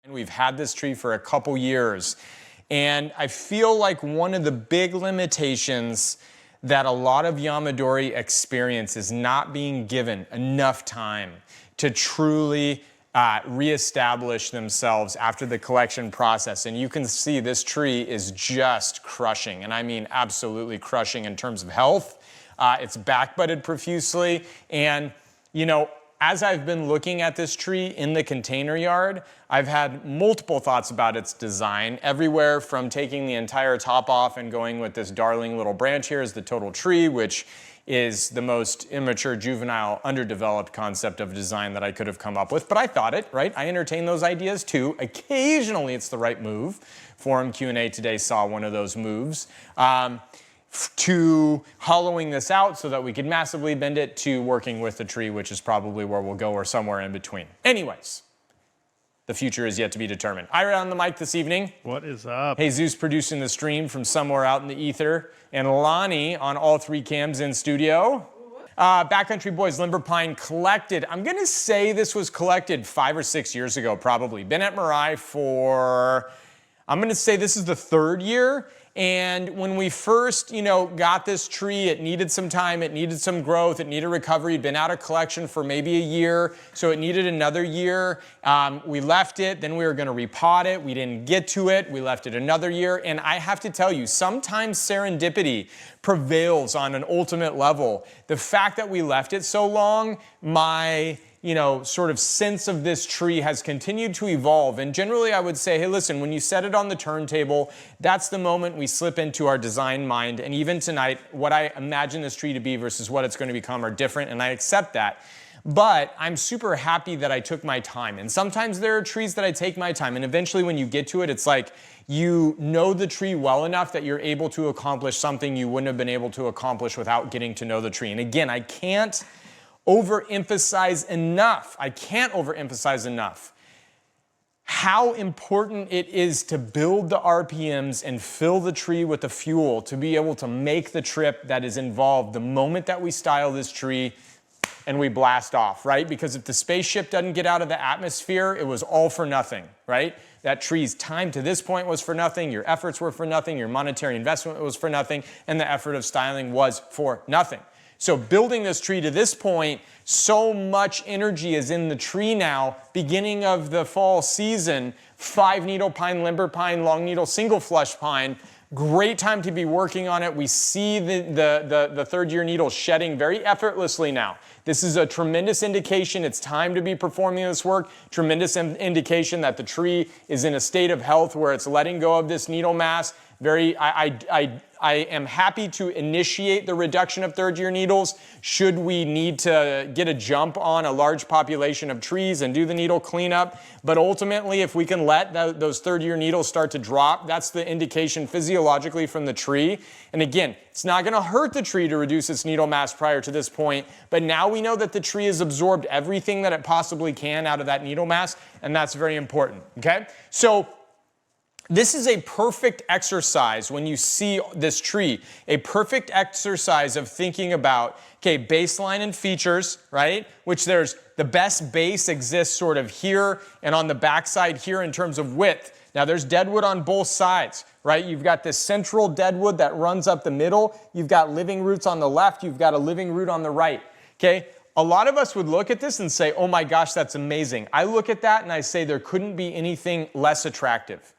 We've had this tree for a couple years, and I feel like one of the big limitations that a lot of Yamadori experience is not being given enough time to truly reestablish themselves after the collection process. And you can see this tree is just crushing, and I mean absolutely crushing in terms of health. It's back-budded profusely, and you know, as I've been looking at this tree in the container yard, I've had multiple thoughts about its design, everywhere from taking the entire top off and going with this darling little branch here as the total tree, which is the most immature, juvenile, underdeveloped concept of design that I could have come up with. But I thought it, right? I entertain those ideas too. Occasionally it's the right move. Forum Q&A today saw one of those moves. To hollowing this out so that we could massively bend it, to working with the tree, which is probably where we'll go, or somewhere in between. Anyways, the future is yet to be determined. Ira on the mic this evening. What is up? Jesus producing the stream from somewhere out in the ether. And Lonnie on all three cams in studio. Backcountry Boys Limber Pine collected. I'm going to say this was collected 5 or 6 years ago, probably. Been at Mirai for, I'm going to say this is the 3rd year. And when we first, got this tree, it needed some time, it needed some growth, it needed recovery. It'd been out of collection for maybe a year, so it needed another year. We left it, then we were gonna repot it. We didn't get to it, we left it another year. And I have to tell you, sometimes serendipity prevails on an ultimate level. The fact that we left it so long, my sort of sense of this tree has continued to evolve. And generally I would say, hey, listen, when you set it on the turntable, that's the moment we slip into our design mind. And even tonight, what I imagine this tree to be versus what it's going to become are different, and I accept that. But I'm super happy that I took my time. And sometimes there are trees that I take my time, and eventually when you get to it, it's like you know the tree well enough that you're able to accomplish something you wouldn't have been able to accomplish without getting to know the tree. And again, I can't overemphasize enough how important it is to build the RPMs and fill the tree with the fuel to be able to make the trip that is involved the moment that we style this tree and we blast off, right? Because if the spaceship doesn't get out of the atmosphere, it was all for nothing, right? That tree's time to this point was for nothing, your efforts were for nothing, your monetary investment was for nothing, and the effort of styling was for nothing. So building this tree to this point, so much energy is in the tree now. Beginning of the fall season, 5-needle pine, limber pine, long needle, single flush pine. Great time to be working on it. We see the 3rd-year needles shedding very effortlessly now. This is a tremendous indication it's time to be performing this work. Tremendous indication that the tree is in a state of health where it's letting go of this needle mass. I am happy to initiate the reduction of 3rd-year needles should we need to get a jump on a large population of trees and do the needle cleanup. But ultimately, if we can let those 3rd-year needles start to drop, that's the indication physiologically from the tree. And again, it's not going to hurt the tree to reduce its needle mass prior to this point, but now we know that the tree has absorbed everything that it possibly can out of that needle mass, and that's very important, okay? So this is a perfect exercise when you see this tree, a perfect exercise of thinking about, okay, baseline and features, right? Which there's the best base exists sort of here and on the backside here in terms of width. Now there's deadwood on both sides, right? You've got this central deadwood that runs up the middle. You've got living roots on the left. You've got a living root on the right, okay? A lot of us would look at this and say, oh my gosh, that's amazing. I look at that and I say there couldn't be anything less attractive.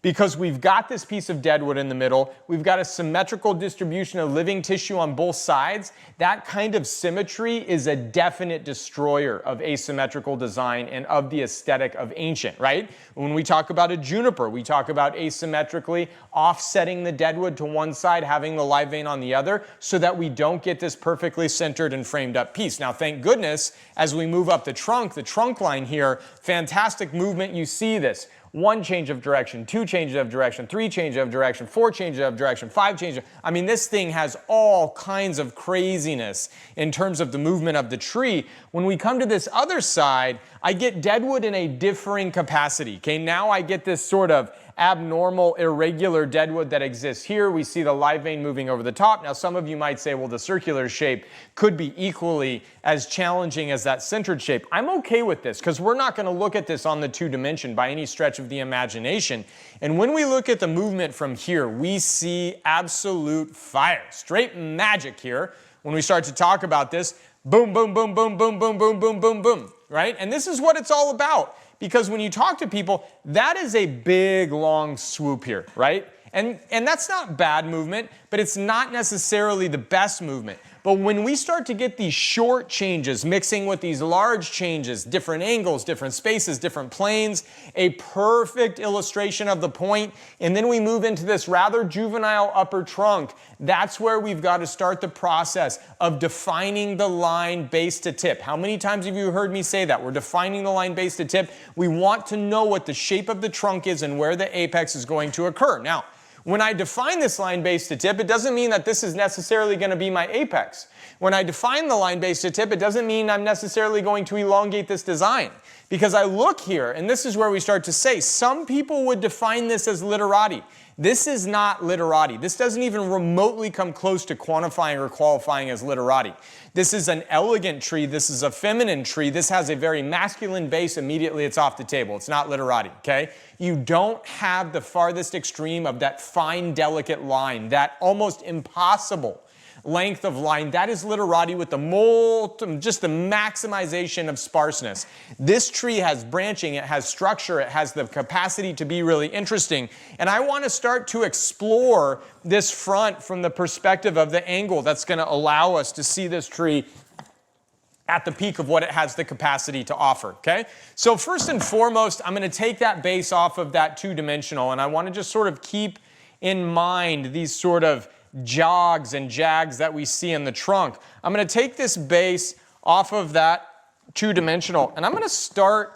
Because we've got this piece of deadwood in the middle, we've got a symmetrical distribution of living tissue on both sides. That kind of symmetry is a definite destroyer of asymmetrical design and of the aesthetic of ancient, right? When we talk about a juniper, we talk about asymmetrically offsetting the deadwood to one side, having the live vein on the other, so that we don't get this perfectly centered and framed up piece. Now, thank goodness, as we move up the trunk line here, fantastic movement, you see this. 1 change of direction, 2 changes of direction, 3 changes of direction, 4 changes of direction, 5 changes. I mean, this thing has all kinds of craziness in terms of the movement of the tree. When we come to this other side, I get deadwood in a differing capacity. Okay, now I get this sort of abnormal, irregular deadwood that exists here. We see the live vein moving over the top. Now, some of you might say, well, the circular shape could be equally as challenging as that centered shape. I'm okay with this because we're not going to look at this on the 2-dimension by any stretch of the imagination. And when we look at the movement from here, we see absolute fire, straight magic here. When we start to talk about this, boom, boom, boom, boom, boom, boom, boom, boom, boom, boom, right? And this is what it's all about. Because when you talk to people, that is a big, long swoop here, right? And that's not bad movement, but it's not necessarily the best movement. But when we start to get these short changes mixing with these large changes, different angles, different spaces, different planes, a perfect illustration of the point, and then we move into this rather juvenile upper trunk, that's where we've got to start the process of defining the line base to tip. How many times have you heard me say that? We're defining the line base to tip. We want to know what the shape of the trunk is and where the apex is going to occur. Now, when I define this line base to tip, it doesn't mean that this is necessarily going to be my apex. When I define the line base to tip, it doesn't mean I'm necessarily going to elongate this design. Because I look here, and this is where we start to say, some people would define this as literati. This is not literati. This doesn't even remotely come close to quantifying or qualifying as literati. This is an elegant tree. This is a feminine tree. This has a very masculine base. Immediately it's off the table. It's not literati, okay? You don't have the farthest extreme of that fine, delicate line, that almost impossible length of line. That is literati with just the maximization of sparseness. This tree has branching, it has structure, it has the capacity to be really interesting. And I want to start to explore this front from the perspective of the angle that's going to allow us to see this tree at the peak of what it has the capacity to offer, okay? So first and foremost, I'm going to take that base off of that 2-dimensional, and I want to just sort of keep in mind these sort of jogs and jags that we see in the trunk. I'm going to take this base off of that 2-dimensional, and I'm going to start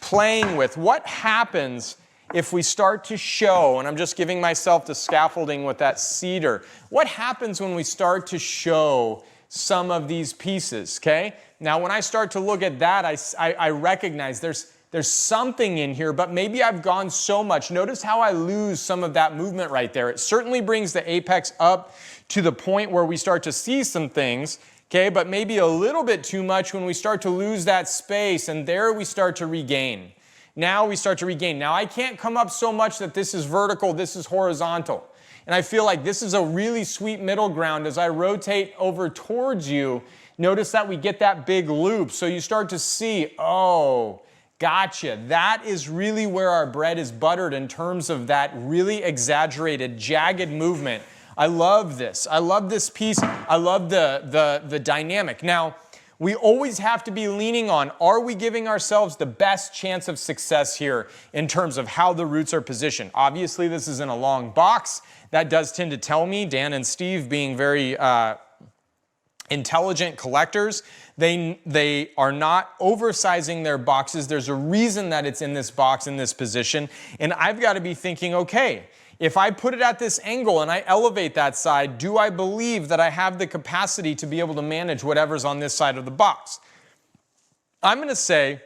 playing with what happens if we start to show, and I'm just giving myself the scaffolding with that cedar, what happens when we start to show some of these pieces, okay? Now, when I start to look at that, I recognize there's something in here, but maybe I've gone so much. Notice how I lose some of that movement right there. It certainly brings the apex up to the point where we start to see some things, okay, but maybe a little bit too much when we start to lose that space, and there we start to regain. Now we start to regain. Now I can't come up so much that this is vertical, this is horizontal. And I feel like this is a really sweet middle ground. As I rotate over towards you, notice that we get that big loop. So you start to see, oh, gotcha. That is really where our bread is buttered in terms of that really exaggerated, jagged movement. I love this. I love this piece. I love the dynamic. Now, we always have to be leaning on, are we giving ourselves the best chance of success here in terms of how the roots are positioned? Obviously, this is in a long box. That does tend to tell me, Dan and Steve being very intelligent collectors, they are not oversizing their boxes. There's a reason that it's in this box, in this position. And I've got to be thinking, okay, if I put it at this angle and I elevate that side, do I believe that I have the capacity to be able to manage whatever's on this side of the box? I'm going to say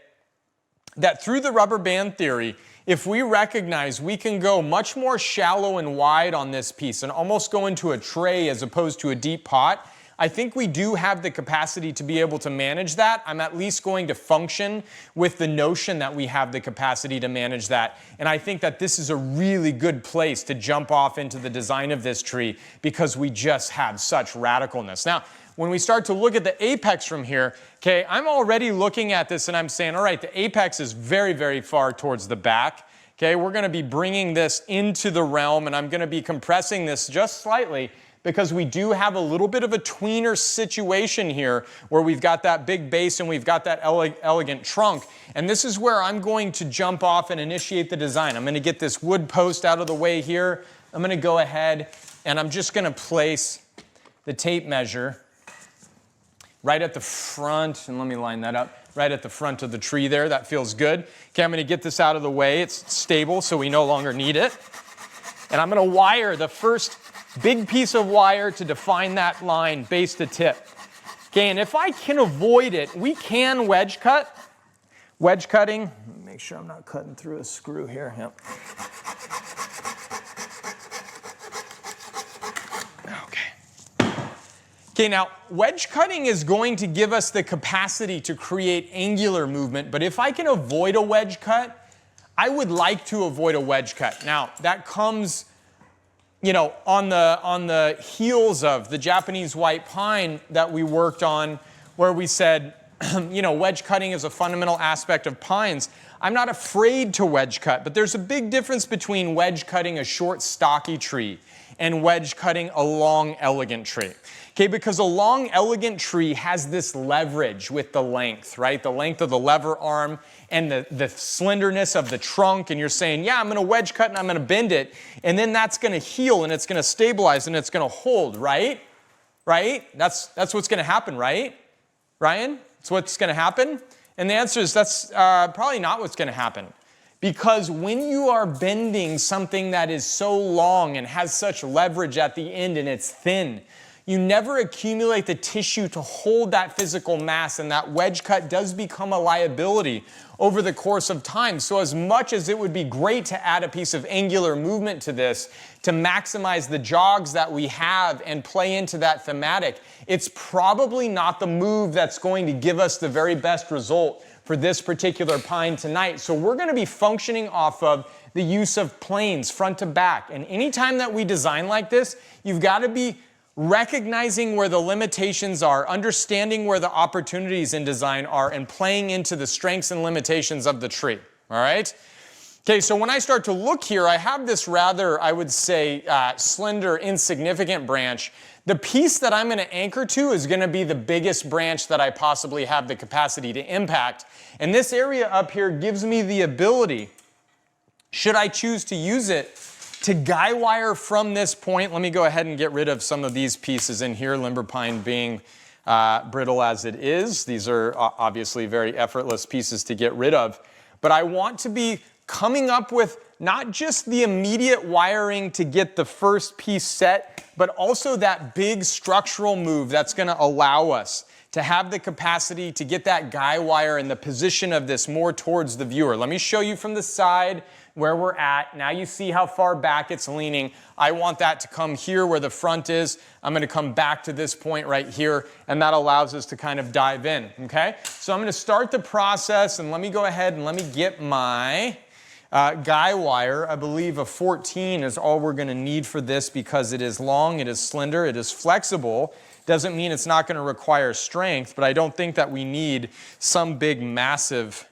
that through the rubber band theory, if we recognize we can go much more shallow and wide on this piece and almost go into a tray as opposed to a deep pot, I think we do have the capacity to be able to manage that. I'm at least going to function with the notion that we have the capacity to manage that. And I think that this is a really good place to jump off into the design of this tree because we just have such radicalness. Now, when we start to look at the apex from here, okay, I'm already looking at this and I'm saying, all right, the apex is very, very far towards the back. Okay, we're going to be bringing this into the realm, and I'm going to be compressing this just slightly because we do have a little bit of a tweener situation here where we've got that big base and we've got that elegant trunk. And this is where I'm going to jump off and initiate the design. I'm going to get this wood post out of the way here. I'm going to go ahead and I'm just going to place the tape measure right at the front, and let me line that up, right at the front of the tree there. That feels good. Okay, I'm going to get this out of the way. It's stable, so we no longer need it. And I'm going to wire the first big piece of wire to define that line base to tip. Okay, and if I can avoid it, we can wedge cut, Wedge cutting, make sure I'm not cutting through a screw here. Yep. Okay, now wedge cutting is going to give us the capacity to create angular movement, but if I can avoid a wedge cut, I would like to avoid a wedge cut. Now, that comes, you know, on the heels of the Japanese white pine that we worked on, where we said, you know, wedge cutting is a fundamental aspect of pines. I'm not afraid to wedge cut, but there's a big difference between wedge cutting a short, stocky tree and wedge cutting a long, elegant tree. Okay, because a long, elegant tree has this leverage with the length, right? The length of the lever arm and the slenderness of the trunk, and you're saying, yeah, I'm gonna wedge cut and I'm gonna bend it, and then that's gonna heal and it's gonna stabilize and it's gonna hold, right? Right? That's what's gonna happen, right? Ryan? That's what's gonna happen? And the answer is that's probably not what's gonna happen. Because when you are bending something that is so long and has such leverage at the end and it's thin, you never accumulate the tissue to hold that physical mass, and that wedge cut does become a liability over the course of time. So as much as it would be great to add a piece of angular movement to this to maximize the jogs that we have and play into that thematic, it's probably not the move that's going to give us the very best result for this particular pine tonight. So we're going to be functioning off of the use of planes front to back. And anytime that we design like this, you've got to be recognizing where the limitations are, understanding where the opportunities in design are, and playing into the strengths and limitations of the tree, all right? Okay, so when I start to look here, I have this rather, I would say, slender, insignificant branch. The piece that I'm going to anchor to is going to be the biggest branch that I possibly have the capacity to impact. And this area up here gives me the ability, should I choose to use it, to guy wire from this point. Let me go ahead and get rid of some of these pieces in here, limber pine being brittle as it is. These are obviously very effortless pieces to get rid of. But I want to be coming up with not just the immediate wiring to get the first piece set, but also that big structural move that's going to allow us to have the capacity to get that guy wire in the position of this more towards the viewer. Let me show you from the side where we're at. Now you see how far back it's leaning. I want that to come here where the front is. I'm going to come back to this point right here, and that allows us to kind of dive in, okay? So I'm going to start the process, and let me go ahead and let me get my guy wire. I believe a 14 is all we're going to need for this because it is long, it is slender, it is flexible. Doesn't mean it's not going to require strength, but I don't think that we need some big massive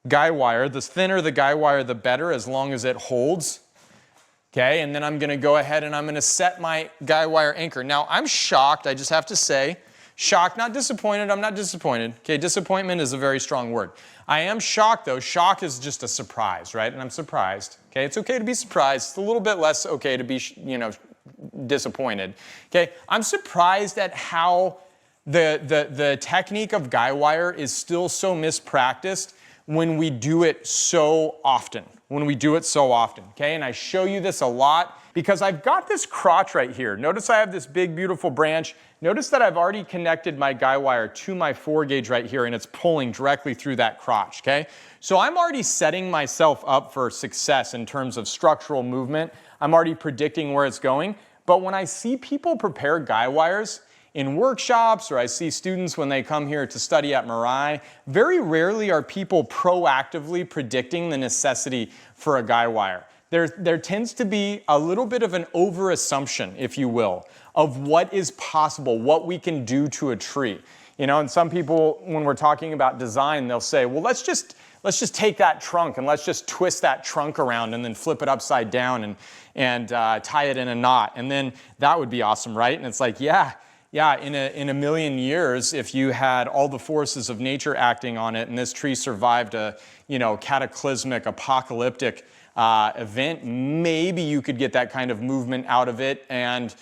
guy wire. The thinner the guy wire, the better, as long as it holds. Okay, and then I'm going to go ahead and I'm going to set my guy wire anchor. Now, I'm shocked, I just have to say. Shocked, not disappointed. I'm not disappointed. Okay, disappointment is a very strong word. I am shocked, though. Shock is just a surprise, right? And I'm surprised. Okay, it's okay to be surprised. It's a little bit less okay to be, disappointed. Okay, I'm surprised at how the technique of guy wire is still so mispracticed when we do it so often. Okay, and I show you this a lot because I've got this crotch right here. Notice I have this big, beautiful branch. Notice that I've already connected my guy wire to my 4 gauge right here, and it's pulling directly through that crotch, okay? So I'm already setting myself up for success in terms of structural movement. I'm already predicting where it's going. But when I see people prepare guy wires in workshops, or I see students when they come here to study at Mirai, very rarely are people proactively predicting the necessity for a guy wire. There tends to be a little bit of an over-assumption, if you will, of what is possible, what we can do to a tree. And some people, when we're talking about design, they'll say, well, let's just take that trunk and let's just twist that trunk around and then flip it upside down and tie it in a knot. And then that would be awesome, right? And it's like, yeah, in a million years, if you had all the forces of nature acting on it and this tree survived a, cataclysmic, apocalyptic event, maybe you could get that kind of movement out of it. And,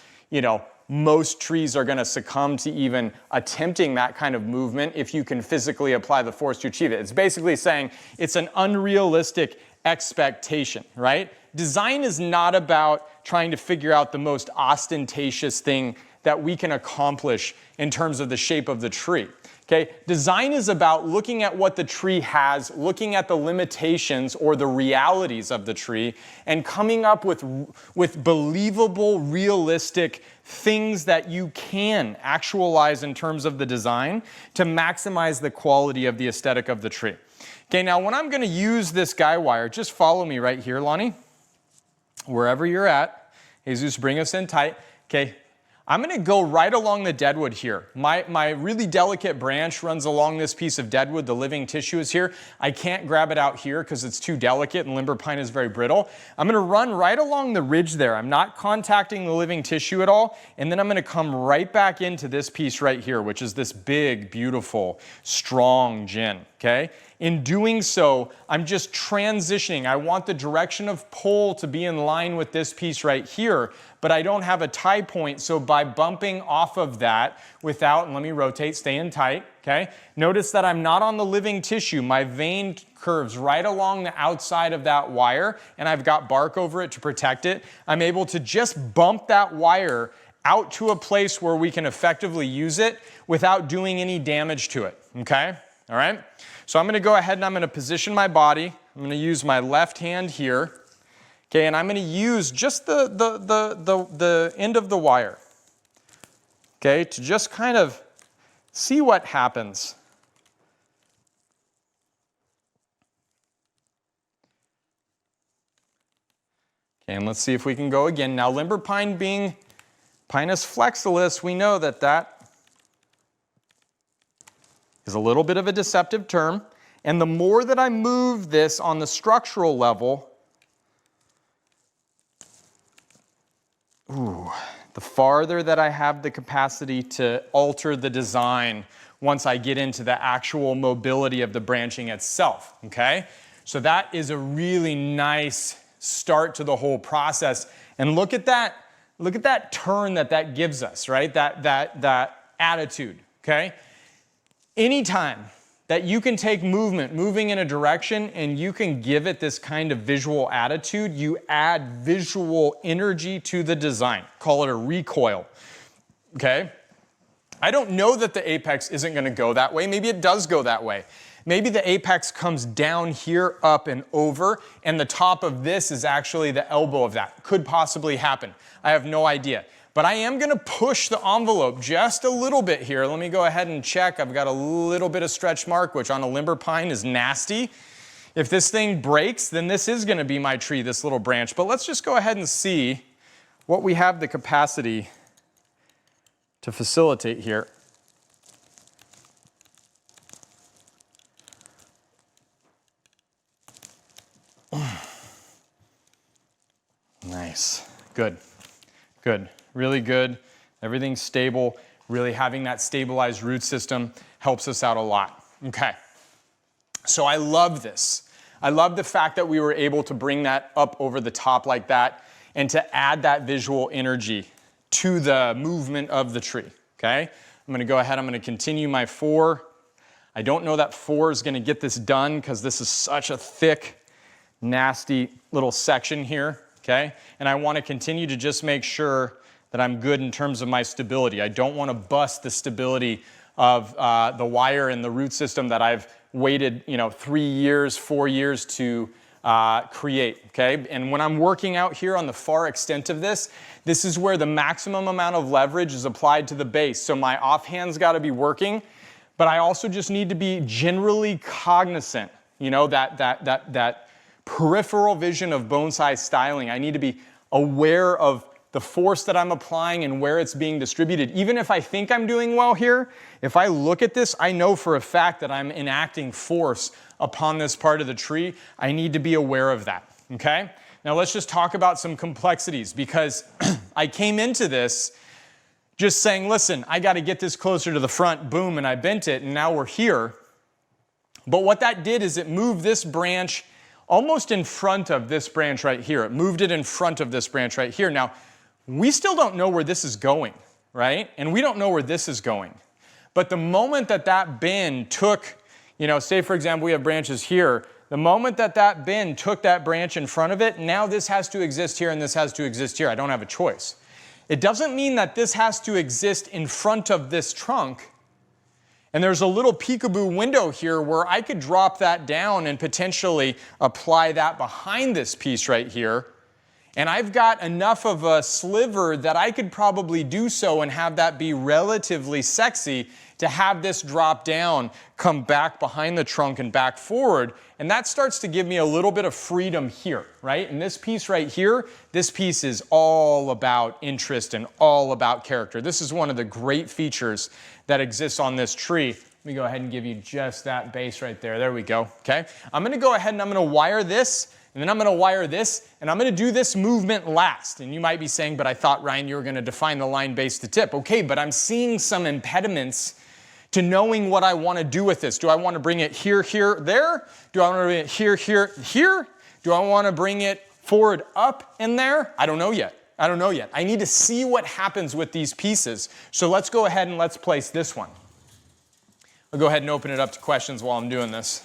most trees are going to succumb to even attempting that kind of movement if you can physically apply the force to achieve it. It's basically saying it's an unrealistic expectation, right? Design is not about trying to figure out the most ostentatious thing that we can accomplish in terms of the shape of the tree. Okay, design is about looking at what the tree has, looking at the limitations or the realities of the tree, and coming up with believable, realistic things that you can actualize in terms of the design to maximize the quality of the aesthetic of the tree. Okay, now when I'm going to use this Guywire, just follow me right here, Lonnie. Wherever you're at, Jesus, bring us in tight. Okay. I'm going to go right along the deadwood here. My really delicate branch runs along this piece of deadwood. The living tissue is here. I can't grab it out here because it's too delicate and limber pine is very brittle. I'm going to run right along the ridge there. I'm not contacting the living tissue at all. And then I'm going to come right back into this piece right here, which is this big, beautiful, strong gin. Okay? In doing so, I'm just transitioning. I want the direction of pull to be in line with this piece right here, but I don't have a tie point, so by bumping off of that without, and let me rotate, stay in tight, okay? Notice that I'm not on the living tissue. My vein curves right along the outside of that wire, and I've got bark over it to protect it. I'm able to just bump that wire out to a place where we can effectively use it without doing any damage to it, okay? All right? So I'm going to go ahead and I'm going to position my body. I'm going to use my left hand here. Okay, and I'm going to use just the end of the wire. Okay, to just kind of see what happens. Okay, and let's see if we can go again. Now, limber pine being Pinus flexilis, we know that that is a little bit of a deceptive term. And the more that I move this on the structural level, the farther that I have the capacity to alter the design once I get into the actual mobility of the branching itself, okay? So that is a really nice start to the whole process. And look at that turn that gives us, right? That attitude, okay? Anytime that you can take moving in a direction, and you can give it this kind of visual attitude, you add visual energy to the design. Call it a recoil, okay? I don't know that the apex isn't going to go that way. Maybe it does go that way. Maybe the apex comes down here, up and over, and the top of this is actually the elbow of that. Could possibly happen. I have no idea. But I am going to push the envelope just a little bit here. Let me go ahead and check. I've got a little bit of stretch mark, which on a limber pine is nasty. If this thing breaks, then this is going to be my tree, this little branch. But let's just go ahead and see what we have the capacity to facilitate here. Nice. Good. Good. Really good. Everything's stable. Really having that stabilized root system helps us out a lot. Okay. So I love this. I love the fact that we were able to bring that up over the top like that and to add that visual energy to the movement of the tree. Okay. I'm going to go ahead. I'm going to continue my 4. I don't know that 4 is going to get this done because this is such a thick, nasty little section here. Okay. And I want to continue to just make sure that I'm good in terms of my stability. I don't want to bust the stability of the wire and the root system that I've waited, 3 years, 4 years to create, okay? And when I'm working out here on the far extent of this, this is where the maximum amount of leverage is applied to the base. So my offhand's got to be working, but I also just need to be generally cognizant, that peripheral vision of bonsai styling. I need to be aware of the force that I'm applying and where it's being distributed. Even if I think I'm doing well here, if I look at this, I know for a fact that I'm enacting force upon this part of the tree. I need to be aware of that, okay? Now let's just talk about some complexities, because I came into this just saying, listen, I got to get this closer to the front, boom, and I bent it, and now we're here. But what that did is it moved this branch almost in front of this branch right here. It moved it in front of this branch right here. Now, we still don't know where this is going, right? And we don't know where this is going. But the moment that that bend took, say for example, we have branches here. The moment that that bend took that branch in front of it, now this has to exist here and this has to exist here. I don't have a choice. It doesn't mean that this has to exist in front of this trunk And there's a little peekaboo window here where I could drop that down and potentially apply that behind this piece right here. And I've got enough of a sliver that I could probably do so and have that be relatively sexy to have this drop down, come back behind the trunk and back forward. And that starts to give me a little bit of freedom here, right? And this piece right here, this piece is all about interest and all about character. This is one of the great features that exists on this tree. Let me go ahead and give you just that base right there. There we go, okay? I'm gonna go ahead and I'm gonna wire this, and then I'm gonna wire this, and I'm gonna do this movement last. And you might be saying, but I thought, Ryan, you were gonna define the line base to tip. Okay, but I'm seeing some impediments to knowing what I want to do with this. Do I want to bring it here, here, there? Do I want to bring it here, here, here? Do I want to bring it forward, up, and there? I don't know yet. I don't know yet. I need to see what happens with these pieces. So let's go ahead and let's place this one. I'll go ahead and open it up to questions while I'm doing this,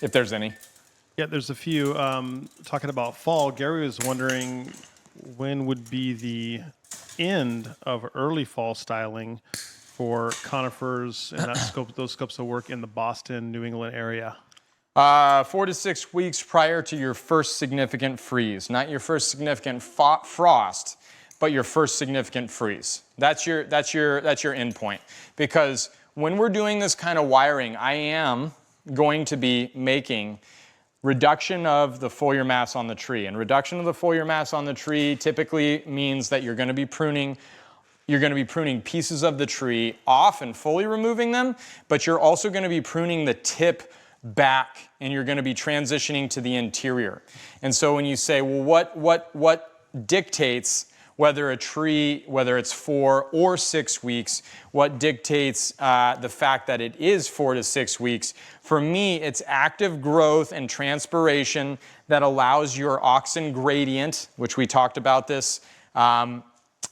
if there's any. Yeah, there's a few. Talking about fall, Gary was wondering when would be the end of early fall styling for conifers and that scope, those scopes of work in the Boston, New England area? 4 to 6 weeks prior to your first significant freeze. Not your first significant frost, but your first significant freeze. That's your end point. Because when we're doing this kind of wiring, I am going to be making reduction of the foliar mass on the tree. And reduction of the foliar mass on the tree typically means that you're going to be pruning pieces of the tree off and fully removing them, but you're also going to be pruning the tip back, and you're going to be transitioning to the interior. And so when you say, well, what dictates whether a tree, whether it's 4 or 6 weeks, what dictates the fact that it is 4 to 6 weeks? For me, it's active growth and transpiration that allows your auxin gradient, which we talked about this on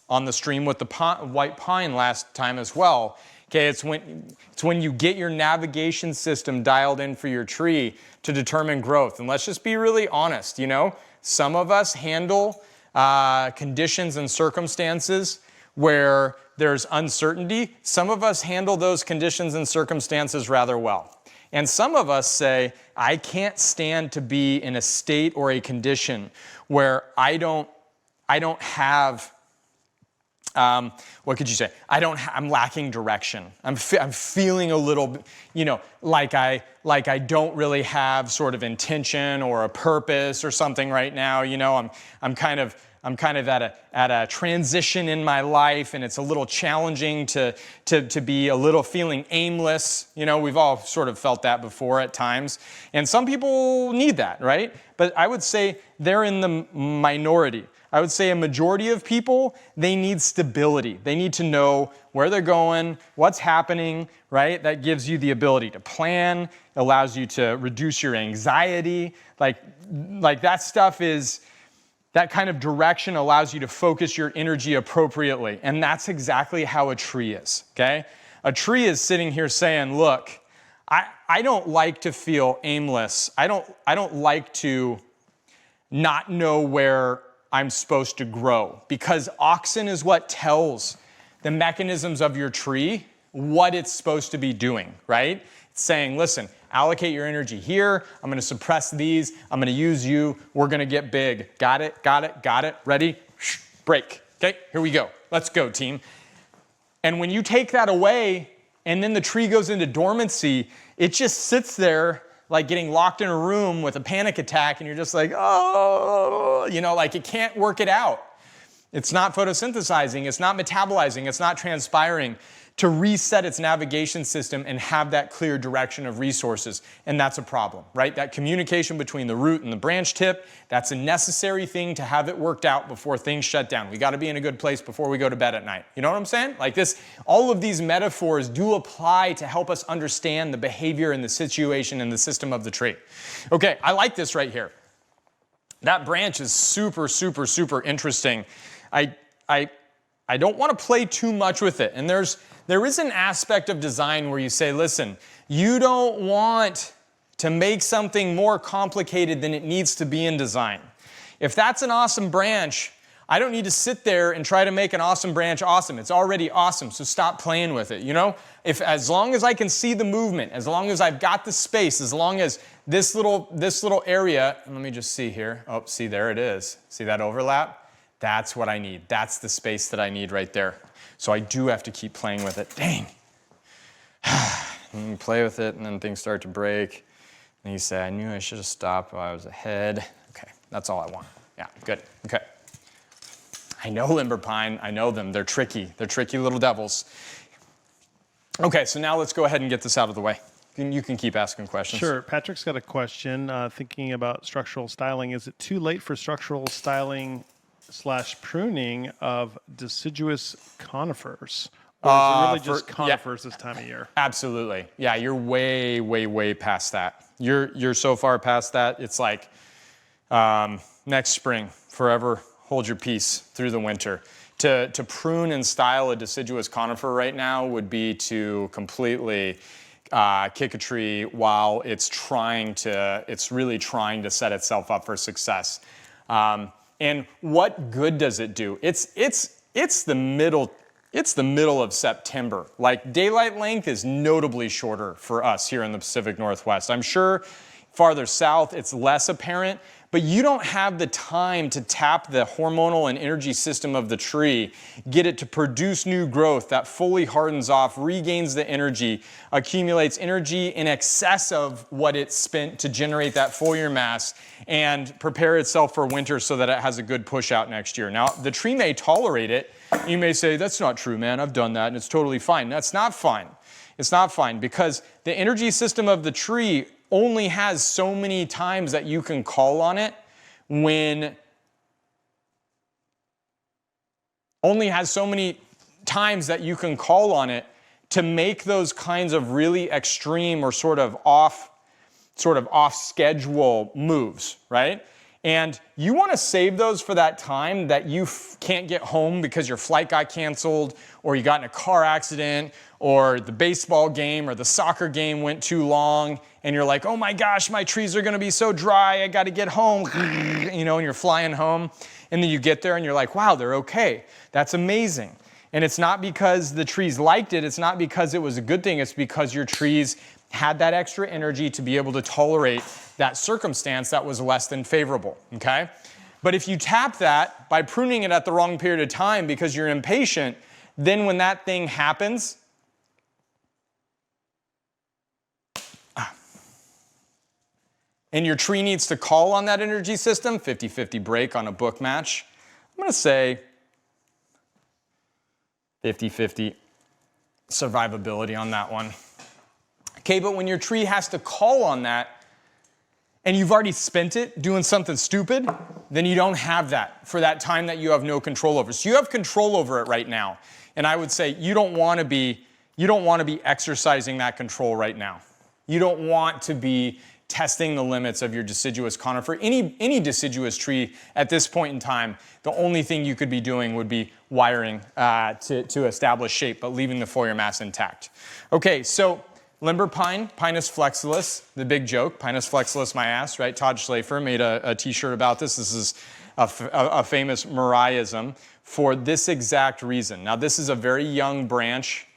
the stream with the white pine last time as well. Okay, it's when you get your navigation system dialed in for your tree to determine growth. And let's just be really honest, you know, some of us handle conditions and circumstances where there's uncertainty. Some of us handle those conditions and circumstances rather well. And some of us say, I can't stand to be in a state or a condition where I don't have what could you say? I'm lacking direction. I'm feeling a little, you know, like I don't really have sort of intention or a purpose or something right now. You know, I'm kind of at a transition in my life, and it's a little challenging to be a little feeling aimless. You know, we've all sort of felt that before at times, and some people need that, right? But I would say they're in the minority. I would say a majority of people, they need stability. They need to know where they're going, what's happening, right? That gives you the ability to plan, allows you to reduce your anxiety. Like that stuff is, that kind of direction allows you to focus your energy appropriately. And that's exactly how a tree is, okay? A tree is sitting here saying, look, I don't like to feel aimless. I don't like to not know where I'm supposed to grow, because auxin is what tells the mechanisms of your tree what it's supposed to be doing, right? It's saying, listen, allocate your energy here. I'm going to suppress these. I'm going to use you. We're going to get big. Got it, got it, got it. Ready? Break. Okay, here we go. Let's go, team. And when you take that away and then the tree goes into dormancy, it just sits there like getting locked in a room with a panic attack, and you're just like, oh, you know, like it can't work it out. It's not photosynthesizing, it's not metabolizing, it's not transpiring to reset its navigation system and have that clear direction of resources. And that's a problem, right? That communication between the root and the branch tip, that's a necessary thing to have it worked out before things shut down. We got to be in a good place before we go to bed at night. You know what I'm saying? Like this, all of these metaphors do apply to help us understand the behavior and the situation and the system of the tree. Okay, I like this right here. That branch is super, super, super interesting. I don't want to play too much with it. And there is an aspect of design where you say, listen, you don't want to make something more complicated than it needs to be in design. If that's an awesome branch, I don't need to sit there and try to make an awesome branch awesome. It's already awesome, so stop playing with it, you know? as long as I can see the movement, as long as I've got the space, as long as this little area, let me just see here. Oh, see, there it is. See that overlap? That's what I need. That's the space that I need right there. So I do have to keep playing with it. Dang. And you play with it, and then things start to break. And you say, I knew I should have stopped while I was ahead. Okay, that's all I want. Yeah, good. Okay. I know limber pine. I know them. They're tricky. They're tricky little devils. Okay, so now let's go ahead and get this out of the way. You can keep asking questions. Sure. Patrick's got a question thinking about structural styling. Is it too late for structural styling / pruning of deciduous conifers? Or is it really just conifers this time of year? Absolutely. Yeah, you're way, way, way past that. You're so far past that. It's like next spring, forever hold your peace through the winter. To prune and style a deciduous conifer right now would be to completely kick a tree while it's really trying to set itself up for success. And what good does it do? It's the middle of September. Like, daylight length is notably shorter for us here in the Pacific Northwest. I'm sure farther south it's less apparent, but you don't have the time to tap the hormonal and energy system of the tree, get it to produce new growth that fully hardens off, regains the energy, accumulates energy in excess of what it spent to generate that foliar mass, and prepare itself for winter so that it has a good push out next year. Now, the tree may tolerate it. You may say, that's not true, man. I've done that and it's totally fine. That's not fine. It's not fine because the energy system of the tree only has so many times that you can call on it to make those kinds of really extreme or sort of off schedule moves, right? And you want to save those for that time that you can't get home because your flight got canceled, or you got in a car accident, or the baseball game or the soccer game went too long, and you're like, oh my gosh, my trees are going to be so dry, I got to get home, and you're flying home, and then you get there and you're like, wow, they're okay. That's amazing. And it's not because the trees liked it, it's not because it was a good thing, it's because your trees had that extra energy to be able to tolerate that circumstance that was less than favorable, okay? But if you tap that by pruning it at the wrong period of time because you're impatient, then when that thing happens, and your tree needs to call on that energy system, 50-50 break on a book match, I'm going to say 50-50 survivability on that one. Okay, but when your tree has to call on that and you've already spent it doing something stupid, then you don't have that for that time that you have no control over. So you have control over it right now. And I would say you don't want to be exercising that control right now. You don't want to be testing the limits of your deciduous conifer. Any deciduous tree at this point in time, the only thing you could be doing would be wiring to establish shape, but leaving the foliar mass intact. Okay, so limber pine, Pinus flexilis, the big joke, Pinus flexilis my ass, right? Todd Schlafer made a t-shirt about this. This is a famous Miraism for this exact reason. Now, this is a very young branch.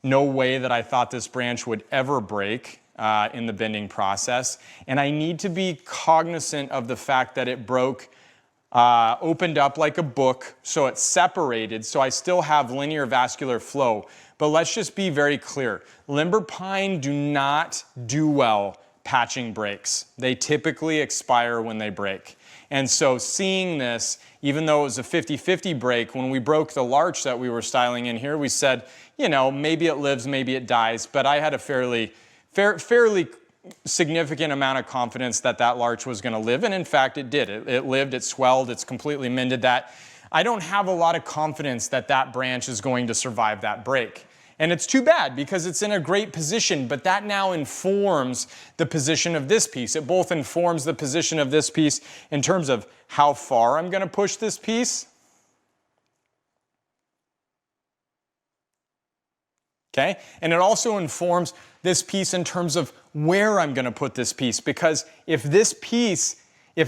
No way that I thought this branch would ever break in the bending process. And I need to be cognizant of the fact that it broke, opened up like a book, so it separated, so I still have linear vascular flow. But let's just be very clear. Limber pine do not do well patching breaks. They typically expire when they break. And so seeing this, even though it was a 50-50 break, when we broke the larch that we were styling in here, we said, maybe it lives, maybe it dies. But I had a fairly significant amount of confidence that that larch was going to live, and in fact it did. It lived, it swelled, it's completely mended that. I don't have a lot of confidence that that branch is going to survive that break. And it's too bad because it's in a great position, but that now informs the position of this piece. It both informs the position of this piece in terms of how far I'm going to push this piece. Okay? And it also informs this piece in terms of where I'm going to put this piece, because if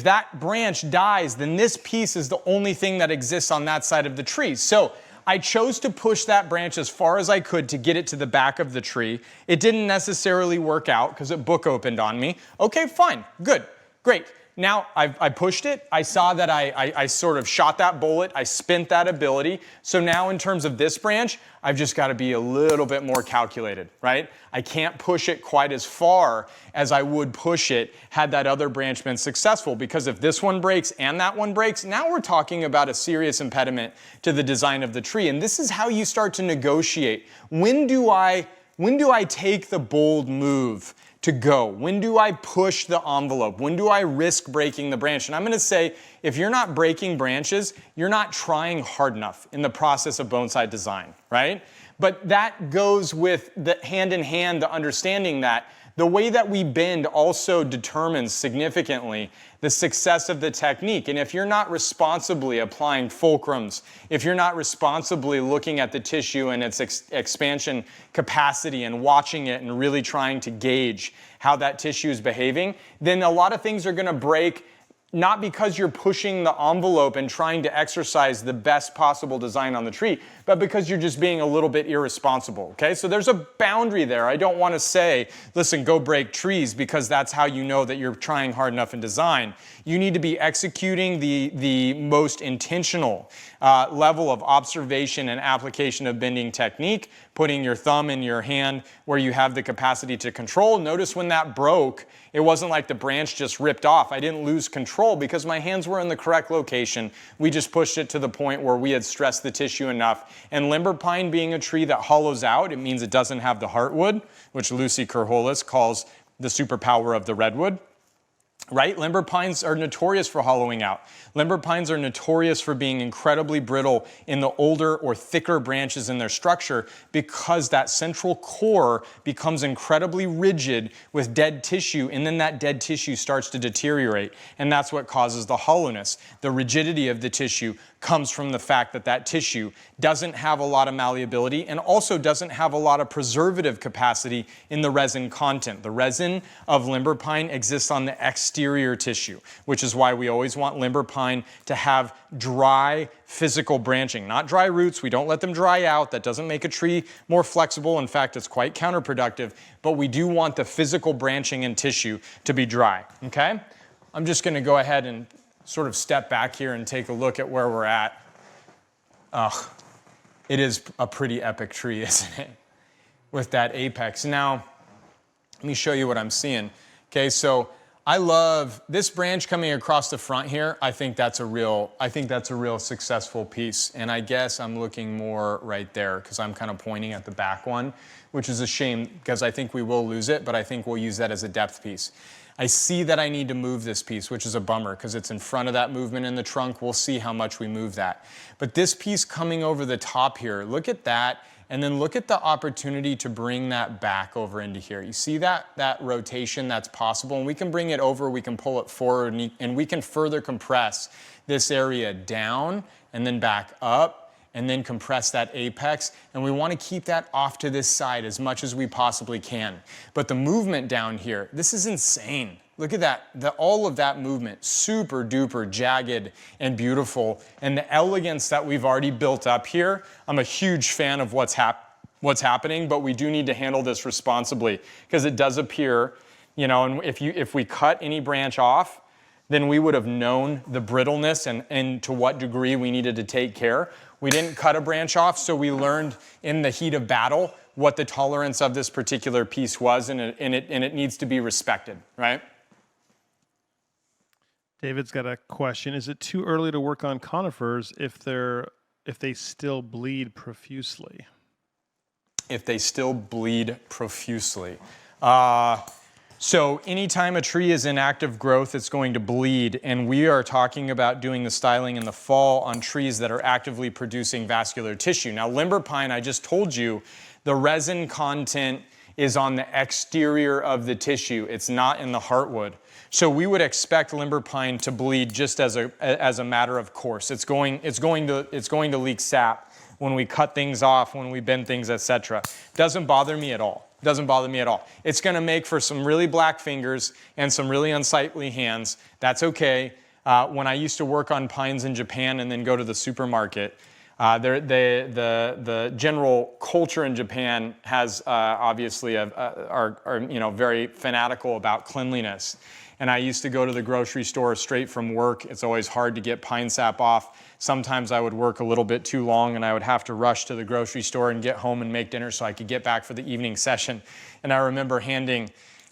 that branch dies, then this piece is the only thing that exists on that side of the tree. So I chose to push that branch as far as I could to get it to the back of the tree. It didn't necessarily work out because it book opened on me. Okay, fine, good, great. Now I pushed it, I saw that I sort of shot that bullet, I spent that ability. So now in terms of this branch, I've just got to be a little bit more calculated, right? I can't push it quite as far as I would push it had that other branch been successful, because if this one breaks and that one breaks, now we're talking about a serious impediment to the design of the tree. And this is how you start to negotiate. When do I take the bold move to go? When do I push the envelope? When do I risk breaking the branch? And I'm going to say, if you're not breaking branches, you're not trying hard enough in the process of bonsai design, right? But that goes with the hand in hand, the understanding that the way that we bend also determines significantly the success of the technique. And if you're not responsibly applying fulcrums, if you're not responsibly looking at the tissue and its expansion capacity and watching it and really trying to gauge how that tissue is behaving, then a lot of things are going to break, not because you're pushing the envelope and trying to exercise the best possible design on the tree, but because you're just being a little bit irresponsible, okay? So there's a boundary there. I don't want to say, listen, go break trees, because that's how you know that you're trying hard enough in design. You need to be executing the most intentional level of observation and application of bending technique, putting your thumb in your hand where you have the capacity to control. Notice when that broke, it wasn't like the branch just ripped off. I didn't lose control because my hands were in the correct location. We just pushed it to the point where we had stressed the tissue enough. And limber pine being a tree that hollows out, it means it doesn't have the heartwood, which Lucy Kerholis calls the superpower of the redwood. Right? Limber pines are notorious for hollowing out. Limber pines are notorious for being incredibly brittle in the older or thicker branches in their structure, because that central core becomes incredibly rigid with dead tissue, and then that dead tissue starts to deteriorate, and that's what causes the hollowness. The rigidity of the tissue comes from the fact that that tissue doesn't have a lot of malleability and also doesn't have a lot of preservative capacity in the resin content. The resin of limber pine exists on the exterior tissue, which is why we always want limber pine to have dry physical branching, not dry roots. We don't let them dry out. That doesn't make a tree more flexible. In fact, it's quite counterproductive, but we do want the physical branching and tissue to be dry, okay? I'm just gonna go ahead and sort of step back here and take a look at where we're at. It is a pretty epic tree, isn't it? With that apex. Now, let me show you what I'm seeing. Okay, so I love this branch coming across the front here. I think that's a real successful piece. And I guess I'm looking more right there because I'm kind of pointing at the back one, which is a shame because I think we will lose it, but I think we'll use that as a depth piece. I see that I need to move this piece, which is a bummer because it's in front of that movement in the trunk. We'll see how much we move that. But this piece coming over the top here, look at that, and then look at the opportunity to bring that back over into here. You see that rotation that's possible, and we can bring it over, we can pull it forward, and we can further compress this area down and then back up, and then compress that apex, and we want to keep that off to this side as much as we possibly can. But the movement down here, this is insane. Look at that, all of that movement, super duper jagged and beautiful, and the elegance that we've already built up here. I'm a huge fan of what's happening, but we do need to handle this responsibly, because it does appear, you know, and if we cut any branch off, then we would have known the brittleness and to what degree we needed to take care. We didn't cut a branch off, so we learned in the heat of battle what the tolerance of this particular piece was, and it needs to be respected, right? David's got a question. Is it too early to work on conifers if they still bleed profusely? If they still bleed profusely. So anytime a tree is in active growth, it's going to bleed, and we are talking about doing the styling in the fall on trees that are actively producing vascular tissue. Now, limber pine, I just told you, the resin content is on the exterior of the tissue. It's not in the heartwood. So we would expect limber pine to bleed just as a matter of course. It's going to leak sap when we cut things off, when we bend things, etc. Doesn't bother me at all. Doesn't bother me at all. It's going to make for some really black fingers and some really unsightly hands. That's okay. When I used to work on pines in Japan and then go to the supermarket, The general culture in Japan has obviously are very fanatical about cleanliness. And I used to go to the grocery store straight from work. It's always hard to get pine sap off. Sometimes I would work a little bit too long and I would have to rush to the grocery store and get home and make dinner so I could get back for the evening session. And I remember handing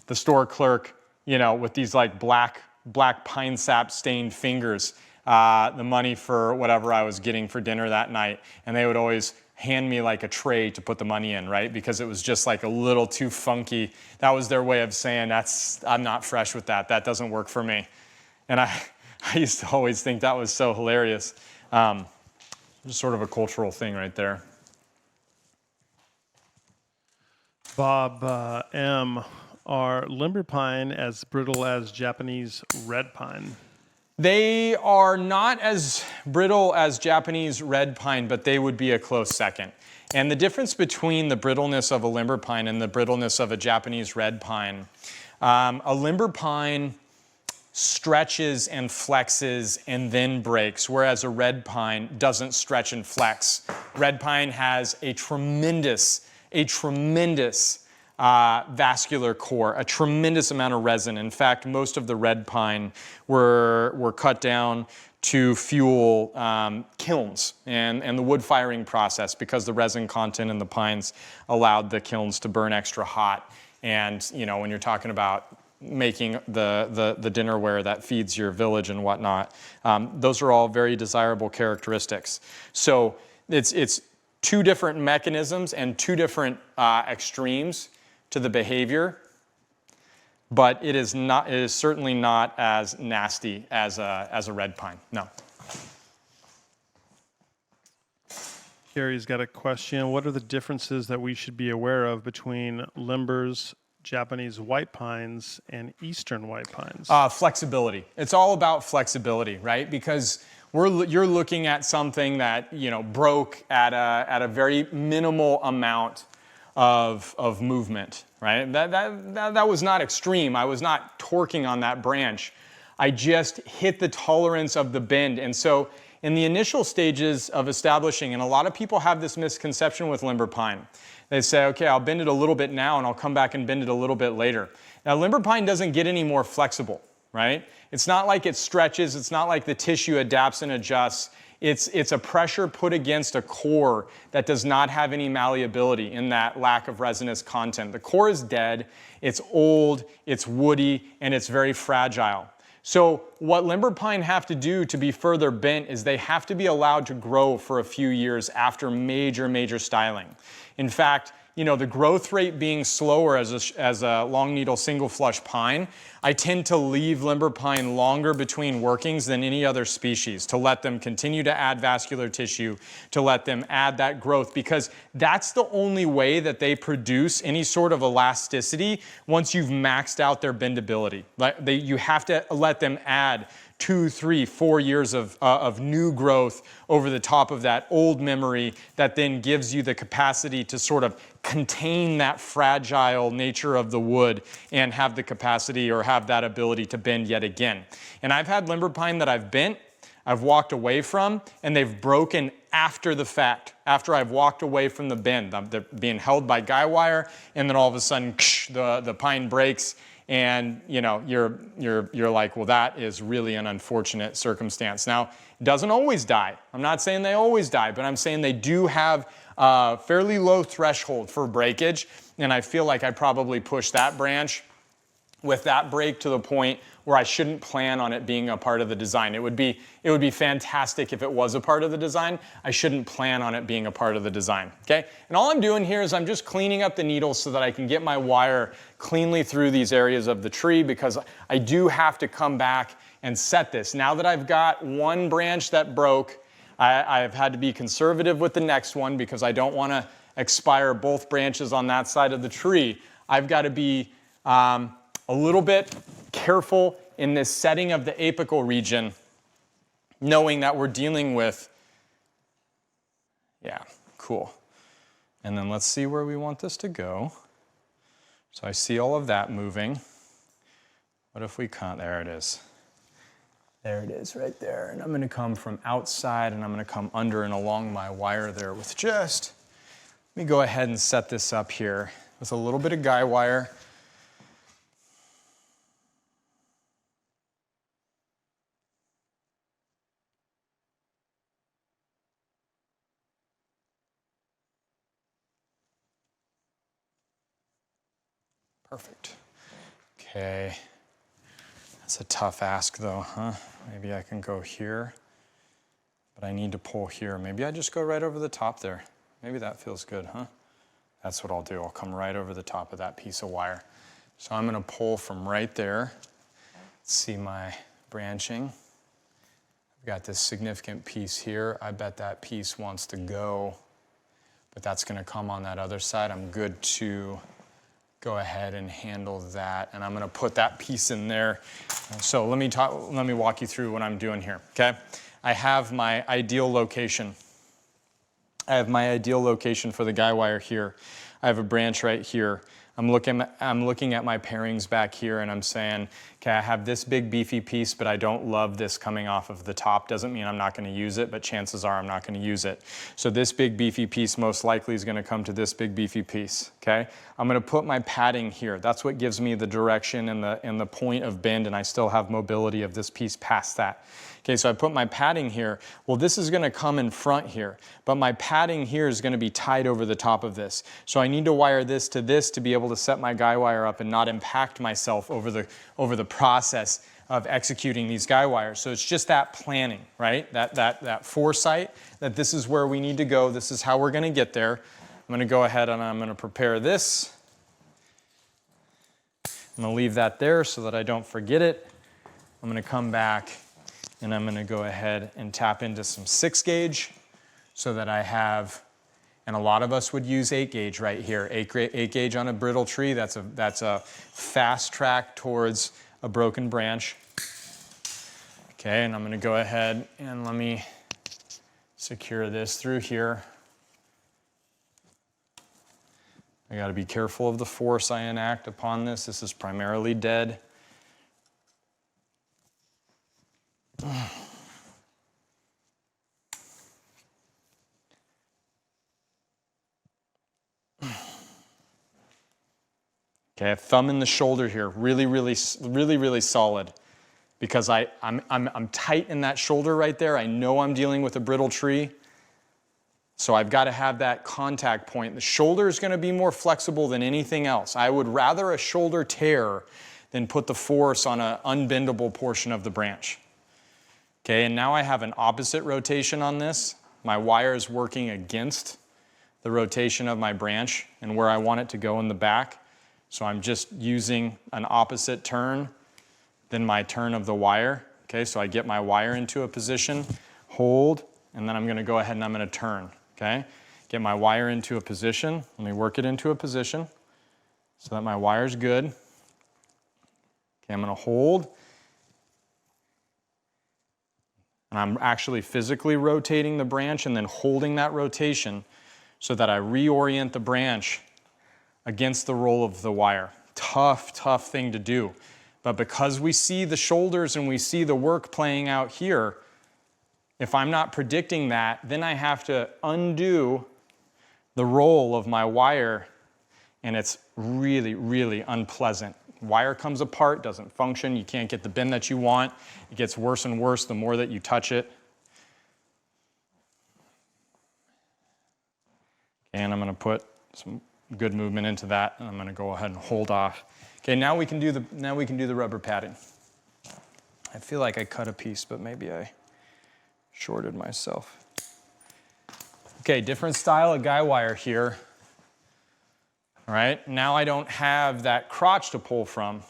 the store clerk, with these like black pine sap stained fingers, the money for whatever I was getting for dinner that night. And they would always hand me like a tray to put the money in, right? Because it was just like a little too funky. That was their way of saying, I'm not fresh with that. That doesn't work for me. And I used to always think that was so hilarious. Just sort of a cultural thing right there. Bob M., are limber pine as brittle as Japanese red pine? They are not as brittle as Japanese red pine, but they would be a close second. And the difference between the brittleness of a limber pine and the brittleness of a Japanese red pine, a limber pine stretches and flexes and then breaks, whereas a red pine doesn't stretch and flex. Red pine has a tremendous vascular core, a tremendous amount of resin. In fact, most of the red pine were cut down to fuel kilns and the wood firing process because the resin content in the pines allowed the kilns to burn extra hot. And when you're talking about making the dinnerware that feeds your village and whatnot, those are all very desirable characteristics. So it's two different mechanisms and two different extremes to the behavior, but it is certainly not as nasty as a red pine. No. Gary's got a question. What are the differences that we should be aware of between limbers, Japanese white pines, and Eastern white pines? Flexibility. It's all about flexibility, right? Because you're looking at something that broke at a very minimal amount of movement, right? That was not extreme. I was not torquing on that branch. I just hit the tolerance of the bend. And so in the initial stages of establishing, and a lot of people have this misconception with limber pine. They say, okay, I'll bend it a little bit now and I'll come back and bend it a little bit later. Now, limber pine doesn't get any more flexible, right? It's not like it stretches. It's not like the tissue adapts and adjusts. It's a pressure put against a core that does not have any malleability in that lack of resinous content. The core is dead, it's old, it's woody, and it's very fragile. So what limber pine have to do to be further bent is they have to be allowed to grow for a few years after major styling. In fact, the growth rate being slower as a long needle single flush pine, I tend to leave limber pine longer between workings than any other species to let them continue to add vascular tissue, to let them add that growth, because that's the only way that they produce any sort of elasticity once you've maxed out their bendability. You have to let them add 2, 3, 4 years of new growth over the top of that old memory that then gives you the capacity to sort of contain that fragile nature of the wood and have the capacity or have that ability to bend yet again. And I've had limber pine that I've bent, I've walked away from, and they've broken after the fact, after I've walked away from the bend. They're being held by Guywire, and then all of a sudden, the pine breaks. And you're like, well, that is really an unfortunate circumstance. Now, it doesn't always die. I'm not saying they always die, but I'm saying they do have a fairly low threshold for breakage. And I feel like I probably pushed that branch with that break to the point where I shouldn't plan on it being a part of the design. It would be fantastic if it was a part of the design. I shouldn't plan on it being a part of the design, okay? And all I'm doing here is I'm just cleaning up the needles so that I can get my wire cleanly through these areas of the tree, because I do have to come back and set this. Now that I've got one branch that broke, I've had to be conservative with the next one because I don't want to expire both branches on that side of the tree. I've got to be a little bit careful in this setting of the apical region, knowing that we're dealing with, yeah, cool. And then let's see where we want this to go. So I see all of that moving. What if we can't? There it is. There it is right there. And I'm going to come from outside and I'm going to come under and along my wire there with just, let me go ahead and set this up here with a little bit of guy wire. Perfect. Okay. That's a tough ask though, huh? Maybe I can go here, but I need to pull here. Maybe I just go right over the top there. Maybe that feels good, huh? That's what I'll do. I'll come right over the top of that piece of wire. So I'm gonna pull from right there. Let's see my branching. I've got this significant piece here. I bet that piece wants to go, but that's gonna come on that other side. I'm good to go ahead and handle that, and I'm gonna put that piece in there. So let me walk you through what I'm doing here, okay? I have my ideal location. I have my ideal location for the guy wire here. I have a branch right here. I'm looking at my pairings back here and I'm saying, okay, I have this big beefy piece, but I don't love this coming off of the top. Doesn't mean I'm not gonna use it, but chances are I'm not gonna use it. So this big beefy piece most likely is gonna come to this big beefy piece, okay? I'm gonna put my padding here. That's what gives me the direction and the point of bend, and I still have mobility of this piece past that. Okay, so I put my padding here. Well, this is gonna come in front here, but my padding here is gonna be tied over the top of this. So I need to wire this to be able to set my guy wire up and not impact myself over the process of executing these guy wires. So it's just that planning, right? That foresight that this is where we need to go. This is how we're gonna get there. I'm gonna go ahead and I'm gonna prepare this. I'm gonna leave that there so that I don't forget it. I'm gonna come back and I'm gonna go ahead and tap into some 6 gauge so that I have, and a lot of us would use 8 gauge right here. 8 gauge on a brittle tree, that's a fast track towards a broken branch. Okay, and I'm gonna go ahead and let me secure this through here. I gotta be careful of the force I enact upon this. This is primarily dead. Okay, thumb in the shoulder here, really solid, because I'm tight in that shoulder right there. I know I'm dealing with a brittle tree, so I've got to have that contact point. The shoulder is going to be more flexible than anything else. I would rather a shoulder tear than put the force on an unbendable portion of the branch. Okay, and now I have an opposite rotation on this. My wire is working against the rotation of my branch and where I want it to go in the back. So I'm just using an opposite turn than my turn of the wire. Okay, so I get my wire into a position, hold, and then I'm gonna go ahead and I'm gonna turn, okay? Get my wire into a position, let me work it into a position so that my wire's good. Okay, I'm gonna hold, and I'm actually physically rotating the branch and then holding that rotation so that I reorient the branch against the roll of the wire. Tough thing to do. But because we see the shoulders and we see the work playing out here, if I'm not predicting that, then I have to undo the roll of my wire, and it's really unpleasant. Wire comes apart, doesn't function, you can't get the bend that you want. It gets worse and worse the more that you touch it. And I'm gonna put some good movement into that, and I'm gonna go ahead and hold off. Okay, now we can do the rubber padding. I feel like I cut a piece, but maybe I shorted myself. Okay, different style of guy wire here. All right, now I don't have that crotch to pull from.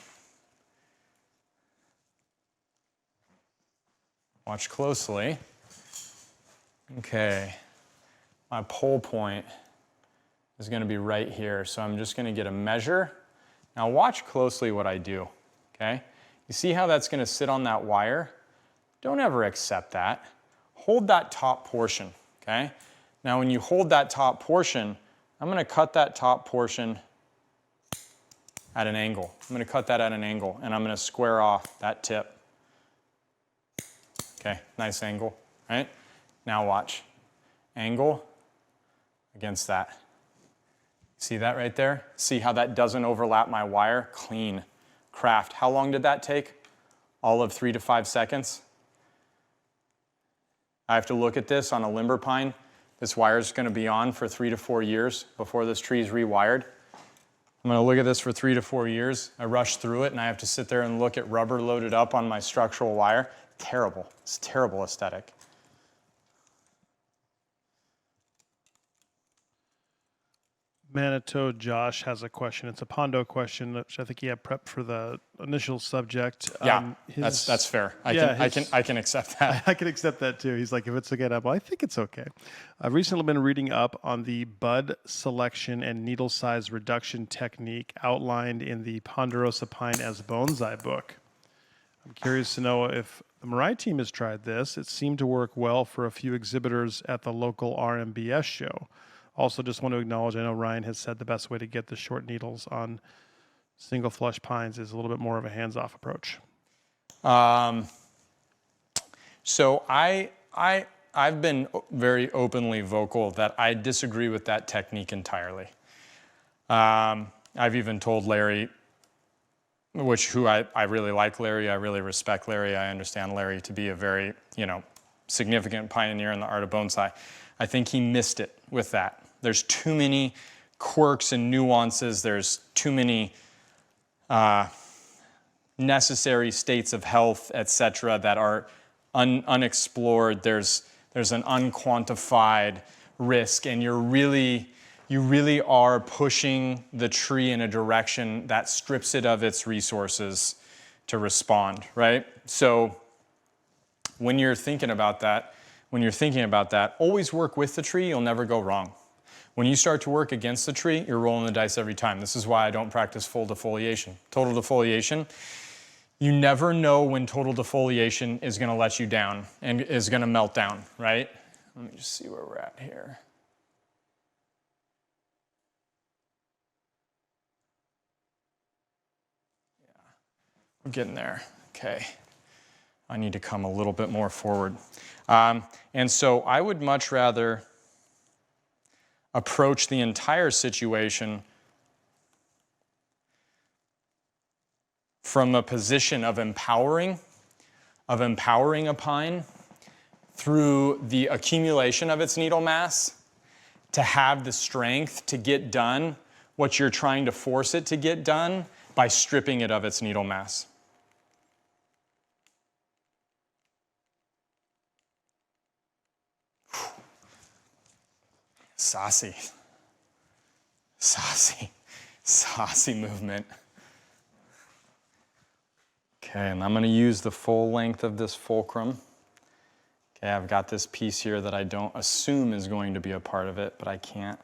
Watch closely. Okay, my pull point is going to be right here, so I'm just going to get a measure. Now watch closely what I do, okay? You see how that's going to sit on that wire? Don't ever accept that. Hold that top portion, okay? Now when you hold that top portion, I'm going to cut that top portion at an angle. I'm going to cut that at an angle, and I'm going to square off that tip. Okay, nice angle, right? Now watch. Angle against that. See that right there? See how that doesn't overlap my wire? Clean. Craft. How long did that take? All of 3 to 5 seconds. I have to look at this on a limber pine. This wire is going to be on for 3 to 4 years before this tree is rewired. I'm going to look at this for 3 to 4 years. I rush through it and I have to sit there and look at rubber loaded up on my structural wire. Terrible. It's terrible aesthetic. Manitou Josh has a question. It's a Pondo question, which I think he had prepped for the initial subject. Yeah, that's fair. I can accept that. I can accept that too. He's like, if it's a get up, I think it's okay. I've recently been reading up on the bud selection and needle size reduction technique outlined in the Ponderosa Pine as Bonsai book. I'm curious to know if the Mirai team has tried this. It seemed to work well for a few exhibitors at the local RMBS show. Also, just want to acknowledge, I know Ryan has said the best way to get the short needles on single flush pines is a little bit more of a hands-off approach. So I've been very openly vocal that I disagree with that technique entirely. I've even told Larry, who I really like Larry, I really respect Larry, I understand Larry to be a very, significant pioneer in the art of bonsai. I think he missed it with that. There's too many quirks and nuances. There's too many necessary states of health, etc., that are unexplored. There's an unquantified risk, and you really are pushing the tree in a direction that strips it of its resources to respond, right? So when you're thinking about that, always work with the tree, you'll never go wrong. When you start to work against the tree, you're rolling the dice every time. This is why I don't practice full defoliation. Total defoliation, you never know when total defoliation is gonna let you down and is gonna melt down, right? Let me just see where we're at here. Yeah, I'm getting there, okay. I need to come a little bit more forward. And so I would much rather approach the entire situation from a position of empowering a pine through the accumulation of its needle mass to have the strength to get done what you're trying to force it to get done by stripping it of its needle mass. Saucy movement. Okay, and I'm going to use the full length of this fulcrum. Okay, I've got this piece here that I don't assume is going to be a part of it, but I can't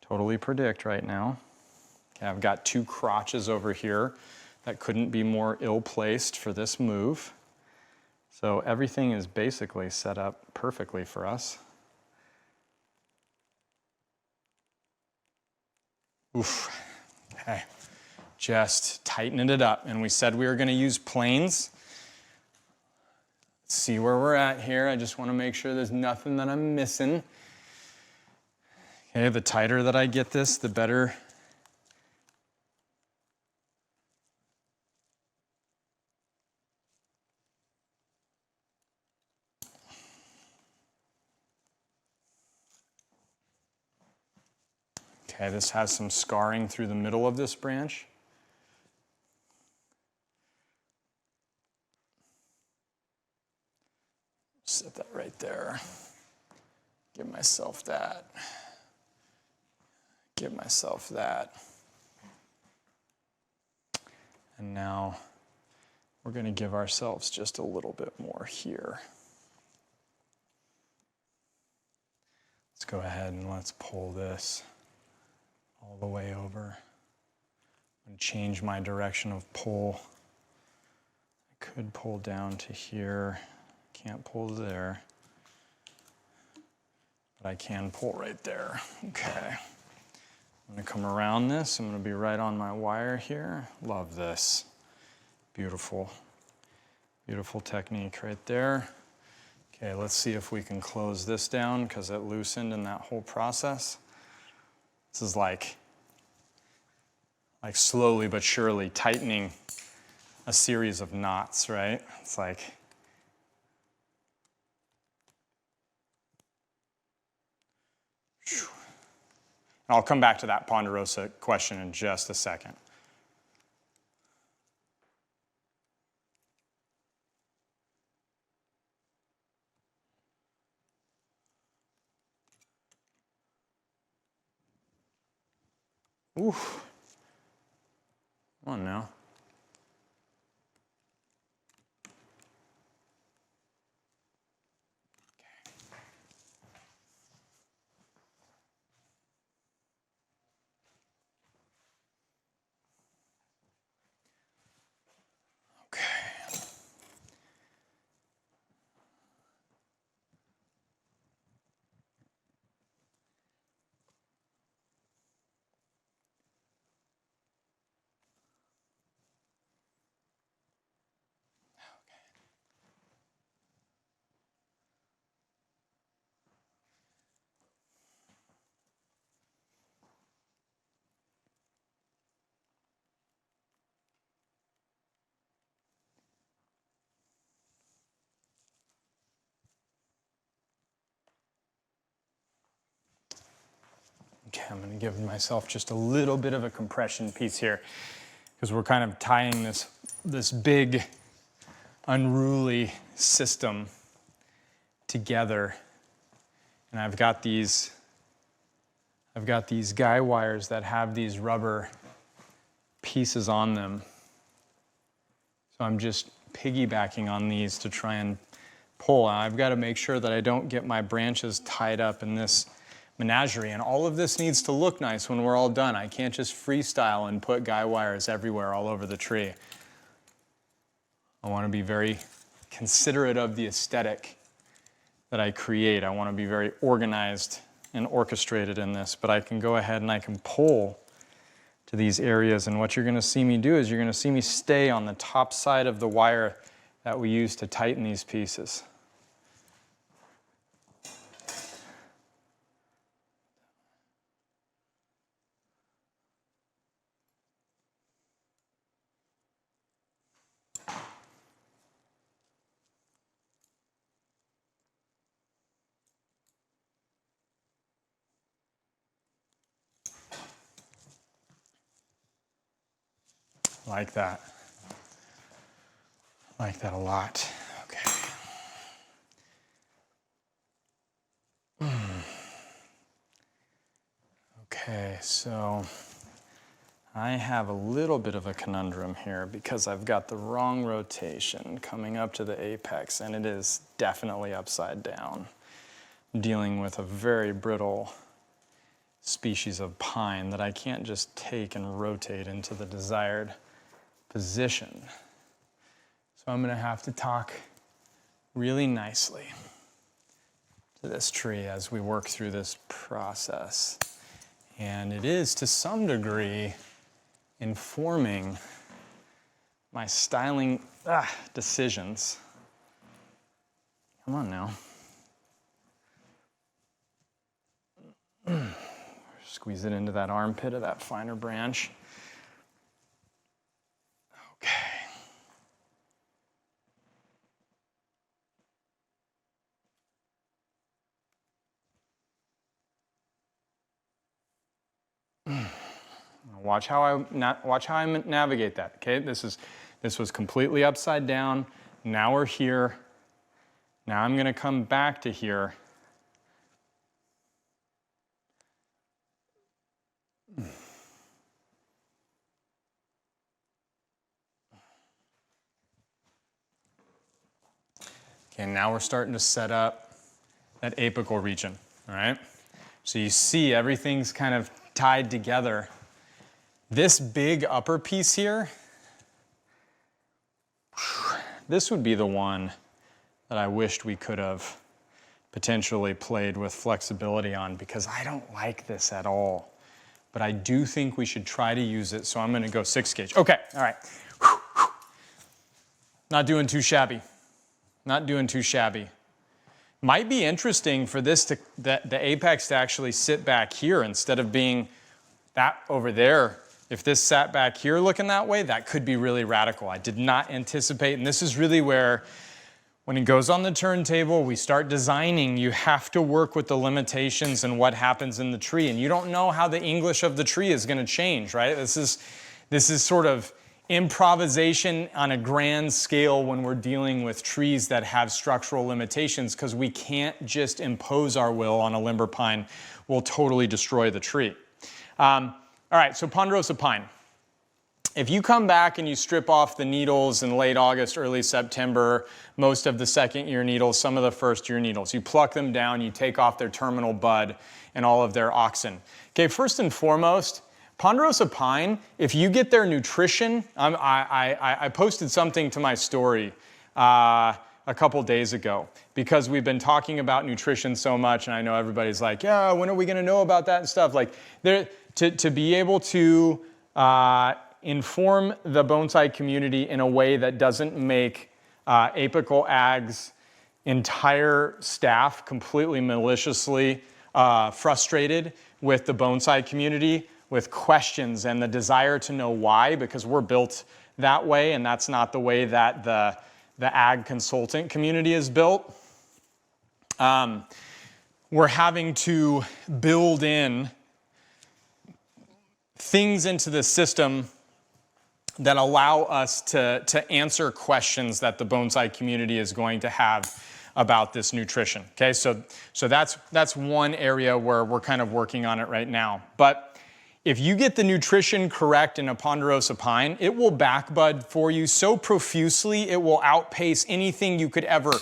totally predict right now. Okay, I've got 2 crotches over here that couldn't be more ill-placed for this move. So everything is basically set up perfectly for us. Oof, okay, just tightening it up. And we said we were gonna use planes. Let's see where we're at here. I just wanna make sure there's nothing that I'm missing. Okay, the tighter that I get this, the better. Okay, this has some scarring through the middle of this branch. Set that right there. Give myself that. Give myself that. And now we're going to give ourselves just a little bit more here. Let's go ahead and let's pull this all the way over. I'm going to change my direction of pull. I could pull down to here. Can't pull there. But I can pull right there. Okay. I'm going to come around this. I'm going to be right on my wire here. Love this. Beautiful. Beautiful technique right there. Okay, let's see if we can close this down because it loosened in that whole process. This is like slowly but surely tightening a series of knots, right? It's like, and I'll come back to that Ponderosa question in just a second. Oof. Come on now. Okay, I'm going to give myself just a little bit of a compression piece here because we're kind of tying this big, unruly system together. And I've got these guy wires that have these rubber pieces on them. So I'm just piggybacking on these to try and pull. I've got to make sure that I don't get my branches tied up in this menagerie, and all of this needs to look nice when we're all done. I can't just freestyle and put guy wires everywhere all over the tree. I want to be very considerate of the aesthetic that I create. I want to be very organized and orchestrated in this, but I can go ahead and I can pull to these areas, and what you're going to see me do is you're going to see me stay on the top side of the wire that we use to tighten these pieces. Like that. Like that a lot. Okay. Okay, so I have a little bit of a conundrum here because I've got the wrong rotation coming up to the apex, and it is definitely upside down. I'm dealing with a very brittle species of pine that I can't just take and rotate into the desired position. So I'm going to have to talk really nicely to this tree as we work through this process. And it is, to some degree, informing my styling decisions. Come on now. Squeeze it into that armpit of that finer branch. Okay. Watch how I navigate that. Okay, this was completely upside down. Now we're here. Now I'm going to come back to here. Okay, now we're starting to set up that apical region. All right. So you see everything's kind of tied together. This big upper piece here, this would be the one that I wished we could have potentially played with flexibility on, because I don't like this at all. But I do think we should try to use it, so I'm going to go 6 gauge. Okay, all right. Not doing too shabby. Not doing too shabby. Might be interesting for this to, the apex to actually sit back here instead of being that over there. If this sat back here looking that way, that could be really radical. I did not anticipate, and this is really where, when it goes on the turntable, we start designing, you have to work with the limitations and what happens in the tree. And you don't know how the English of the tree is gonna change, right? This is sort of improvisation on a grand scale when we're dealing with trees that have structural limitations, because we can't just impose our will on a limber pine. We'll totally destroy the tree. All right, so Ponderosa pine. If you come back and you strip off the needles in late August, early September, most of the second year needles, some of the first year needles, you pluck them down, you take off their terminal bud and all of their auxin. Okay, first and foremost, Ponderosa pine, if you get their nutrition, I posted something to my story a couple days ago, because we've been talking about nutrition so much, and I know everybody's like, yeah, when are we gonna know about that and stuff? Like, to be able to inform the bonsai community in a way that doesn't make Apical Ag's entire staff completely maliciously frustrated with the bonsai community, with questions and the desire to know why, because we're built that way, and that's not the way that the ag consultant community is built. We're having to build in things into the system that allow us to answer questions that the bonsai community is going to have about this nutrition. Okay, so that's one area where we're kind of working on it right now. But if you get the nutrition correct in a Ponderosa pine, it will backbud for you so profusely, it will outpace anything you could ever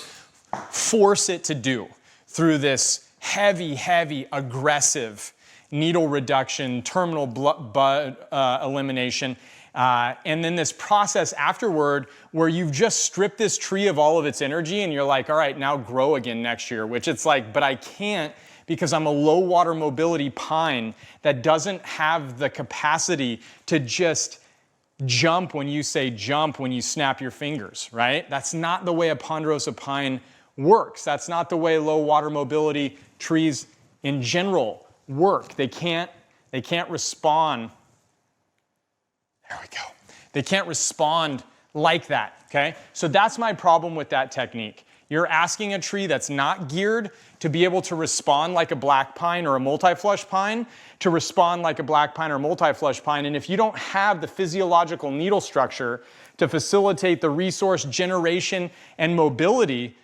force it to do through this heavy, heavy, aggressive needle reduction, terminal bud elimination, and then this process afterward where you've just stripped this tree of all of its energy and you're like, all right, now grow again next year, which it's like, but I can't, because I'm a low water mobility pine that doesn't have the capacity to just jump when you say jump when you snap your fingers, right? That's not the way a Ponderosa pine works. That's not the way low water mobility trees in general work. They can't respond. There we go. They can't respond like that, okay? So that's my problem with that technique. You're asking a tree that's not geared to be able to respond like a black pine or a multi-flush pine to respond like a black pine or multi-flush pine. And if you don't have the physiological needle structure to facilitate the resource generation and mobility,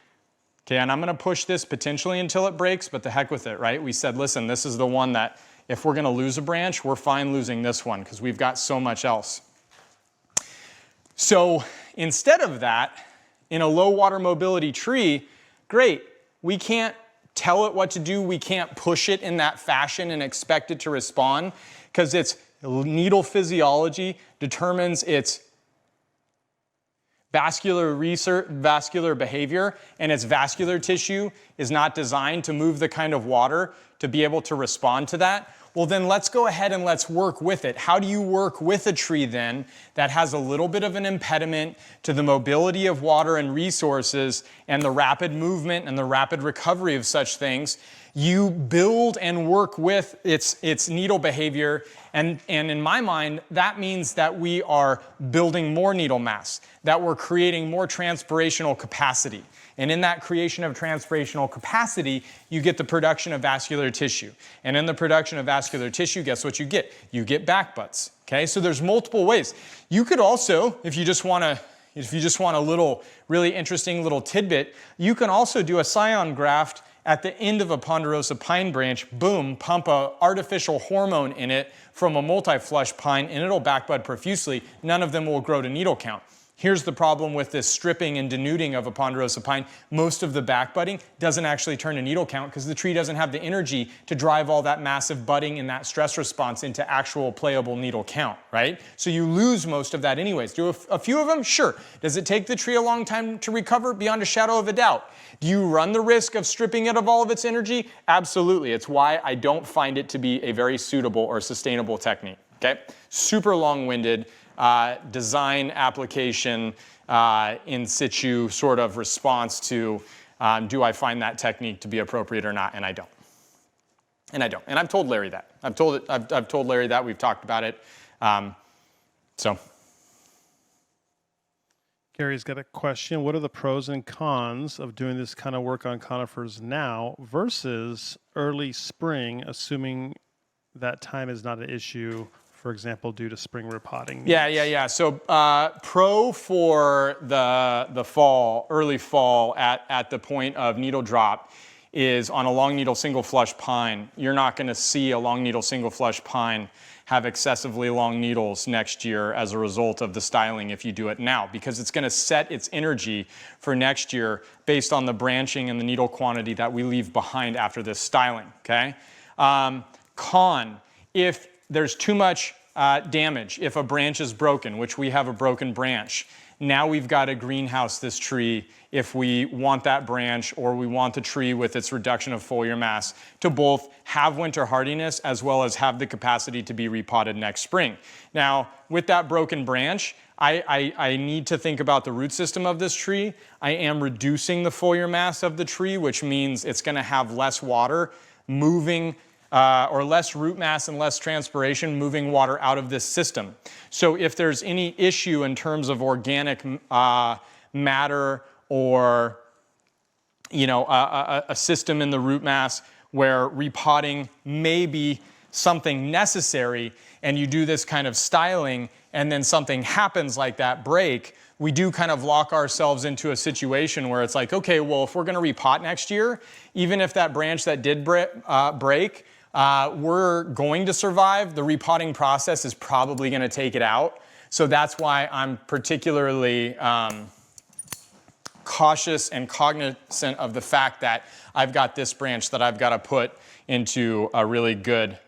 okay, and I'm gonna push this potentially until it breaks, but the heck with it, right? We said, listen, this is the one that if we're gonna lose a branch, we're fine losing this one because we've got so much else. So instead of that, in a low water mobility tree, great, we can't tell it what to do, we can't push it in that fashion and expect it to respond, because its needle physiology determines its vascular behavior, and its vascular tissue is not designed to move the kind of water to be able to respond to that. Well, then let's go ahead and let's work with it. How do you work with a tree then that has a little bit of an impediment to the mobility of water and resources and the rapid movement and the rapid recovery of such things? You build and work with its needle behavior, and in my mind, that means that we are building more needle mass, that we're creating more transpirational capacity. And in that creation of transpirational capacity, you get the production of vascular tissue. And in the production of vascular tissue, guess what you get? You get backbutts, okay? So there's multiple ways. You could also, if you just want a little, really interesting little tidbit, you can also do a scion graft at the end of a Ponderosa pine branch, boom, pump an artificial hormone in it from a multi-flush pine, and it'll backbud profusely. None of them will grow to needle count. Here's the problem with this stripping and denuding of a Ponderosa pine. Most of the backbudding doesn't actually turn to needle count because the tree doesn't have the energy to drive all that massive budding and that stress response into actual playable needle count, right? So you lose most of that anyways. Do a few of them? Sure. Does it take the tree a long time to recover? Beyond a shadow of a doubt. Do you run the risk of stripping it of all of its energy? Absolutely. It's why I don't find it to be a very suitable or sustainable technique, okay? Super long-winded. Design application in situ sort of response to Do I find that technique to be appropriate or not? And I don't. And I don't. And I've told Larry that. I've told Larry that. We've talked about it. So. Gary's got a question. What are the pros and cons of doing this kind of work on conifers now versus early spring, assuming that time is not an issue, for example, due to spring repotting needs? Yeah. So pro for the fall, early fall at the point of needle drop is on a long needle single flush pine. You're not going to see a long needle single flush pine have excessively long needles next year as a result of the styling if you do it now, because it's going to set its energy for next year based on the branching and the needle quantity that we leave behind after this styling, okay? Con, if there's too much damage, if a branch is broken, which we have a broken branch, now we've got to greenhouse this tree if we want that branch or we want the tree with its reduction of foliar mass to both have winter hardiness as well as have the capacity to be repotted next spring. Now, with that broken branch, I need to think about the root system of this tree. I am reducing the foliar mass of the tree, which means it's going to have less water moving or less root mass and less transpiration moving water out of this system. So if there's any issue in terms of organic matter or a system in the root mass where repotting may be something necessary and you do this kind of styling and then something happens like that break, we do kind of lock ourselves into a situation where it's like, okay, well, if we're going to repot next year, even if that branch that did break, we're going to survive, the repotting process is probably going to take it out. So that's why I'm particularly cautious and cognizant of the fact that I've got this branch that I've got to put into a really good,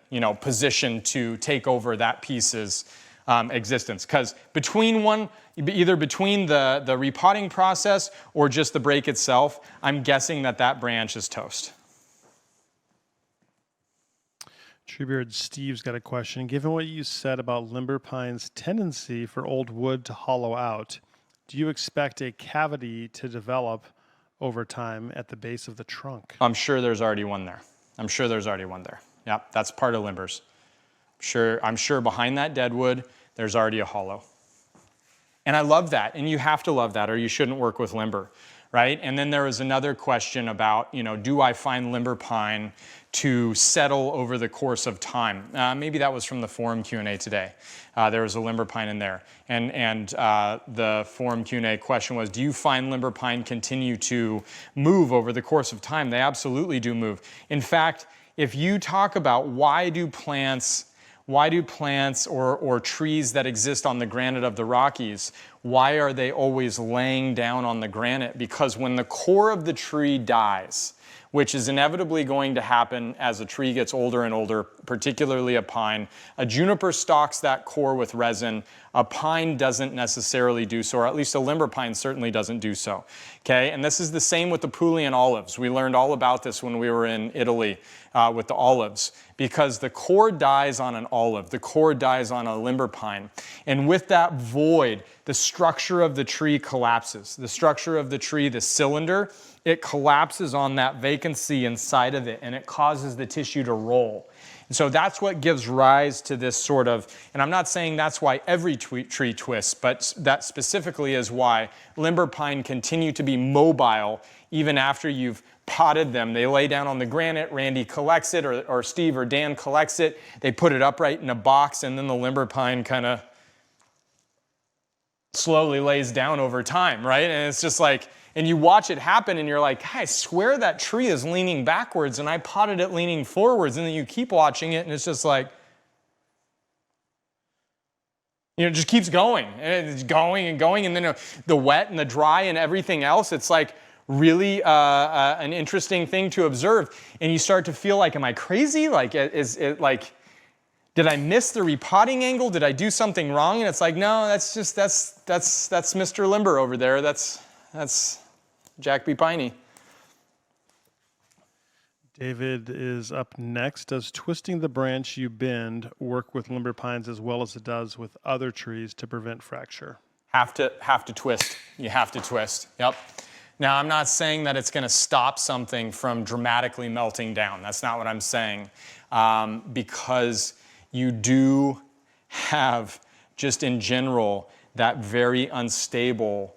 position to take over that piece's existence. Because either between the repotting process or just the break itself, I'm guessing that branch is toast. Treebeard Steve's got a question. Given what you said about limber pine's tendency for old wood to hollow out, do you expect a cavity to develop over time at the base of the trunk? I'm sure there's already one there. Yep, that's part of limbers. I'm sure behind that dead wood, there's already a hollow. And I love that, and you have to love that or you shouldn't work with limber, right? And then there was another question about, do I find limber pine to settle over the course of time? Maybe that was from the forum Q&A today. There was a limber pine in there. And the forum Q&A question was, do you find limber pine continue to move over the course of time? They absolutely do move. In fact, if you talk about why do plants or trees that exist on the granite of the Rockies, why are they always laying down on the granite? Because when the core of the tree dies, which is inevitably going to happen as a tree gets older and older, particularly a pine. A juniper stocks that core with resin. A pine doesn't necessarily do so, or at least a limber pine certainly doesn't do so. Okay, and this is the same with the Pulean olives. We learned all about this when we were in Italy with the olives, because the core dies on an olive, the core dies on a limber pine. And with that void, the structure of the tree collapses. The structure of the tree, the cylinder, it collapses on that vacancy inside of it, and it causes the tissue to roll. And so that's what gives rise to this sort of, and I'm not saying that's why every tree twists, but that specifically is why limber pine continue to be mobile even after you've potted them. They lay down on the granite, Randy collects it, or Steve or Dan collects it, they put it upright in a box, and then the limber pine kind of slowly lays down over time, right? And it's just like, and you watch it happen and you're like, I swear that tree is leaning backwards and I potted it leaning forwards, and then you keep watching it and it's just like, it just keeps going and it's going and going, and then the wet and the dry and everything else, it's like really an interesting thing to observe. And you start to feel like, am I crazy? Like, is it like, did I miss the repotting angle? Did I do something wrong? And it's like, no, that's Mr. Limber over there. That's Jack B. Piney. David is up next. Does twisting the branch you bend work with limber pines as well as it does with other trees to prevent fracture? Have to twist. You have to twist. Yep. Now, I'm not saying that it's going to stop something from dramatically melting down. That's not what I'm saying. Because you do have, just in general, that very unstable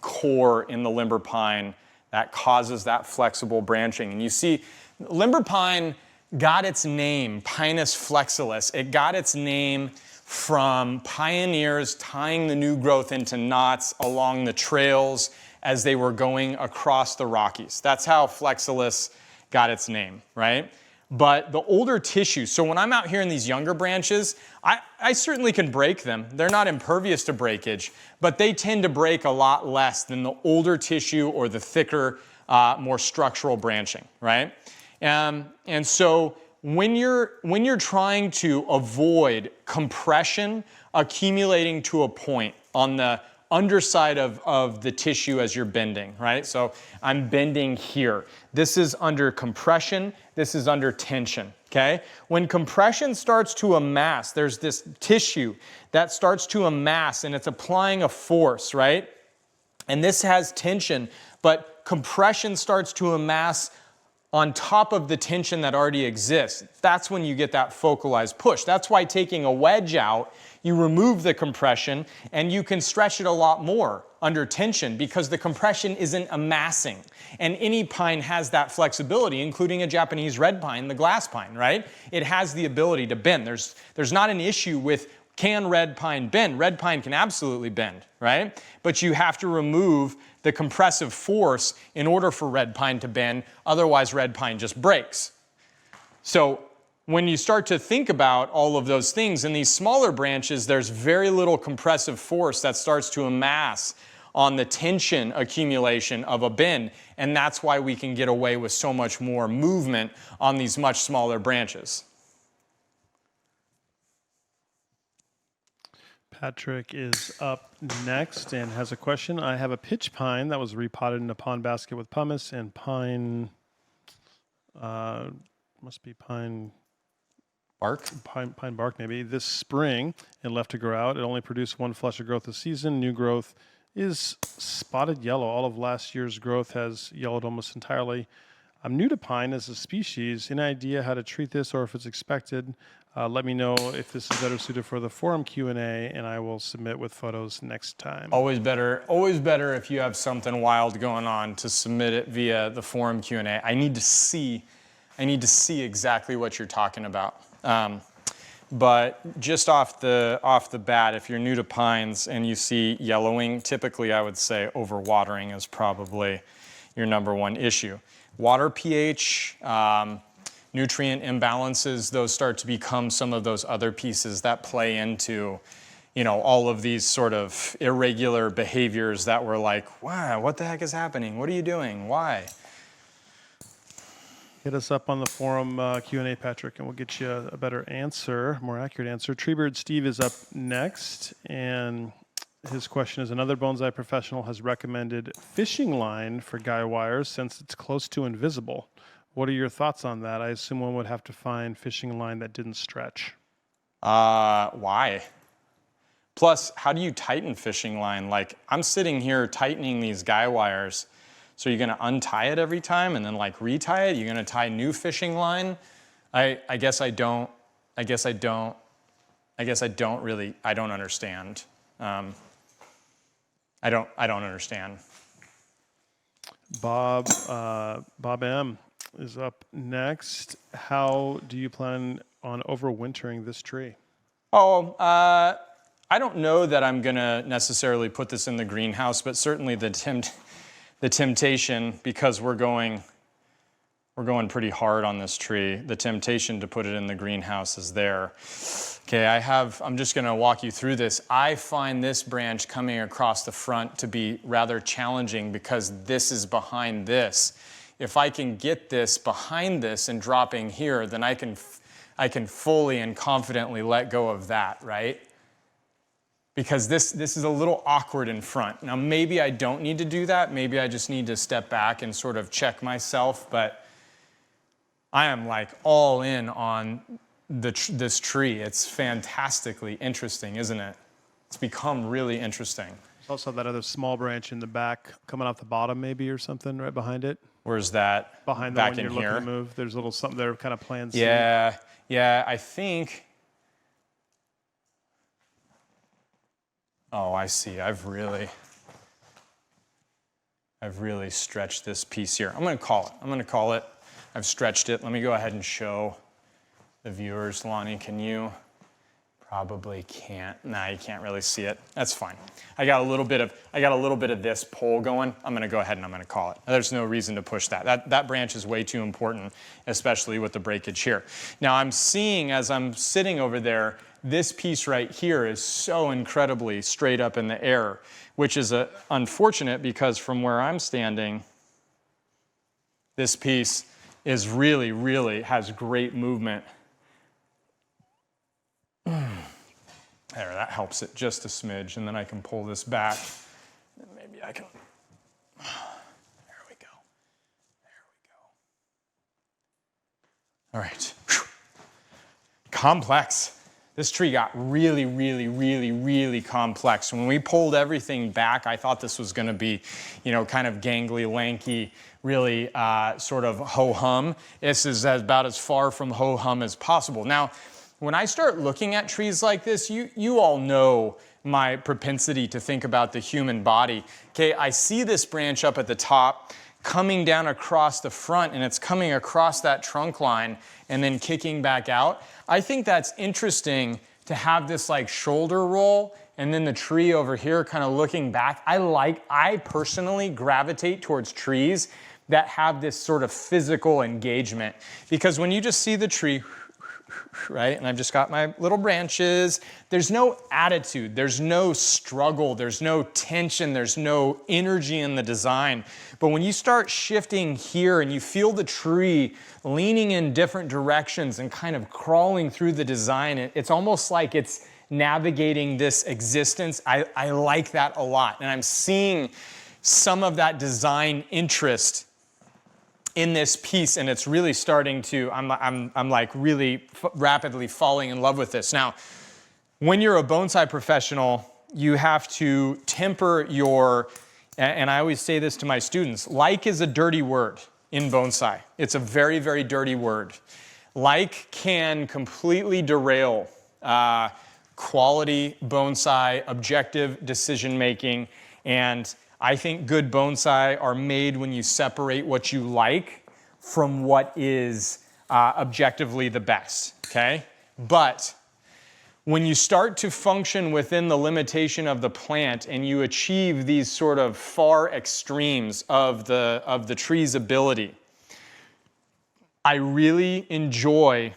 core in the limber pine that causes that flexible branching. And you see, limber pine got its name, Pinus flexilis. It got its name from pioneers tying the new growth into knots along the trails as they were going across the Rockies. That's how flexilis got its name, right? But the older tissue, so when I'm out here in these younger branches, I certainly can break them. They're not impervious to breakage, but they tend to break a lot less than the older tissue or the thicker, more structural branching, right? And so when you're trying to avoid compression accumulating to a point on the underside of the tissue as you're bending, right? So I'm bending here. This is under compression. This is under tension, okay? When compression starts to amass, there's this tissue that starts to amass and it's applying a force, right? And this has tension, but compression starts to amass on top of the tension that already exists. That's when you get that focalized push. That's why taking a wedge out, you remove the compression and you can stretch it a lot more under tension because the compression isn't amassing. And any pine has that flexibility, including a Japanese red pine, the glass pine, right? It has the ability to bend. There's not an issue with can red pine bend? Red pine can absolutely bend, right? But you have to remove the compressive force in order for red pine to bend, otherwise red pine just breaks. So when you start to think about all of those things, in these smaller branches, there's very little compressive force that starts to amass on the tension accumulation of a bend, and that's why we can get away with so much more movement on these much smaller branches. Patrick is up next and has a question. I have a pitch pine that was repotted in a pond basket with pumice and pine, must be pine bark? Pine bark maybe, this spring and left to grow out. It only produced one flush of growth this season. New growth is spotted yellow. All of last year's growth has yellowed almost entirely. I'm new to pine as a species. Any idea how to treat this or if it's expected? Let me know if this is better suited for the forum Q&A, and I will submit with photos next time. Always better if you have something wild going on to submit it via the forum Q&A. I need to see exactly what you're talking about. But just off the bat, if you're new to pines and you see yellowing, typically I would say overwatering is probably your number one issue. Water pH, nutrient imbalances, those start to become some of those other pieces that play into, all of these sort of irregular behaviors that we're like, wow, what the heck is happening? What are you doing? Why? Hit us up on the forum Q&A, Patrick, and we'll get you a better answer, more accurate answer. Treebird Steve is up next, and his question is, another bonsai professional has recommended fishing line for Guywires since it's close to invisible. What are your thoughts on that? I assume one would have to find fishing line that didn't stretch. Why? Plus, how do you tighten fishing line? Like, I'm sitting here tightening these guy wires. So you're gonna untie it every time and then like retie it? You're gonna tie new fishing line? I don't understand. I don't understand. Bob M is up next. How do you plan on overwintering this tree? I don't know that I'm gonna necessarily put this in the greenhouse, but certainly the temptation, because we're going pretty hard on this tree, the temptation to put it in the greenhouse is there. Okay, I'm just gonna walk you through this. I find this branch coming across the front to be rather challenging because this is behind this. If I can get this behind this and dropping here, then I can fully and confidently let go of that, right? Because this is a little awkward in front. Now, maybe I don't need to do that. Maybe I just need to step back and sort of check myself, but I am like all in on this tree. It's fantastically interesting, isn't it? It's become really interesting. There's also that other small branch in the back coming off the bottom maybe or something right behind it. Where's that? Behind the Back one in you're looking here? to move. There's a little something there kind of planned. Yeah, yeah, I think. Oh, I see. I've really stretched this piece here. I'm going to call it. I've stretched it. Let me go ahead and show the viewers. Lonnie, can you? Probably can't. Nah, you can't really see it. That's fine. I got a little bit of this pole going. I'm going to go ahead and I'm going to call it. There's no reason to push that. That branch is way too important, especially with the breakage here. Now I'm seeing as I'm sitting over there, this piece right here is so incredibly straight up in the air, which is unfortunate because from where I'm standing, this piece is really has great movement. There, that helps it just a smidge, and then I can pull this back, and maybe I can, there we go. All right, whew. Complex. This tree got really complex. When we pulled everything back, I thought this was gonna be, kind of gangly, lanky, really sort of ho-hum. This is about as far from ho-hum as possible. Now, when I start looking at trees like this, you all know my propensity to think about the human body. Okay, I see this branch up at the top coming down across the front, and it's coming across that trunk line and then kicking back out. I think that's interesting to have this like shoulder roll and then the tree over here kind of looking back. I personally gravitate towards trees that have this sort of physical engagement, because when you just see the tree, right? And I've just got my little branches. There's no attitude, there's no struggle, there's no tension, there's no energy in the design. But when you start shifting here and you feel the tree leaning in different directions and kind of crawling through the design, it's almost like it's navigating this existence. I like that a lot. And I'm seeing some of that design interest in this piece, and it's really starting to, I'm like really rapidly falling in love with this. Now, when you're a bonsai professional, you have to temper your, and I always say this to my students, like is a dirty word in bonsai. It's a very dirty word. Like can completely derail quality bonsai, objective decision making, and I think good bonsai are made when you separate what you like from what is objectively the best, okay? But when you start to function within the limitation of the plant and you achieve these sort of far extremes of the tree's ability, I really enjoy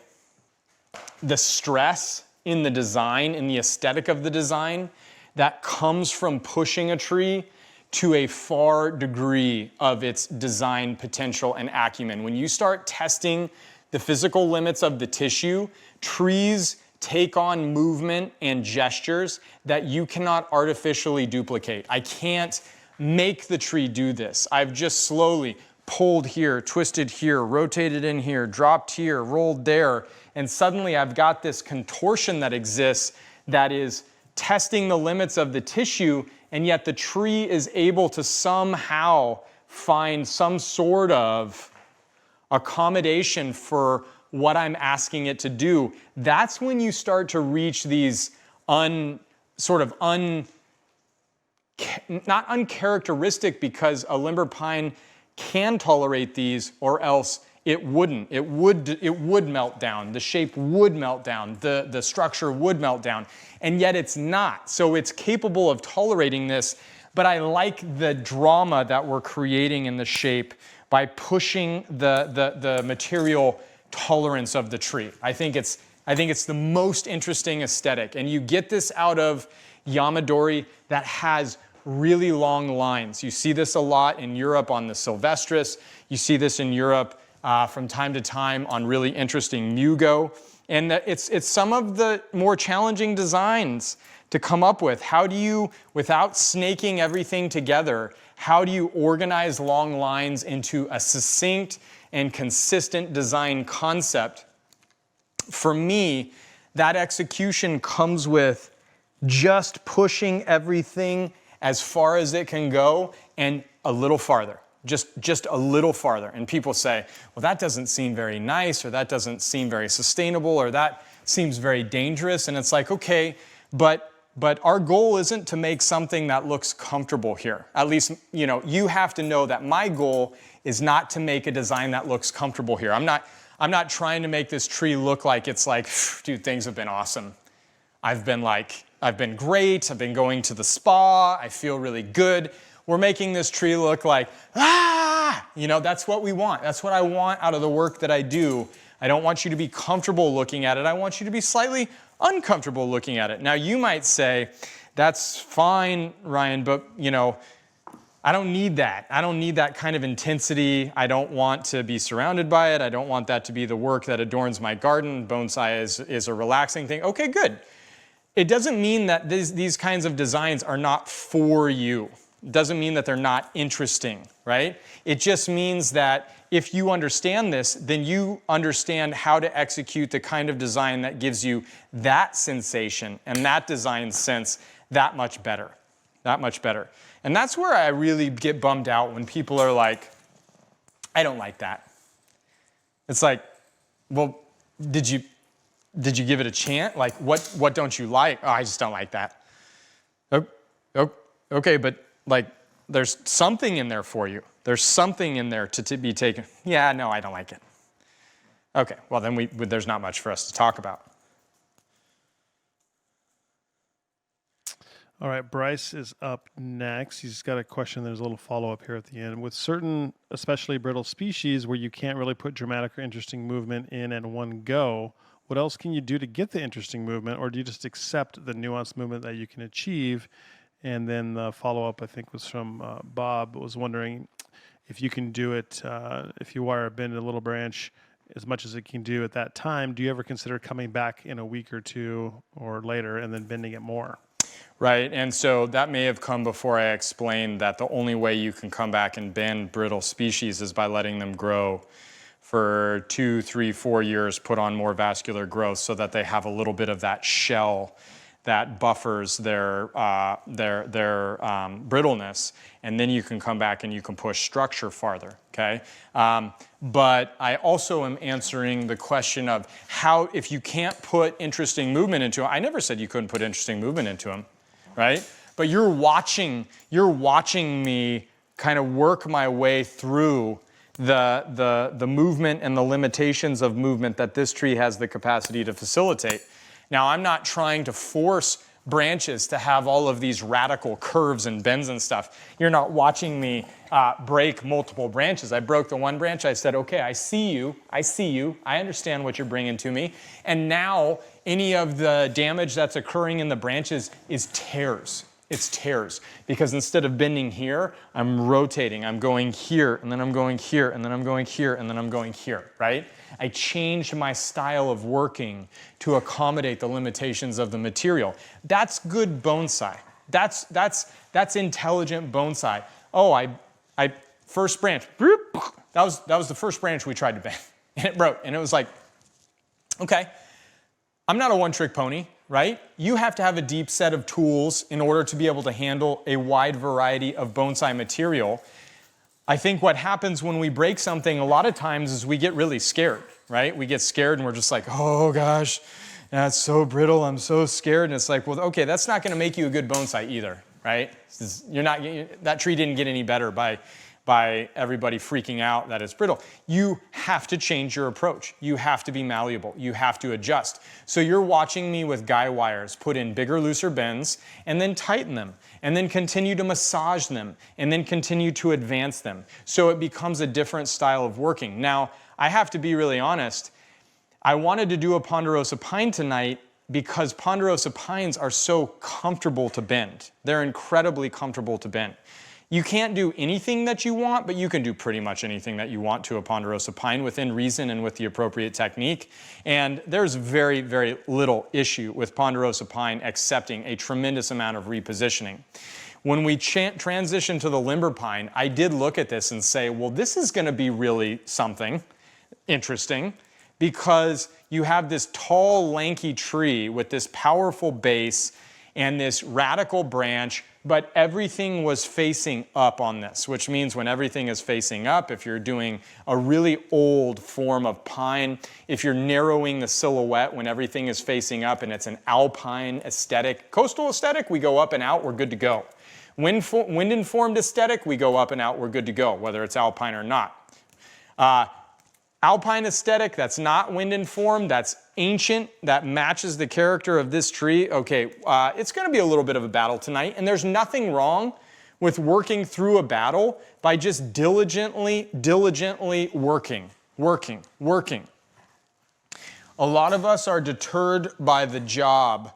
the stress in the design, in the aesthetic of the design that comes from pushing a tree to a far degree of its design potential and acumen. When you start testing the physical limits of the tissue, trees take on movement and gestures that you cannot artificially duplicate. I can't make the tree do this. I've just slowly pulled here, twisted here, rotated in here, dropped here, rolled there, and suddenly I've got this contortion that exists that is testing the limits of the tissue, and yet the tree is able to somehow find some sort of accommodation for what I'm asking it to do. That's when you start to reach these not uncharacteristic, because a limber pine can tolerate these, or else it wouldn't. It would melt down. The shape would melt down. The structure would melt down. And yet it's not. So it's capable of tolerating this, but I like the drama that we're creating in the shape by pushing the material tolerance of the tree. I think it's the most interesting aesthetic. And you get this out of Yamadori that has really long lines. You see this a lot in Europe on the Sylvestris. You see this in Europe from time to time on really interesting Mugo. And it's some of the more challenging designs to come up with. How do you, without snaking everything together, how do you organize long lines into a succinct and consistent design concept? For me, that execution comes with just pushing everything as far as it can go and a little farther. Just a little farther. And people say, well, that doesn't seem very nice, or that doesn't seem very sustainable, or that seems very dangerous. And it's like, okay, but our goal isn't to make something that looks comfortable here. At least, you have to know that my goal is not to make a design that looks comfortable here. I'm not trying to make this tree look like it's like, dude, things have been awesome. I've been great. I've been going to the spa. I feel really good. We're making this tree look like, that's what we want. That's what I want out of the work that I do. I don't want you to be comfortable looking at it. I want you to be slightly uncomfortable looking at it. Now, you might say, that's fine, Ryan, but, I don't need that. I don't need that kind of intensity. I don't want to be surrounded by it. I don't want that to be the work that adorns my garden. Bonsai is a relaxing thing. Okay, good. It doesn't mean that these kinds of designs are not for you. It doesn't mean that they're not interesting, right? It just means that if you understand this, then you understand how to execute the kind of design that gives you that sensation and that design sense that much better, that much better. And that's where I really get bummed out when people are like, I don't like that. It's like, well, did you give it a chance? Like, what don't you like? Oh, I just don't like that. Okay, but like, there's something in there for you. There's something in there to be taken. Yeah, no, I don't like it. Okay, well then there's not much for us to talk about. All right, Bryce is up next. He's got a question. There's a little follow-up here at the end. With certain, especially brittle species, where you can't really put dramatic or interesting movement in one go, what else can you do to get the interesting movement, or do you just accept the nuanced movement that you can achieve? And then the follow-up, I think, was from Bob, was wondering if you can do it, if you wire a bend in a little branch as much as it can do at that time, do you ever consider coming back in a week or two or later and then bending it more? Right, and so that may have come before I explained that the only way you can come back and bend brittle species is by letting them grow for 2, 3, 4 years, put on more vascular growth so that they have a little bit of that shell that buffers their brittleness, and then you can come back and you can push structure farther, okay? But I also am answering the question of how, if you can't put interesting movement into them, I never said you couldn't put interesting movement into them, right? But you're watching me kind of work my way through the movement and the limitations of movement that this tree has the capacity to facilitate. Now, I'm not trying to force branches to have all of these radical curves and bends and stuff. You're not watching me break multiple branches. I broke the one branch. I said, okay, I see you. I understand what you're bringing to me. And now any of the damage that's occurring in the branches is tears. It's tears. Because instead of bending here, I'm rotating. I'm going here, and then I'm going here, and then I'm going here, and then I'm going here, right? I changed my style of working to accommodate the limitations of the material. That's good bonsai. That's intelligent bonsai. Oh, I first branch. That was the first branch we tried to bend, and it broke. And it was like, okay, I'm not a one-trick pony, right? You have to have a deep set of tools in order to be able to handle a wide variety of bonsai material. I think what happens when we break something a lot of times is we get really scared, right? We get scared and we're just like, oh gosh, that's so brittle, I'm so scared. And it's like, well, okay, that's not gonna make you a good bonsai either, right? That tree didn't get any better by everybody freaking out that it's brittle. You have to change your approach. You have to be malleable. You have to adjust. So you're watching me with guy wires put in bigger, looser bends and then tighten them and then continue to massage them and then continue to advance them. So it becomes a different style of working. Now, I have to be really honest. I wanted to do a Ponderosa pine tonight because Ponderosa pines are so comfortable to bend. They're incredibly comfortable to bend. You can't do anything that you want, but you can do pretty much anything that you want to a Ponderosa pine within reason and with the appropriate technique. And there's very, very little issue with Ponderosa pine accepting a tremendous amount of repositioning. When we transition to the limber pine, I did look at this and say, well, this is going to be really something interesting because you have this tall, lanky tree with this powerful base and this radical branch, but everything was facing up on this, which means when everything is facing up, if you're doing a really old form of pine, if you're narrowing the silhouette when everything is facing up and it's an alpine aesthetic, coastal aesthetic, we go up and out, we're good to go. Wind-informed aesthetic, we go up and out, we're good to go, whether it's alpine or not. Alpine aesthetic, that's not wind-informed, that's ancient, that matches the character of this tree. Okay, it's going to be a little bit of a battle tonight, and there's nothing wrong with working through a battle by just diligently working. A lot of us are deterred by the job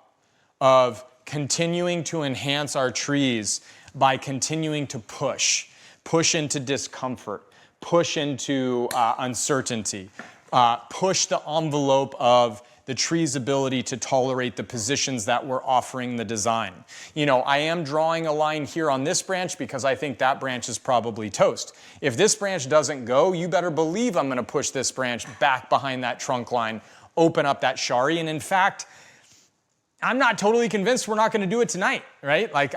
of continuing to enhance our trees by continuing to push into discomfort, push into uncertainty, push the envelope of the tree's ability to tolerate the positions that we're offering the design. You know, I am drawing a line here on this branch because I think that branch is probably toast. If this branch doesn't go, you better believe I'm going to push this branch back behind that trunk line, open up that shari, and in fact, I'm not totally convinced we're not going to do it tonight, right? Like,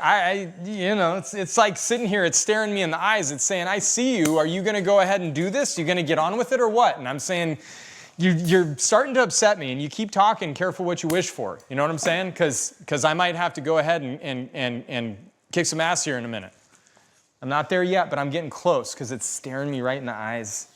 you know, it's like sitting here, it's staring me in the eyes, it's saying, I see you, are you going to go ahead and do this? You going to get on with it or what? And I'm saying, you're starting to upset me, and you keep talking, careful what you wish for. You know what I'm saying? Because I might have to go ahead and kick some ass here in a minute. I'm not there yet, but I'm getting close because it's staring me right in the eyes.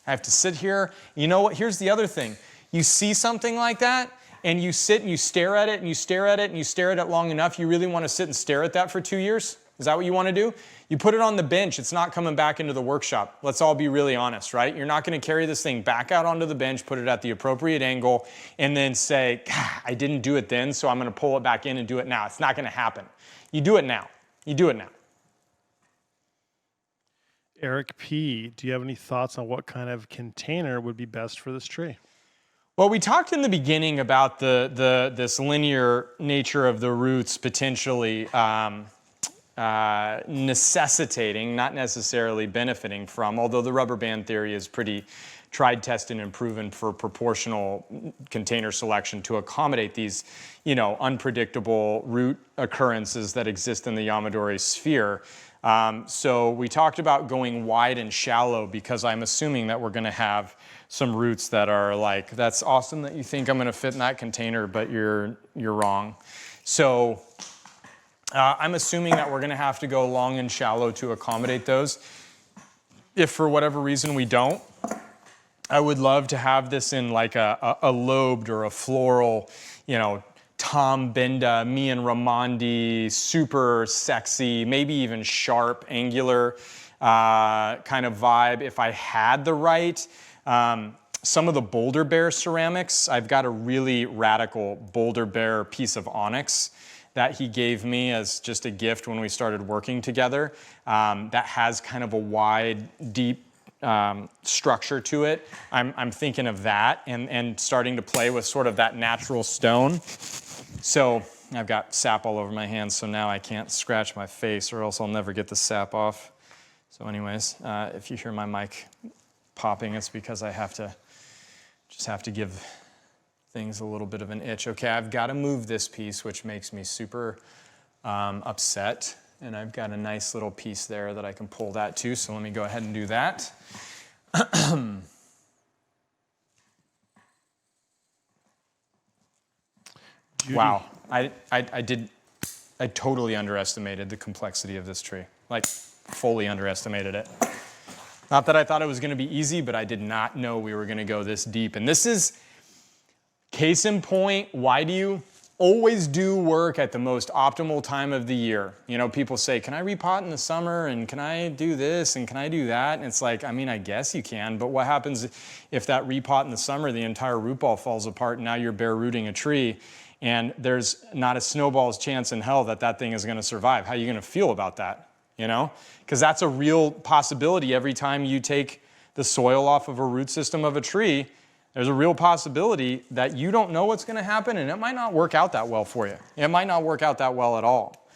I have to sit here. You know what? Here's the other thing. You see something like that, and you sit and you stare at it and you stare at it and you stare at it long enough, you really want to sit and stare at that for 2 years? Is that what you want to do? You put it on the bench, it's not coming back into the workshop. Let's all be really honest, right? You're not going to carry this thing back out onto the bench, put it at the appropriate angle, and then say, I didn't do it then, so I'm going to pull it back in and do it now. It's not going to happen. You do it now. You do it now. Eric P., do you have any thoughts on what kind of container would be best for this tree? Well, we talked in the beginning about this linear nature of the roots potentially necessitating, not necessarily benefiting from, although the rubber band theory is pretty tried, tested, and proven for proportional container selection to accommodate these, you know, unpredictable root occurrences that exist in the Yamadori sphere. So we talked about going wide and shallow because I'm assuming that we're going to have some roots that are like, that's awesome that you think I'm going to fit in that container, but you're wrong. So I'm assuming that we're going to have to go long and shallow to accommodate those. If for whatever reason we don't, I would love to have this in like a lobed or a floral, you know, Tom Benda, me and Ramondi, super sexy, maybe even sharp, angular kind of vibe. If I had the right, some of the Boulder Bear ceramics, I've got a really radical Boulder Bear piece of onyx that he gave me as just a gift when we started working together. That has kind of a wide, deep structure to it. I'm thinking of that and starting to play with sort of that natural stone. So I've got sap all over my hands, so now I can't scratch my face or else I'll never get the sap off. So anyways, if you hear my mic popping, it's because I just have to give things a little bit of an itch. Okay, I've got to move this piece, which makes me super upset. And I've got a nice little piece there that I can pull that to. So let me go ahead and do that. Wow, I totally underestimated the complexity of this tree. Like, fully underestimated it. Not that I thought it was going to be easy, but I did not know we were going to go this deep. And this is, case in point, why do you always do work at the most optimal time of the year? You know, people say, can I repot in the summer, and can I do this, and can I do that? And it's like, I mean, I guess you can, but what happens if that repot in the summer, the entire root ball falls apart, and now you're bare rooting a tree, and there's not a snowball's chance in hell that that thing is going to survive? How are you going to feel about that? You know, because that's a real possibility. Every time you take the soil off of a root system of a tree, there's a real possibility that you don't know what's going to happen, and it might not work out that well for you. It might not work out that well at all.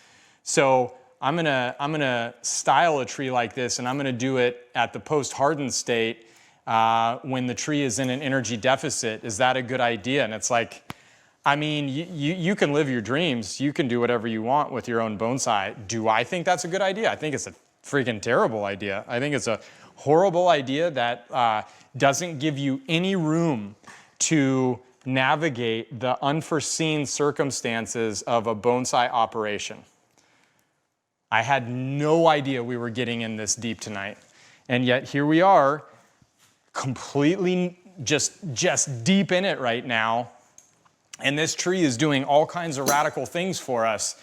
So I'm gonna style a tree like this, and I'm gonna do it at the post-hardened state when the tree is in an energy deficit. Is that a good idea? And it's like, I mean, you can live your dreams. You can do whatever you want with your own bonsai. Do I think that's a good idea? I think it's a freaking terrible idea. I think it's a horrible idea that doesn't give you any room to navigate the unforeseen circumstances of a bonsai operation. I had no idea we were getting in this deep tonight. And yet here we are, completely just deep in it right now. And this tree is doing all kinds of radical things for us.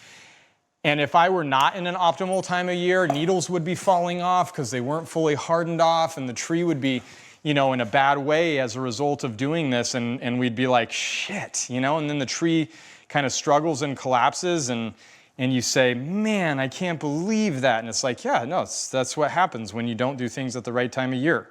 And if I were not in an optimal time of year, needles would be falling off because they weren't fully hardened off, and the tree would be, in a bad way as a result of doing this, and we'd be like, shit, and then the tree kind of struggles and collapses, and you say, man, I can't believe that. And it's like, yeah, no, that's what happens when you don't do things at the right time of year.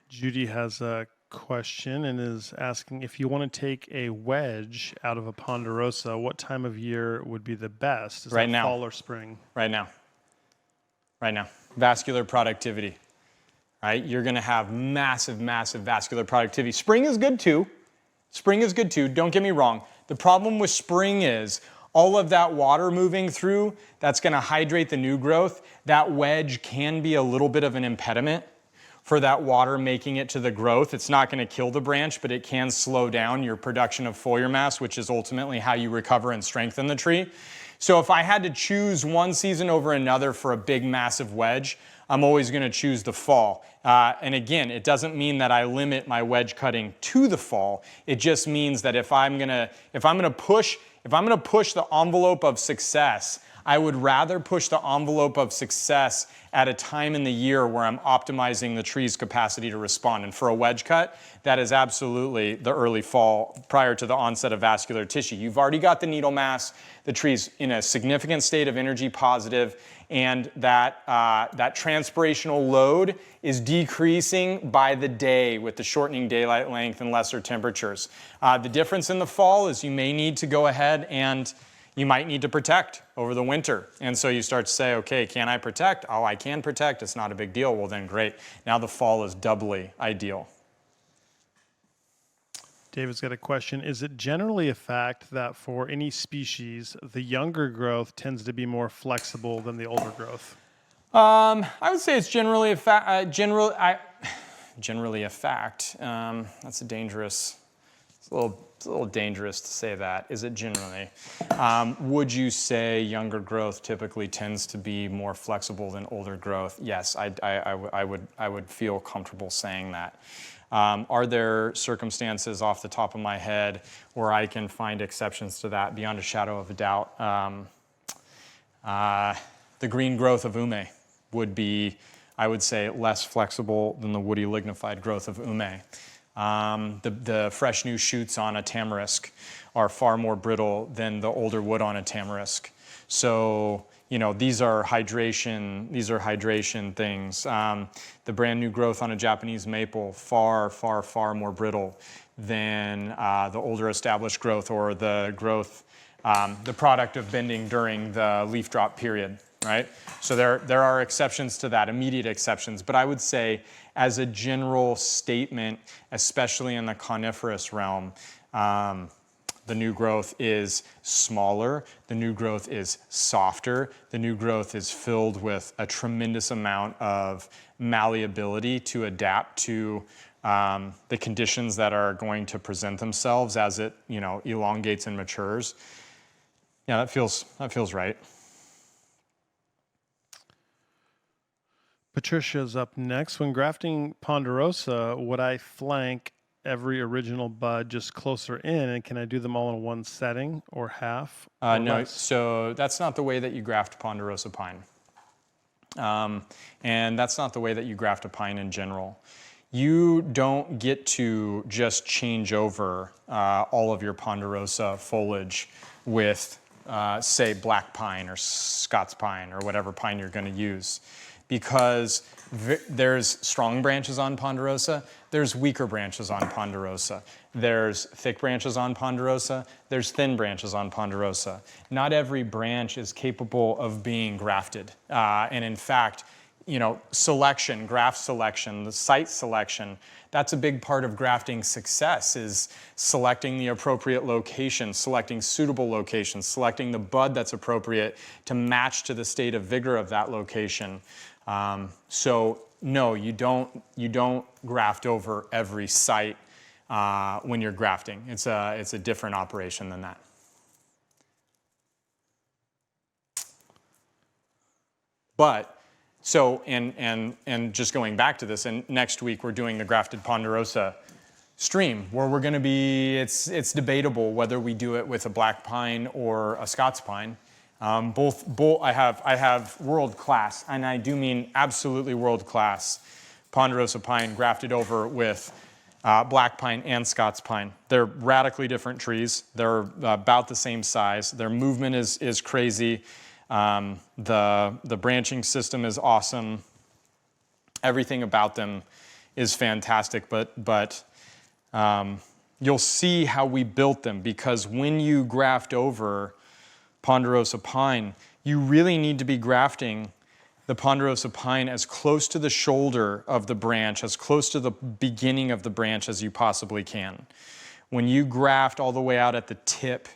Judy has a question and is asking, if you want to take a wedge out of a Ponderosa, what time of year would be the best? Is right that now. Fall or spring? Right now. Vascular productivity, right? You're going to have massive vascular productivity. Spring is good too. Don't get me wrong. The problem with spring is all of that water moving through, that's going to hydrate the new growth. That wedge can be a little bit of an impediment for that water making it to the growth. It's not going to kill the branch, but it can slow down your production of foliar mass, which is ultimately how you recover and strengthen the tree. So if I had to choose one season over another for a big, massive wedge, I'm always going to choose the fall. And again, it doesn't mean that I limit my wedge cutting to the fall. It just means that if I'm going to push the envelope of success, I would rather push the envelope of success at a time in the year where I'm optimizing the tree's capacity to respond. And for a wedge cut, that is absolutely the early fall prior to the onset of vascular tissue. You've already got the needle mass, the tree's in a significant state of energy positive, and that transpirational load is decreasing by the day with the shortening daylight length and lesser temperatures. The difference in the fall is you may need to go ahead and you might need to protect over the winter. And so you start to say, okay, can I protect? Oh, I can protect. It's not a big deal. Well, then great. Now the fall is doubly ideal. David's got a question. Is it generally a fact that for any species, the younger growth tends to be more flexible than the older growth? I would say it's generally a fact. Generally a fact. That's a dangerous. It's a little dangerous to say that. Is it generally? Would you say younger growth typically tends to be more flexible than older growth? Yes, I would feel comfortable saying that. Are there circumstances off the top of my head where I can find exceptions to that? Beyond a shadow of a doubt. The green growth of ume would be, I would say, less flexible than the woody lignified growth of ume. The fresh new shoots on a tamarisk are far more brittle than the older wood on a tamarisk. So, these are hydration things. The brand new growth on a Japanese maple, far more brittle than the older established growth or the growth, the product of bending during the leaf drop period, right? So there are exceptions to that, immediate exceptions. But I would say, as a general statement, especially in the coniferous realm, the new growth is smaller, the new growth is softer, the new growth is filled with a tremendous amount of malleability to adapt to the conditions that are going to present themselves as it, elongates and matures. Yeah, that feels right. Patricia's up next. When grafting Ponderosa, would I flank every original bud just closer in, and can I do them all in one setting or half? Or no, less? So that's not the way that you graft Ponderosa pine. And that's not the way that you graft a pine in general. You don't get to just change over all of your Ponderosa foliage with, say, black pine or Scots pine or whatever pine you're going to use. Because there's strong branches on Ponderosa, there's weaker branches on Ponderosa, there's thick branches on Ponderosa, there's thin branches on Ponderosa. Not every branch is capable of being grafted. And in fact, selection, graft selection, the site selection. That's a big part of grafting success, is selecting the appropriate location, selecting suitable locations, selecting the bud that's appropriate to match to the state of vigor of that location. So no, you don't graft over every site when you're grafting. It's a different operation than that. But so, and just going back to this, and next week we're doing the grafted Ponderosa stream, where we're going to be, it's debatable whether we do it with a black pine or a Scots pine. Both I have world class, and I do mean absolutely world class, Ponderosa pine grafted over with black pine and Scots pine. They're radically different trees. They're about the same size. Their movement is crazy. The branching system is awesome. Everything about them is fantastic, but you'll see how we built them, because when you graft over Ponderosa pine, you really need to be grafting the Ponderosa pine as close to the shoulder of the branch, as close to the beginning of the branch as you possibly can. When you graft all the way out at the tip,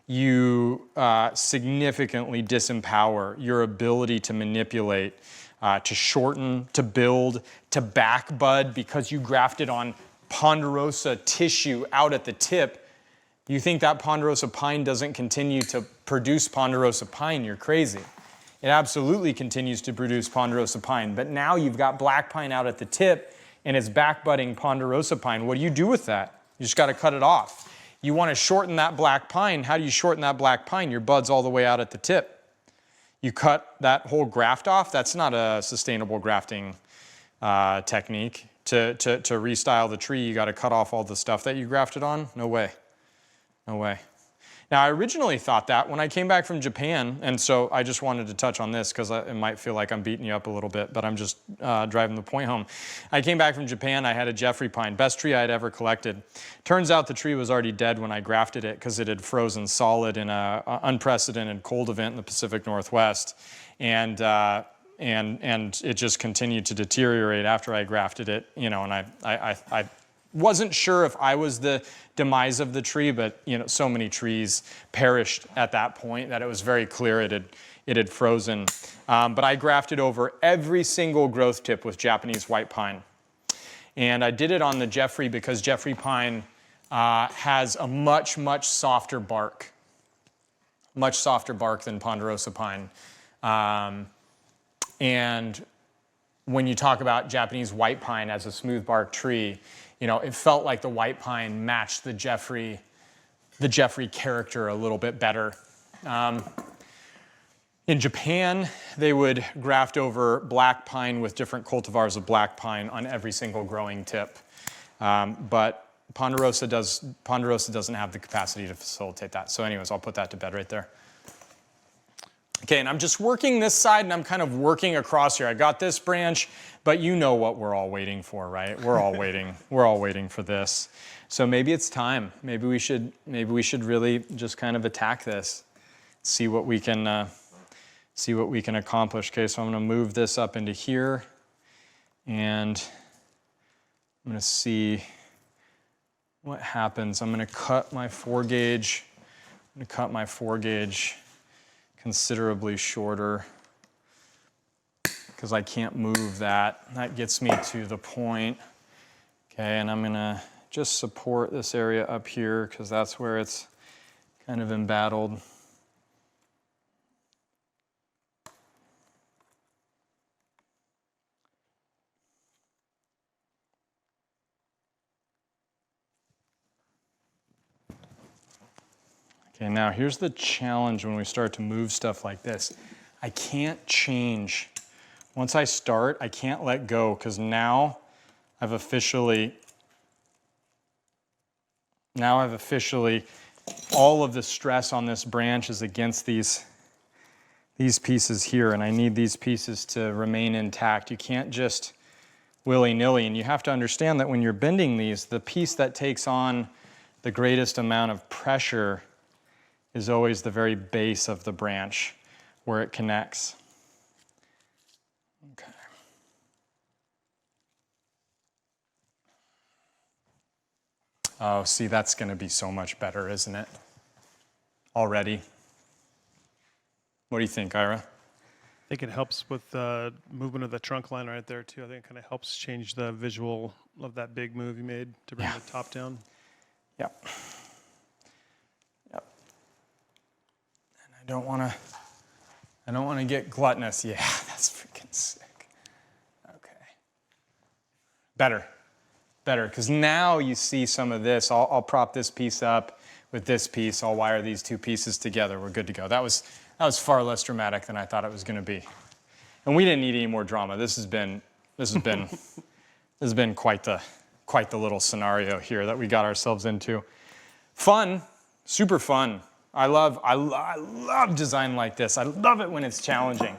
you significantly disempower your ability to manipulate, to shorten, to build, to back bud, because you grafted on Ponderosa tissue out at the tip. You think that Ponderosa pine doesn't continue to produce Ponderosa pine, you're crazy. It absolutely continues to produce Ponderosa pine, but now you've got black pine out at the tip and it's back budding Ponderosa pine. What do you do with that? You just got to cut it off. You want to shorten that black pine. How do you shorten that black pine? Your bud's all the way out at the tip. You cut that whole graft off. That's not a sustainable grafting technique. To restyle the tree, you got to cut off all the stuff that you grafted on? No way. No way. Now, I originally thought that when I came back from Japan, and so I just wanted to touch on this because it might feel like I'm beating you up a little bit, but I'm just driving the point home. I came back from Japan, I had a Jeffrey pine, best tree I had ever collected. Turns out the tree was already dead when I grafted it because it had frozen solid in an unprecedented cold event in the Pacific Northwest. And it just continued to deteriorate after I grafted it, and I wasn't sure if I was the demise of the tree, but so many trees perished at that point that it was very clear it had frozen. But I grafted over every single growth tip with Japanese white pine. And I did it on the Jeffrey because Jeffrey pine has a much, much softer bark. Much softer bark than Ponderosa pine. And when you talk about Japanese white pine as a smooth bark tree, it felt like the white pine matched the Jeffrey character a little bit better. In Japan, they would graft over black pine with different cultivars of black pine on every single growing tip. But Ponderosa doesn't have the capacity to facilitate that. So anyways, I'll put that to bed right there. Okay, and I'm just working this side and I'm kind of working across here. I got this branch, but you know what we're all waiting for, right? We're all waiting. We're all waiting for this. So maybe it's time. Maybe we should really just kind of attack this. See what we can accomplish. Okay, so I'm going to move this up into here and I'm going to see what happens. I'm going to cut my 4 gauge. I'm going to cut my 4 gauge considerably shorter because I can't move that. That gets me to the point. Okay, and I'm gonna just support this area up here because that's where it's kind of embattled. Okay, now here's the challenge when we start to move stuff like this. I can't change. Once I start, I can't let go because now I've officially, all of the stress on this branch is against these pieces here, and I need these pieces to remain intact. You can't just willy-nilly, and you have to understand that when you're bending these, the piece that takes on the greatest amount of pressure is always the very base of the branch where it connects. Okay. Oh, see, that's going to be so much better, isn't it? Already. What do you think, Ira? I think it helps with the movement of the trunk line right there too. I think it kind of helps change the visual of that big move you made to bring the top down. Yep. Yep. And I don't want to get gluttonous. Yeah, that's freaking sick. Okay. Better, because now you see some of this. I'll prop this piece up with this piece. I'll wire these two pieces together. We're good to go. That was far less dramatic than I thought it was going to be. And we didn't need any more drama. This has been quite the little scenario here that we got ourselves into. Fun, super fun. I love design like this. I love it when it's challenging.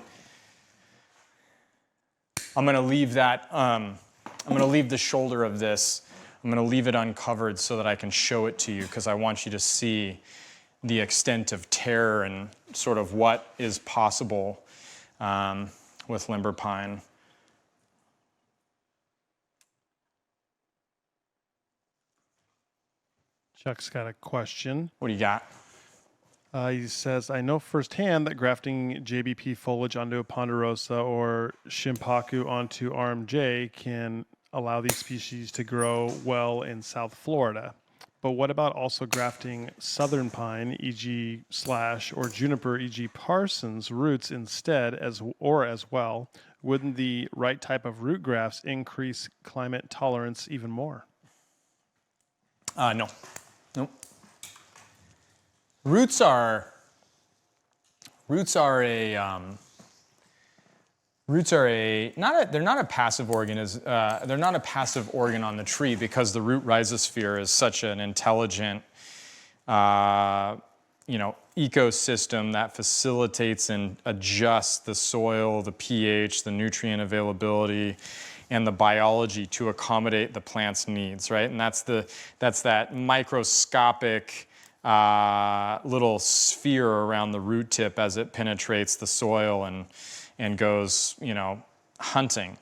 I'm going to leave that. I'm going to leave the shoulder of this. I'm going to leave it uncovered so that I can show it to you, because I want you to see the extent of terror and sort of what is possible with limber pine. Chuck's got a question. What do you got? He says, I know firsthand that grafting JBP foliage onto a Ponderosa or Shimpaku onto RMJ can allow these species to grow well in South Florida. But what about also grafting southern pine, e.g. slash, or juniper, e.g. Parsons roots instead as well? Wouldn't the right type of root grafts increase climate tolerance even more? No. Nope. Roots are not a passive organ. They're not a passive organ on the tree, because the root rhizosphere is such an intelligent ecosystem that facilitates and adjusts the soil, the pH, the nutrient availability, and the biology to accommodate the plant's needs, right? And that's that microscopic little sphere around the root tip as it penetrates the soil and goes, hunting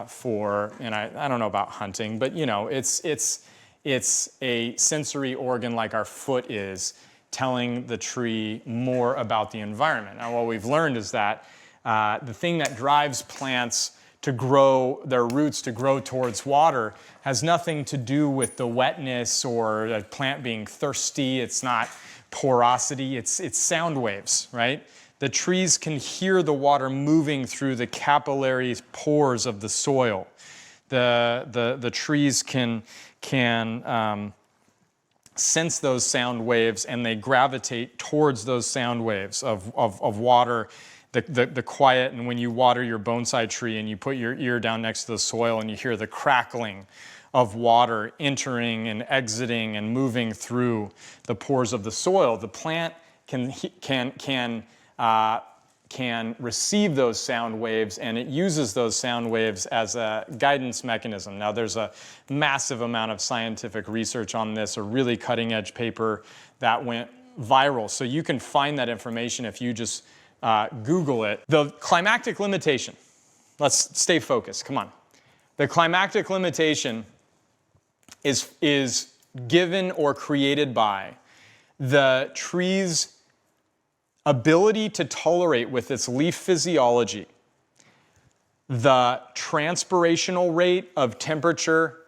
for. And I don't know about hunting, but it's a sensory organ like our foot is, telling the tree more about the environment. Now, what we've learned is that the thing that drives plants to grow, their roots to grow towards water, has nothing to do with the wetness or a plant being thirsty. It's not porosity, it's sound waves, right? The trees can hear the water moving through the capillary pores of the soil. The trees can sense those sound waves, and they gravitate towards those sound waves of water. The quiet, and when you water your bonsai tree and you put your ear down next to the soil and you hear the crackling of water entering and exiting and moving through the pores of the soil, the plant can receive those sound waves, and it uses those sound waves as a guidance mechanism. Now, there's a massive amount of scientific research on this, a really cutting edge paper that went viral. So you can find that information if you just Google it. The climactic limitation, let's stay focused, come on. The climactic limitation is given or created by the tree's ability to tolerate, with its leaf physiology, the transpirational rate of temperature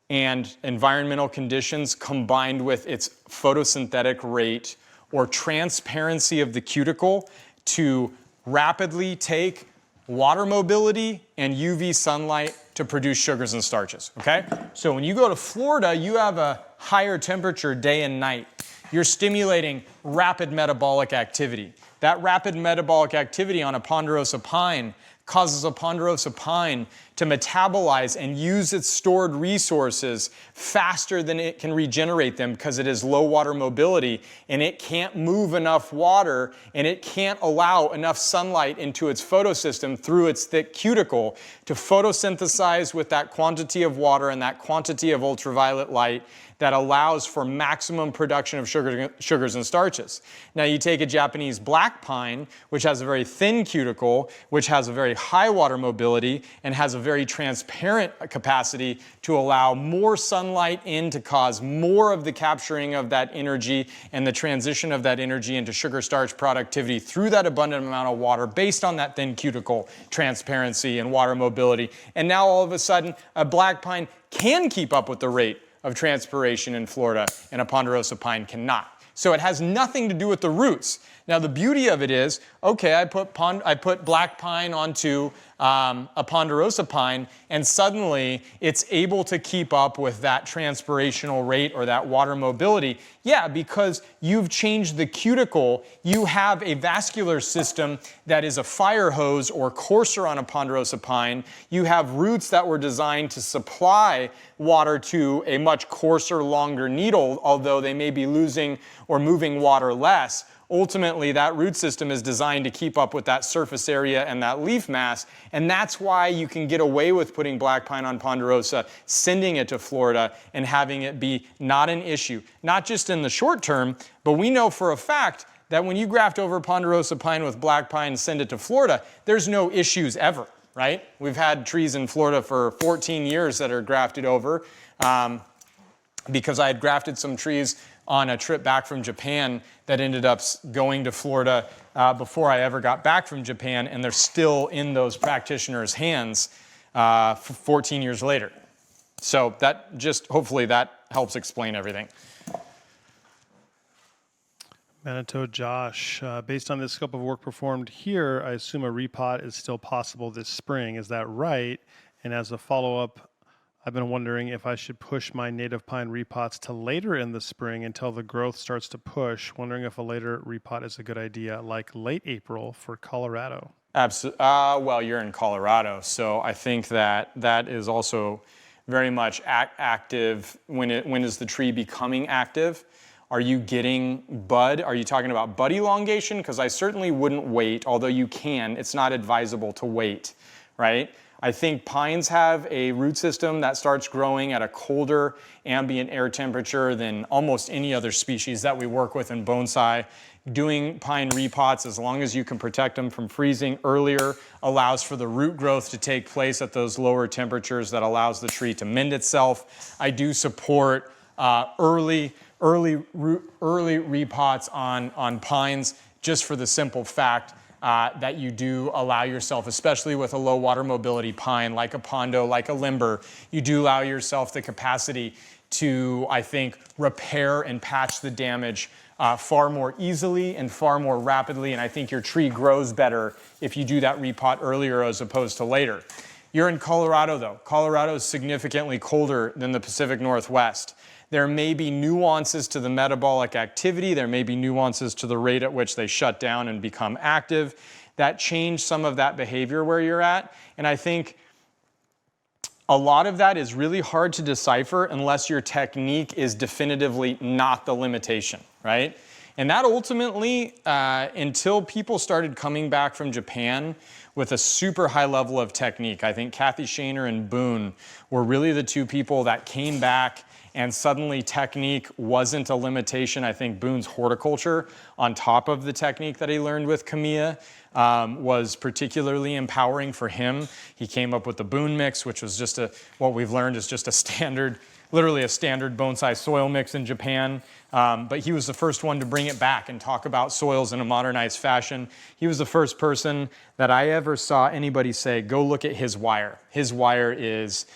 and environmental conditions combined with its photosynthetic rate or transparency of the cuticle to rapidly take water mobility and UV sunlight to produce sugars and starches, okay? So when you go to Florida, you have a higher temperature day and night. You're stimulating rapid metabolic activity. That rapid metabolic activity on a Ponderosa pine causes a Ponderosa pine to metabolize and use its stored resources faster than it can regenerate them, because it has low water mobility and it can't move enough water and it can't allow enough sunlight into its photosystem through its thick cuticle to photosynthesize with that quantity of water and that quantity of ultraviolet light that allows for maximum production of sugars and starches. Now you take a Japanese black pine, which has a very thin cuticle, which has a very high water mobility, and has a very transparent capacity to allow more sunlight in to cause more of the capturing of that energy and the transition of that energy into sugar starch productivity through that abundant amount of water based on that thin cuticle transparency and water mobility. And now all of a sudden, a black pine can keep up with the rate of transpiration in Florida, and a Ponderosa pine cannot. So it has nothing to do with the roots. Now the beauty of it is, okay, I put black pine onto a Ponderosa pine, and suddenly it's able to keep up with that transpirational rate or that water mobility. Yeah, because you've changed the cuticle. You have a vascular system that is a fire hose or coarser on a Ponderosa pine. You have roots that were designed to supply water to a much coarser, longer needle, although they may be losing or moving water less. Ultimately, that root system is designed to keep up with that surface area and that leaf mass, and that's why you can get away with putting black pine on Ponderosa, sending it to Florida, and having it be not an issue. Not just in the short term, but we know for a fact that when you graft over Ponderosa pine with black pine and send it to Florida, there's no issues ever, right? We've had trees in Florida for 14 years that are grafted over because I had grafted some trees on a trip back from Japan that ended up going to Florida before I ever got back from Japan, and they're still in those practitioners' hands 14 years later. So that just, hopefully that helps explain everything. Manitou Josh, based on the scope of work performed here, I assume a repot is still possible this spring. Is that right? And as a follow-up, I've been wondering if I should push my native pine repots to later in the spring until the growth starts to push. Wondering if a later repot is a good idea, like late April for Colorado. Absolutely. Well, you're in Colorado, so I think that that is also very much active. When is the tree becoming active? Are you getting bud? Are you talking about bud elongation? Because I certainly wouldn't wait, although you can. It's not advisable to wait, right? I think pines have a root system that starts growing at a colder ambient air temperature than almost any other species that we work with in bonsai. Doing pine repots, as long as you can protect them from freezing earlier, allows for the root growth to take place at those lower temperatures that allows the tree to mend itself. I do support early repots on pines, just for the simple fact that you do allow yourself, especially with a low water mobility pine like a pondo, like a limber, you do allow yourself the capacity to, I think, repair and patch the damage far more easily and far more rapidly, and I think your tree grows better if you do that repot earlier as opposed to later. You're in Colorado though. Colorado is significantly colder than the Pacific Northwest. There may be nuances to the metabolic activity. There may be nuances to the rate at which they shut down and become active that change some of that behavior where you're at. And I think a lot of that is really hard to decipher unless your technique is definitively not the limitation, right? And that ultimately, until people started coming back from Japan with a super high level of technique, I think Kathy Shaner and Boone were really the two people that came back and suddenly technique wasn't a limitation. I think Boone's horticulture, on top of the technique that he learned with Kamiya, was particularly empowering for him. He came up with the Boone mix, which was just what we've learned is just a standard, literally a standard bonsai soil mix in Japan. But he was the first one to bring it back and talk about soils in a modernized fashion. He was the first person that I ever saw anybody say, go look at his wire. His wire is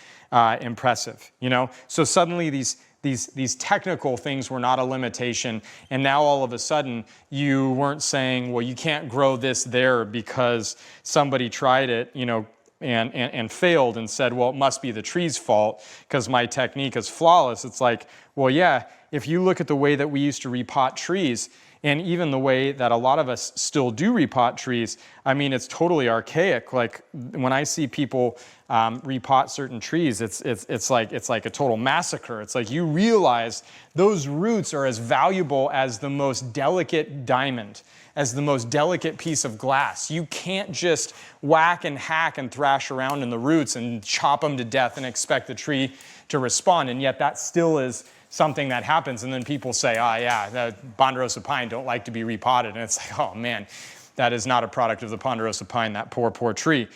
impressive, you know? So suddenly these technical things were not a limitation, and now all of a sudden you weren't saying, well, you can't grow this there because somebody tried it, you know, and failed and said, well, it must be the tree's fault because my technique is flawless. It's like, well, yeah, if you look at the way that we used to repot trees, and even the way that a lot of us still do repot trees, I mean, it's totally archaic. Like when I see people repot certain trees, it's like a total massacre. It's like you realize those roots are as valuable as the most delicate diamond, as the most delicate piece of glass. You can't just whack and hack and thrash around in the roots and chop them to death and expect the tree to respond. And yet that still is something that happens, and then people say, oh yeah, the Ponderosa pine don't like to be repotted. And it's like, oh man, that is not a product of the Ponderosa pine, that poor, poor tree.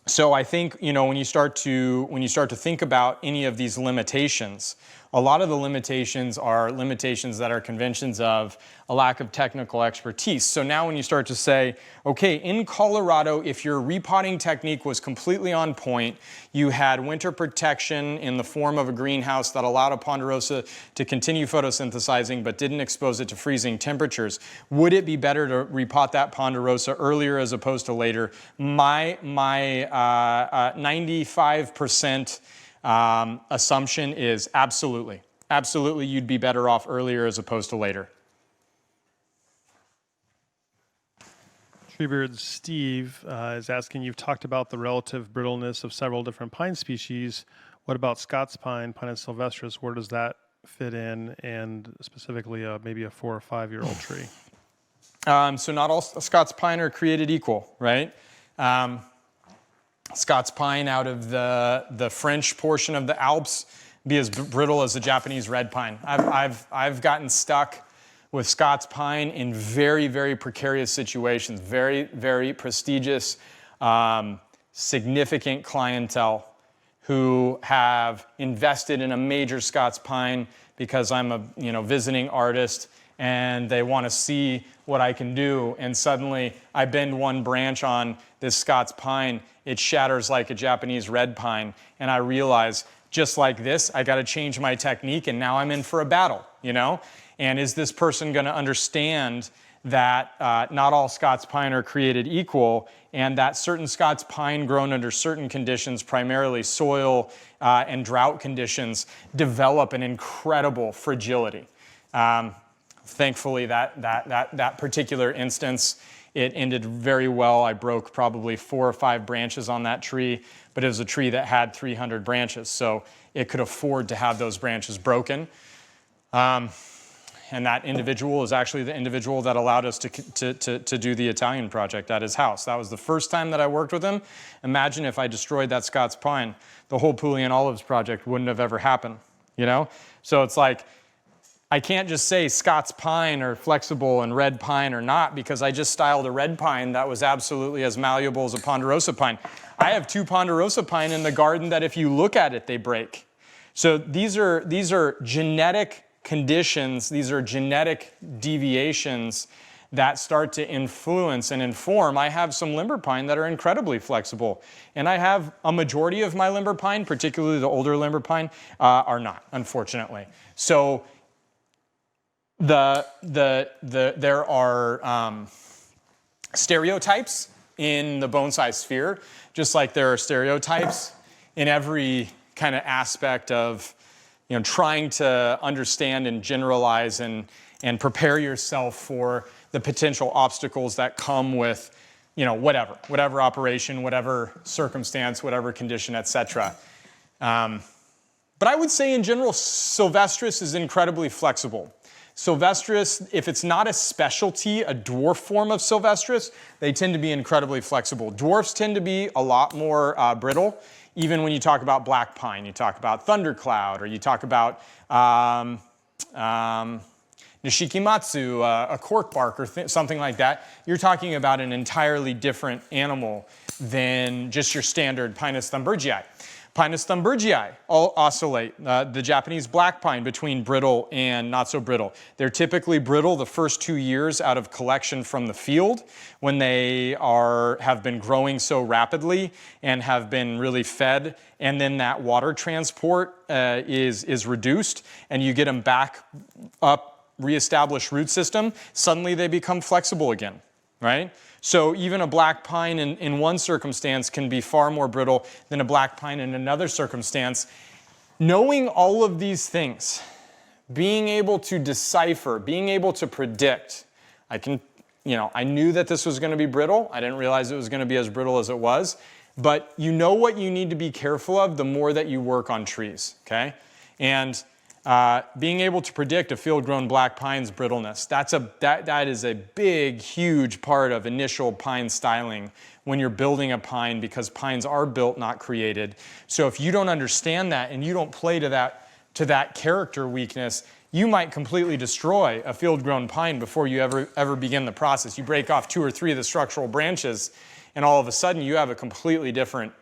So I think, you know, when you start to think about any of these limitations, a lot of the limitations are limitations that are conventions of a lack of technical expertise. So now when you start to say, okay, in Colorado, if your repotting technique was completely on point, you had winter protection in the form of a greenhouse that allowed a Ponderosa to continue photosynthesizing but didn't expose it to freezing temperatures, would it be better to repot that Ponderosa earlier as opposed to later? My 95% assumption is absolutely. Absolutely, you'd be better off earlier as opposed to later. Treebeard Steve is asking, you've talked about the relative brittleness of several different pine species. What about Scots pine, Pinus sylvestris? Where does that fit in? And specifically, maybe a 4 or 5 year old tree? So not all Scots pine are created equal, right? Scots pine out of the French portion of the Alps be as brittle as the Japanese red pine. I've gotten stuck with Scots pine in very, very precarious situations, very, very prestigious, significant clientele who have invested in a major Scots pine because I'm a visiting artist and they want to see what I can do, and suddenly I bend one branch on this Scots pine, it shatters like a Japanese red pine, and I realize, just like this, I got to change my technique, and now I'm in for a battle, you know? And is this person going to understand that not all Scots pine are created equal, and that certain Scots pine grown under certain conditions, primarily soil and drought conditions, develop an incredible fragility? Thankfully, that particular instance, it ended very well. I broke probably 4 or 5 branches on that tree, but it was a tree that had 300 branches, so it could afford to have those branches broken. And that individual is actually the individual that allowed us to do the Italian project at his house. That was the first time that I worked with him. Imagine if I destroyed that Scots pine, the whole Pulian Olives project wouldn't have ever happened, you know? So it's like, I can't just say Scots pine are flexible and red pine are not, because I just styled a red pine that was absolutely as malleable as a Ponderosa pine. I have 2 Ponderosa pine in the garden that if you look at it, they break. So these are genetic conditions, these are genetic deviations that start to influence and inform. I have some limber pine that are incredibly flexible, and I have a majority of my limber pine, particularly the older limber pine, are not, unfortunately. So there are stereotypes in the bonsai sphere, just like there are stereotypes in every kind of aspect of trying to understand and generalize and prepare yourself for the potential obstacles that come with whatever operation, whatever circumstance, whatever condition, etc. But I would say in general, sylvestris is incredibly flexible. Sylvestris, if it's not a specialty, a dwarf form of sylvestris, they tend to be incredibly flexible. Dwarfs tend to be a lot more brittle. Even when you talk about black pine, you talk about thundercloud, or you talk about nishikimatsu, a cork bark, or something like that. You're talking about an entirely different animal than just your standard Pinus thunbergii. Pinus thunbergii all oscillate, the Japanese black pine, between brittle and not so brittle. They're typically brittle the first 2 years out of collection from the field, when they have been growing so rapidly and have been really fed, and then that water transport is reduced, and you get them back up, reestablish root system, suddenly they become flexible again, right? So even a black pine in one circumstance can be far more brittle than a black pine in another circumstance. Knowing all of these things, being able to decipher, being able to predict, I knew that this was going to be brittle. I didn't realize it was going to be as brittle as it was. But you know what you need to be careful of the more that you work on trees, okay? And being able to predict a field-grown black pine's brittleness, that is a big, huge part of initial pine styling when you're building a pine, because pines are built, not created. So if you don't understand that and you don't play to to that character weakness, you might completely destroy a field-grown pine before you ever begin the process. You break off 2 or 3 of the structural branches, and all of a sudden you have a completely different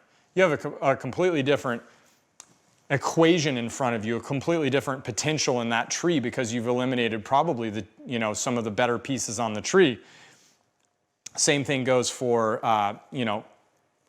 equation in front of you, a completely different potential in that tree because you've eliminated probably some of the better pieces on the tree. Same thing goes for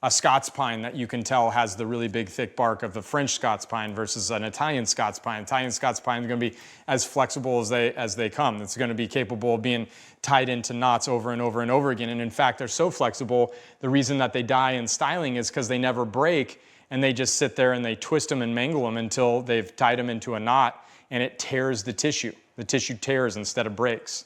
a Scots pine that you can tell has the really big thick bark of the French Scots pine versus an Italian Scots pine. Italian Scots pine is going to be as flexible as they come. It's going to be capable of being tied into knots over and over and over again. And in fact, they're so flexible, the reason that they die in styling is because they never break, and they just sit there and they twist them and mangle them until they've tied them into a knot, and it tears the tissue. The tissue tears instead of breaks.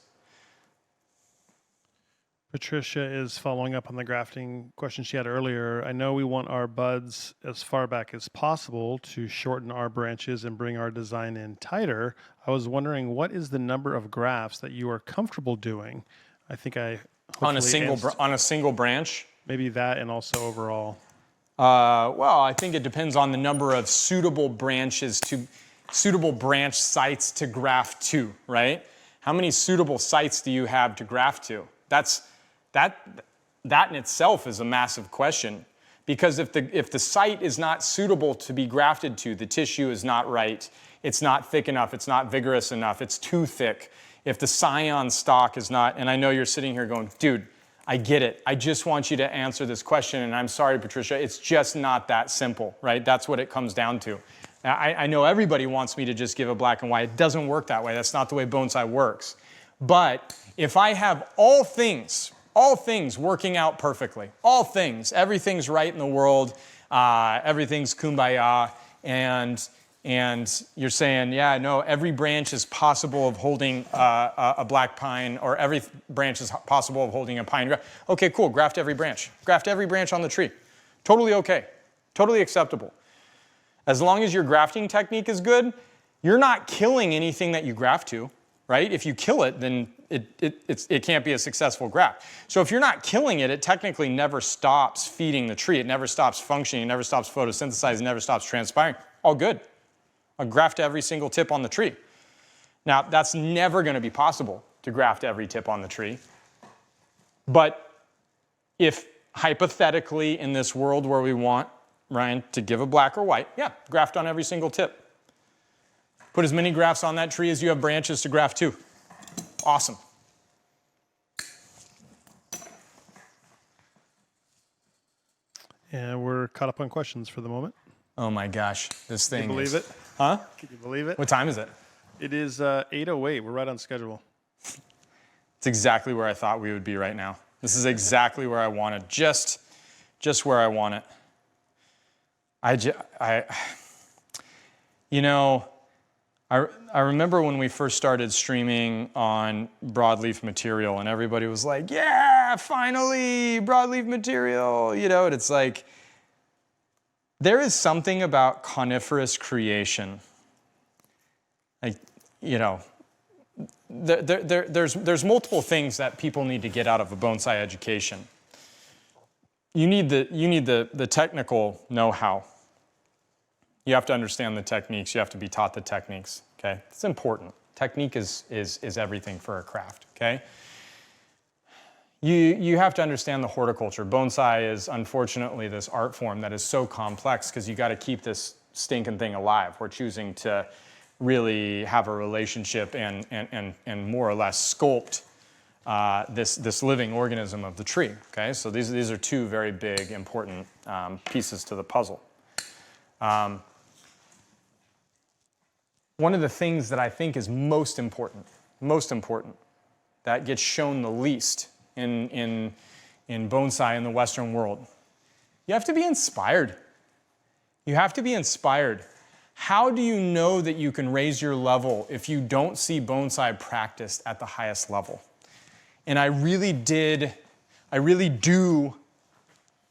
Patricia is following up on the grafting question she had earlier. I know we want our buds as far back as possible to shorten our branches and bring our design in tighter. I was wondering, what is the number of grafts that you are comfortable doing? I think on a single branch. Maybe that, and also overall. Well, I think it depends on the number of suitable branch sites to graft to, right? How many suitable sites do you have to graft to? That in itself is a massive question, because if the site is not suitable to be grafted to, the tissue is not right, it's not thick enough, it's not vigorous enough, it's too thick. If the scion stock is not, and I know you're sitting here going, dude, I get it. I just want you to answer this question, and I'm sorry, Patricia, it's just not that simple, right? That's what it comes down to. I know everybody wants me to just give a black and white. It doesn't work that way. That's not the way bonsai works. But if I have all things working out perfectly, all things, everything's right in the world, everything's kumbaya, and you're saying, yeah, no, every branch is possible of holding a black pine, or every branch is possible of holding a pine. Okay, cool, graft every branch. Graft every branch on the tree. Totally okay, totally acceptable. As long as your grafting technique is good, you're not killing anything that you graft to, right? If you kill it, then it can't be a successful graft. So if you're not killing it, it technically never stops feeding the tree. It never stops functioning. It never stops photosynthesizing. It never stops transpiring. All good. I'll graft every single tip on the tree. Now, that's never going to be possible to graft every tip on the tree. But if hypothetically in this world where we want Ryan to give a black or white, yeah, graft on every single tip. Put as many grafts on that tree as you have branches to graft to. Awesome. And we're caught up on questions for the moment. Oh my gosh, this thing. Can you believe it? Huh? Can you believe it? What time is it? It is 8:08. We're right on schedule. It's exactly where I thought we would be right now. This is exactly where I want it. Just where I want it. I remember when we first started streaming on broadleaf material, and everybody was like, yeah, finally, broadleaf material, and it's like, there is something about coniferous creation. Like, there's multiple things that people need to get out of a bonsai education. You need the technical know-how. You have to understand the techniques. You have to be taught the techniques, okay? It's important. Technique is everything for a craft, okay? You have to understand the horticulture. Bonsai is, unfortunately, this art form that is so complex because you got to keep this stinking thing alive. We're choosing to really have a relationship and more or less sculpt this living organism of the tree, okay? So these are two very big, important pieces to the puzzle. One of the things that I think is most important, that gets shown the least in bonsai in the Western world, you have to be inspired. You have to be inspired. How do you know that you can raise your level if you don't see bonsai practiced at the highest level? And I really do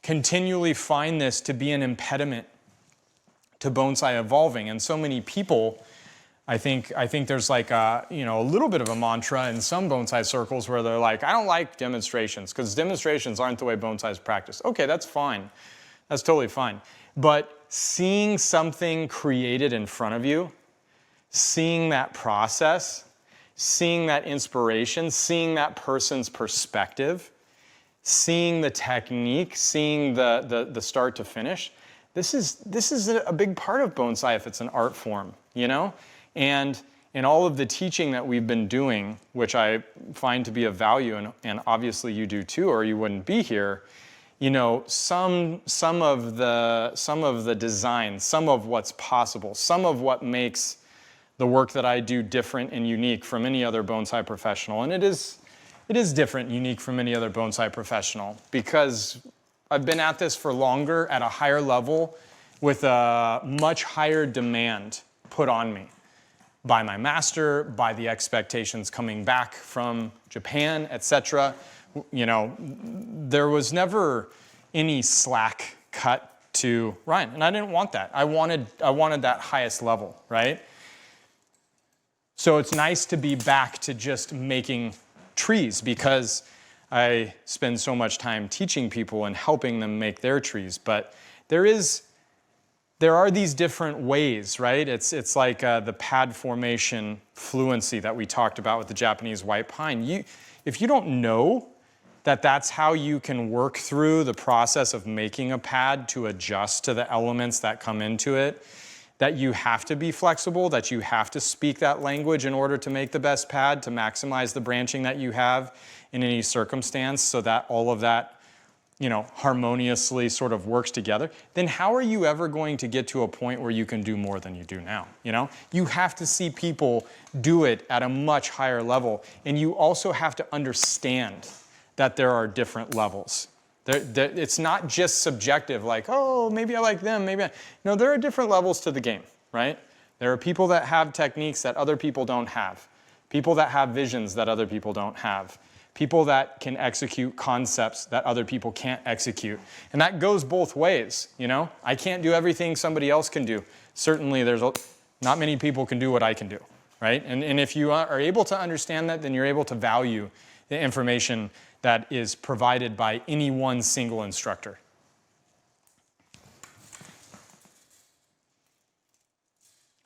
continually find this to be an impediment to bonsai evolving. And so many people, I think there's like a little bit of a mantra in some bonsai circles where they're like, I don't like demonstrations because demonstrations aren't the way bonsai is practiced. Okay, that's fine. That's totally fine. But seeing something created in front of you, seeing that process, seeing that inspiration, seeing that person's perspective, seeing the technique, seeing the start to finish. This is a big part of bonsai if it's an art form, you know? And in all of the teaching that we've been doing, which I find to be of value, and obviously you do too, or you wouldn't be here, you know, some of the design, some of what's possible, some of what makes the work that I do different and unique from any other bonsai professional. And it is different and unique from any other bonsai professional because I've been at this for longer at a higher level with a much higher demand put on me by my master, by the expectations coming back from Japan, etc. You know, there was never any slack cut to Ryan, and I didn't want that. I wanted that highest level, right? So it's nice to be back to just making trees because I spend so much time teaching people and helping them make their trees. But there are these different ways, right? It's like the pad formation fluency that we talked about with the Japanese white pine. If you don't know that that's how you can work through the process of making a pad to adjust to the elements that come into it, that you have to be flexible, that you have to speak that language in order to make the best pad, to maximize the branching that you have in any circumstance so that all of that, you know, harmoniously sort of works together, then how are you ever going to get to a point where you can do more than you do now, you know? You have to see people do it at a much higher level, and you also have to understand that there are different levels. It's not just subjective, like, oh, maybe I like them, maybe I... No, there are different levels to the game, right? There are people that have techniques that other people don't have, people that have visions that other people don't have, people that can execute concepts that other people can't execute. And that goes both ways, you know? I can't do everything somebody else can do. Certainly, not many people can do what I can do, right? And if you are able to understand that, then you're able to value the information that is provided by any one single instructor.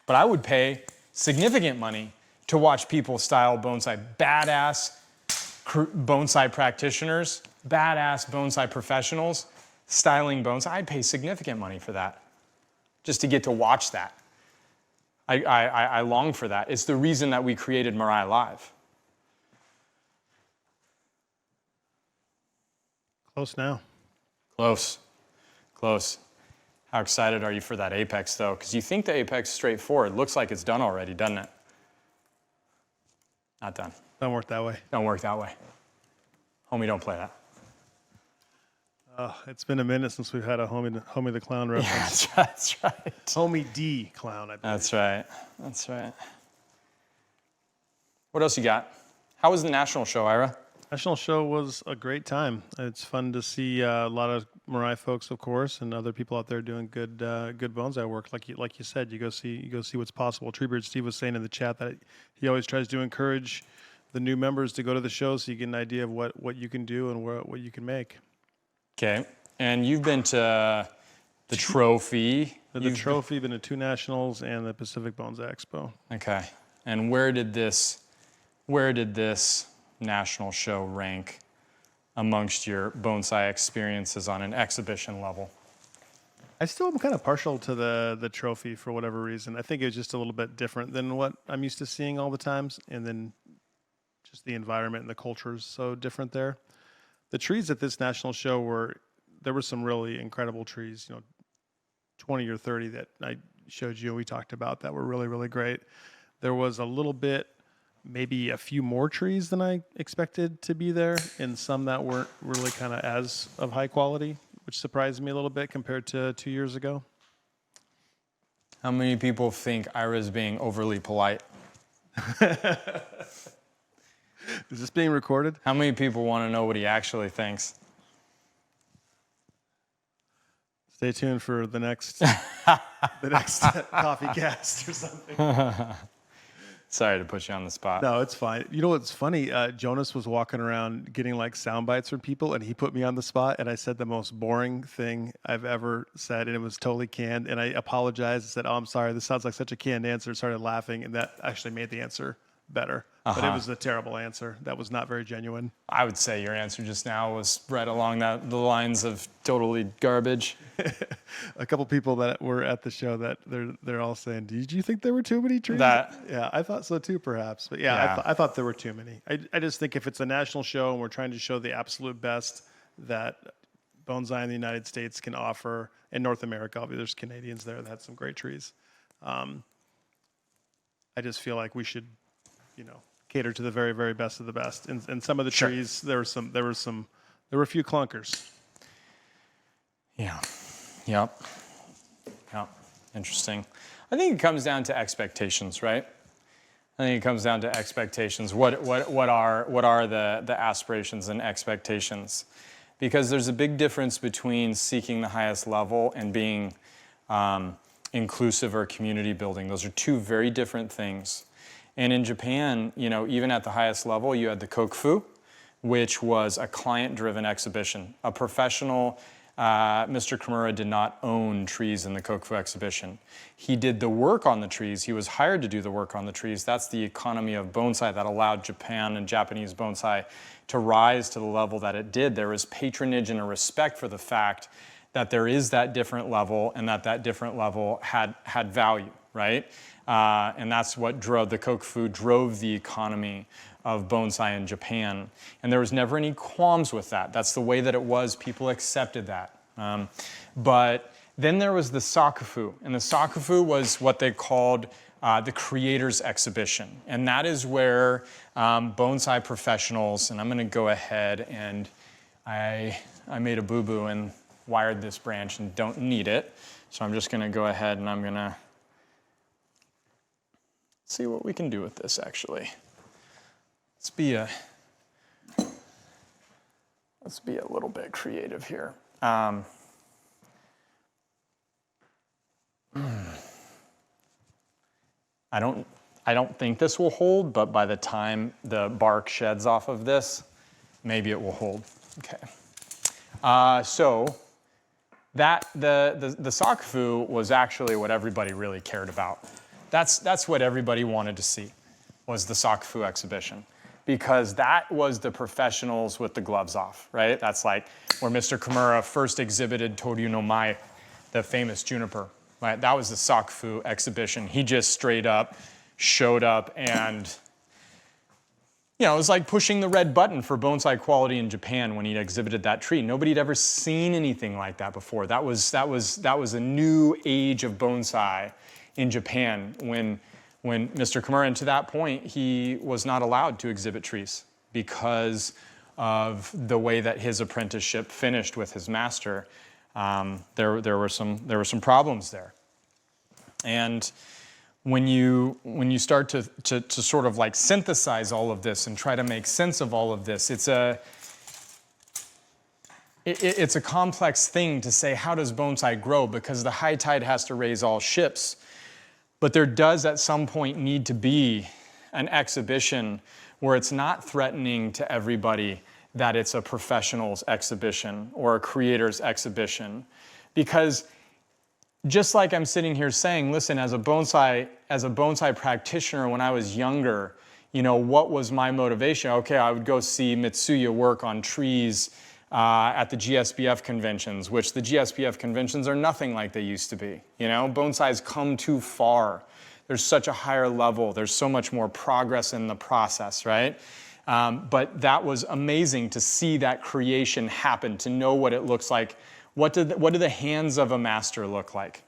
But I would pay significant money to watch people style bonsai, badass bonsai practitioners, badass bonsai professionals styling bonsai. I'd pay significant money for that, just to get to watch that. I long for that. It's the reason that we created Mirai Live. Close now. Close. How excited are you for that apex, though? Because you think the apex is straightforward. Looks like it's done already, doesn't it? Not done. Don't work that way. Don't work that way. Homie, don't play that. It's been a minute since we've had a Homie the Clown reference. Yeah, that's right. Homie D Clown, I believe. That's right. What else you got? How was the national show, Ira? National show was a great time. It's fun to see a lot of Mirai folks, of course, and other people out there doing good bonsai work. Like you said, you go see what's possible. Treebeard Steve was saying in the chat that he always tries to encourage the new members to go to the show so you get an idea of what you can do and what you can make. Okay, and you've been to the Trophy. The Trophy, been to 2 nationals and the Pacific Bonsai Expo. Okay, and where did this national show rank amongst your bonsai experiences on an exhibition level? I still am kind of partial to the Trophy for whatever reason. I think it was just a little bit different than what I'm used to seeing all the times, and then just the environment and the culture is so different there. The trees at this national show there were some really incredible trees, 20 or 30 that I showed you and we talked about that were really, really great. There was a little bit, maybe a few more trees than I expected to be there, and some that weren't really kind of as of high quality, which surprised me a little bit compared to 2 years ago. How many people think Ira's being overly polite? Is this being recorded? How many people want to know what he actually thinks? Stay tuned for the next coffee cast or something. Sorry to put you on the spot. No, it's fine. You know what's funny? Jonas was walking around getting like sound bites from people, and he put me on the spot, and I said the most boring thing I've ever said, and it was totally canned. And I apologized and said, "Oh, I'm sorry. This sounds like such a canned answer." Started laughing, and that actually made the answer better. But it was a terrible answer. That was not very genuine. I would say your answer just now was right along the lines of totally garbage. A couple people that were at the show that they're all saying, "Did you think there were too many trees?" Yeah, I thought so too, perhaps. But yeah. I thought there were too many. I just think if it's a national show and we're trying to show the absolute best that bonsai in the United States can offer, in North America, obviously there's Canadians there that had some great trees. I just feel like we should, cater to the very, very best of the best. And some of the trees, there were a few clunkers. Yeah. Yep. Interesting. I think it comes down to expectations, right? I think it comes down to expectations. What are the aspirations and expectations? Because there's a big difference between seeking the highest level and being inclusive or community building. Those are two very different things. And in Japan, even at the highest level, you had the Kokufu, which was a client-driven exhibition. A professional, Mr. Kimura, did not own trees in the Kokufu exhibition. He did the work on the trees. He was hired to do the work on the trees. That's the economy of bonsai that allowed Japan and Japanese bonsai to rise to the level that it did. There was patronage and a respect for the fact that there is that different level and that different level had value, right? And that's what drove the Kokufu, drove the economy of bonsai in Japan. And there was never any qualms with that. That's the way that it was. People accepted that. But then there was the Sakufu. And the Sakufu was what they called the creators exhibition. And that is where bonsai professionals, and I'm going to go ahead and I made a boo-boo and wired this branch and don't need it. So I'm just going to go ahead and I'm going to see what we can do with this, actually. Let's be a little bit creative here. I don't think this will hold, but by the time the bark sheds off of this, maybe it will hold. Okay. So that the Sakufu was actually what everybody really cared about. That's what everybody wanted to see, was the Sakufu exhibition, because that was the professionals with the gloves off, right? That's like where Mr. Kimura first exhibited Toryu no Mai, the famous juniper, right? That was the Sakufu exhibition. He just straight up showed up and, it was like pushing the red button for bonsai quality in Japan when he exhibited that tree. Nobody had ever seen anything like that before. That was a new age of bonsai in Japan when Mr. Kimura, and to that point, he was not allowed to exhibit trees because of the way that his apprenticeship finished with his master. There were some problems there. And when you start to sort of like synthesize all of this and try to make sense of all of this, it's a complex thing to say, how does bonsai grow? Because the high tide has to raise all ships. But there does at some point need to be an exhibition where it's not threatening to everybody that it's a professional's exhibition or a creator's exhibition. Because just like I'm sitting here saying, listen, as a bonsai practitioner when I was younger, what was my motivation? Okay, I would go see Mitsuya work on trees at the GSBF conventions, which the GSBF conventions are nothing like they used to be. Bonsai's come too far. There's such a higher level. There's so much more progress in the process, right? But that was amazing to see that creation happen, to know what it looks like. What do the hands of a master look like?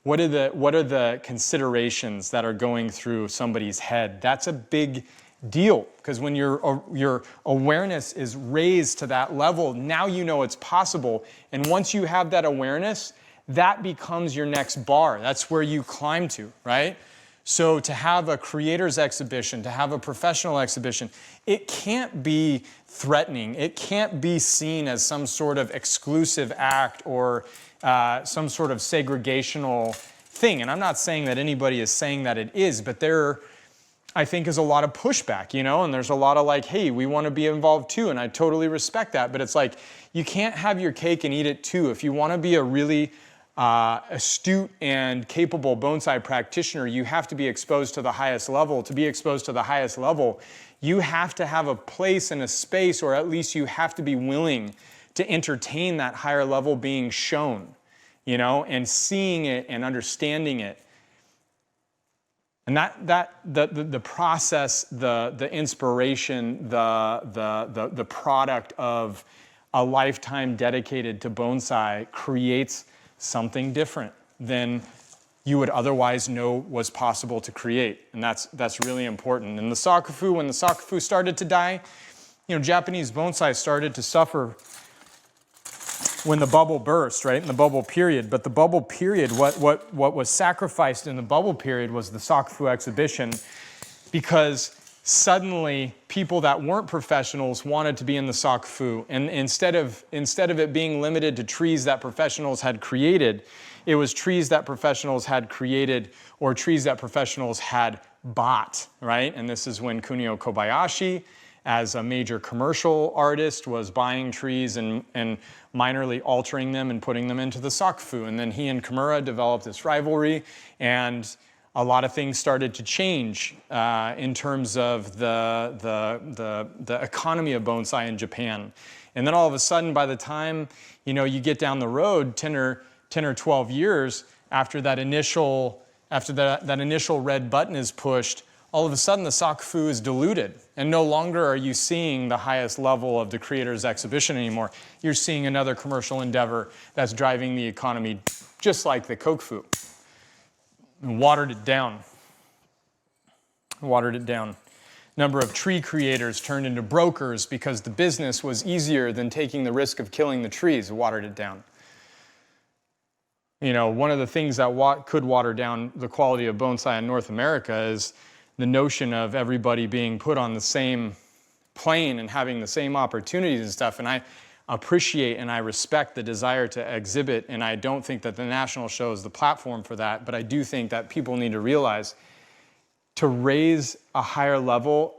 What are the considerations that are going through somebody's head? That's a big deal, because when your awareness is raised to that level, now you know it's possible. And once you have that awareness, that becomes your next bar. That's where you climb to, right? So to have a creator's exhibition, to have a professional exhibition, it can't be threatening. It can't be seen as some sort of exclusive act or some sort of segregational thing. And I'm not saying that anybody is saying that it is, but I think is a lot of pushback, you know, and there's a lot of like, hey, we want to be involved too, and I totally respect that, but it's like, you can't have your cake and eat it too. If you want to be a really astute and capable bonsai practitioner, you have to be exposed to the highest level. To be exposed to the highest level, you have to have a place and a space, or at least you have to be willing to entertain that higher level being shown, you know, and seeing it and understanding it. And the process, the inspiration, the product of a lifetime dedicated to bonsai creates something different than you would otherwise know was possible to create. And that's really important. And the Sakufu, when the Sakufu started to die, you know, Japanese bonsai started to suffer when the bubble burst, right, in the bubble period. But the bubble period, what was sacrificed in the bubble period was the Sakufu exhibition, because suddenly people that weren't professionals wanted to be in the Sakufu. And instead of it being limited to trees that professionals had created, it was trees that professionals had created or trees that professionals had bought, right? And this is when Kunio Kobayashi, as a major commercial artist, was buying trees and minorly altering them and putting them into the Sakufu. And then he and Kimura developed this rivalry, and a lot of things started to change in terms of the economy of bonsai in Japan. And then all of a sudden, by the time, you know, you get down the road 10 or 12 years after that initial red button is pushed, all of a sudden the Sakufu is diluted, and no longer are you seeing the highest level of the creator's exhibition anymore. You're seeing another commercial endeavor that's driving the economy, just like the Kokufu. And watered it down. Number of tree creators turned into brokers because the business was easier than taking the risk of killing the trees. Watered it down. You know, one of the things that could water down the quality of bonsai in North America is the notion of everybody being put on the same plane and having the same opportunities and stuff. And I appreciate and I respect the desire to exhibit, and I don't think that the national show is the platform for that, but I do think that people need to realize, to raise a higher level,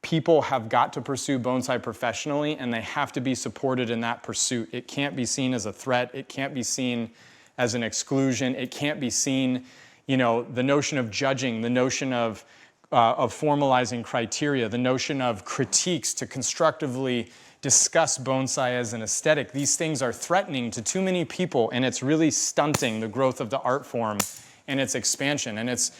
people have got to pursue bonsai professionally, and they have to be supported in that pursuit. It can't be seen as a threat. It can't be seen as an exclusion. It can't be seen, you know, the notion of judging, the notion of formalizing criteria, the notion of critiques to constructively discuss bonsai as an aesthetic. These things are threatening to too many people, and it's really stunting the growth of the art form and its expansion. And it's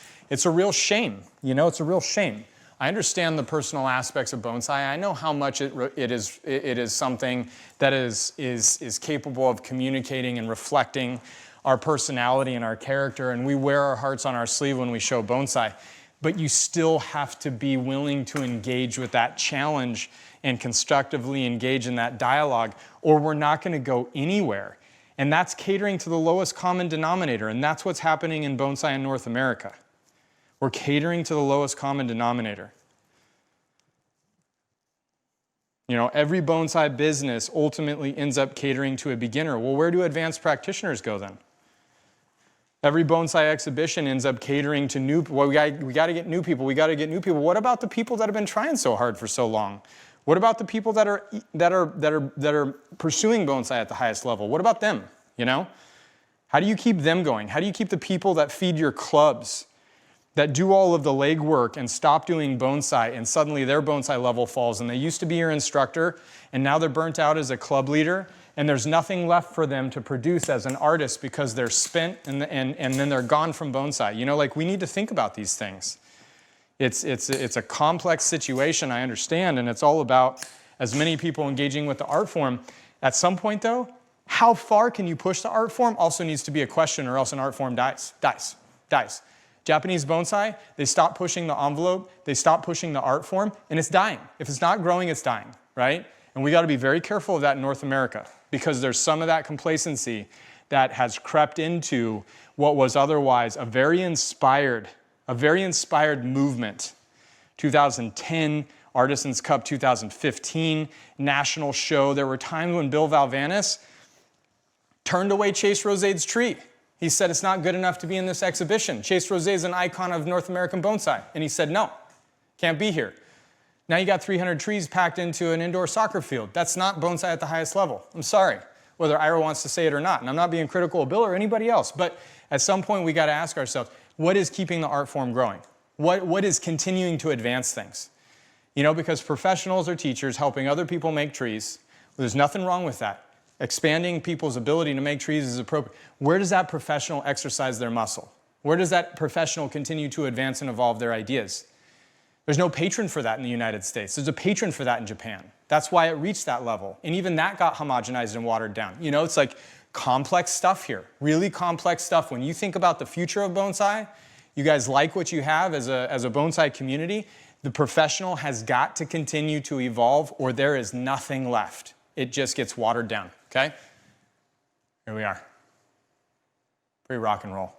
a real shame, you know, it's a real shame. I understand the personal aspects of bonsai. I know how much it is something that is capable of communicating and reflecting our personality and our character, and we wear our hearts on our sleeve when we show bonsai. But you still have to be willing to engage with that challenge and constructively engage in that dialogue, or we're not going to go anywhere. And that's catering to the lowest common denominator, and that's what's happening in bonsai in North America. We're catering to the lowest common denominator. You know, every bonsai business ultimately ends up catering to a beginner. Well, where do advanced practitioners go then? Every bonsai exhibition ends up catering to new. Well, we got to get new people. We got to get new people. What about the people that have been trying so hard for so long? What about the people that are pursuing bonsai at the highest level? What about them? You know, how do you keep them going? How do you keep the people that feed your clubs, that do all of the legwork and stop doing bonsai, and suddenly their bonsai level falls, and they used to be your instructor, and now they're burnt out as a club leader, and there's nothing left for them to produce as an artist because they're spent and then they're gone from bonsai. You know, like, we need to think about these things. It's a complex situation, I understand, and it's all about as many people engaging with the art form. At some point, though, how far can you push the art form also needs to be a question, or else an art form dies. Japanese bonsai, they stop pushing the envelope, they stop pushing the art form, and it's dying. If it's not growing, it's dying, right? And we got to be very careful of that in North America, because there's some of that complacency that has crept into what was otherwise a very inspired movement. 2010, Artisans Cup 2015, national show. There were times when Bill Valvanis turned away Chase Rosade's tree. He said, it's not good enough to be in this exhibition. Chase Rosade is an icon of North American bonsai. And he said, no, Can't be here. Now you got 300 trees packed into an indoor soccer field. That's not bonsai at the highest level. I'm sorry, whether Ira wants to say it or not. And I'm not being critical of Bill or anybody else. But at some point, we got to ask ourselves, what is keeping the art form growing? What is continuing to advance things? You know, because professionals or teachers helping other people make trees, there's nothing wrong with that. Expanding people's ability to make trees is appropriate. Where does that professional exercise their muscle? Where does that professional continue to advance and evolve their ideas? There's no patron for that in the United States. There's a patron for that in Japan. That's why it reached that level. And even that got homogenized and watered down. You know, it's like complex stuff here, really complex stuff. When you think about the future of bonsai, you guys like what you have as a bonsai community, the professional has got to continue to evolve or there is nothing left. It just gets watered down, okay? Here we are. Pretty rock and roll.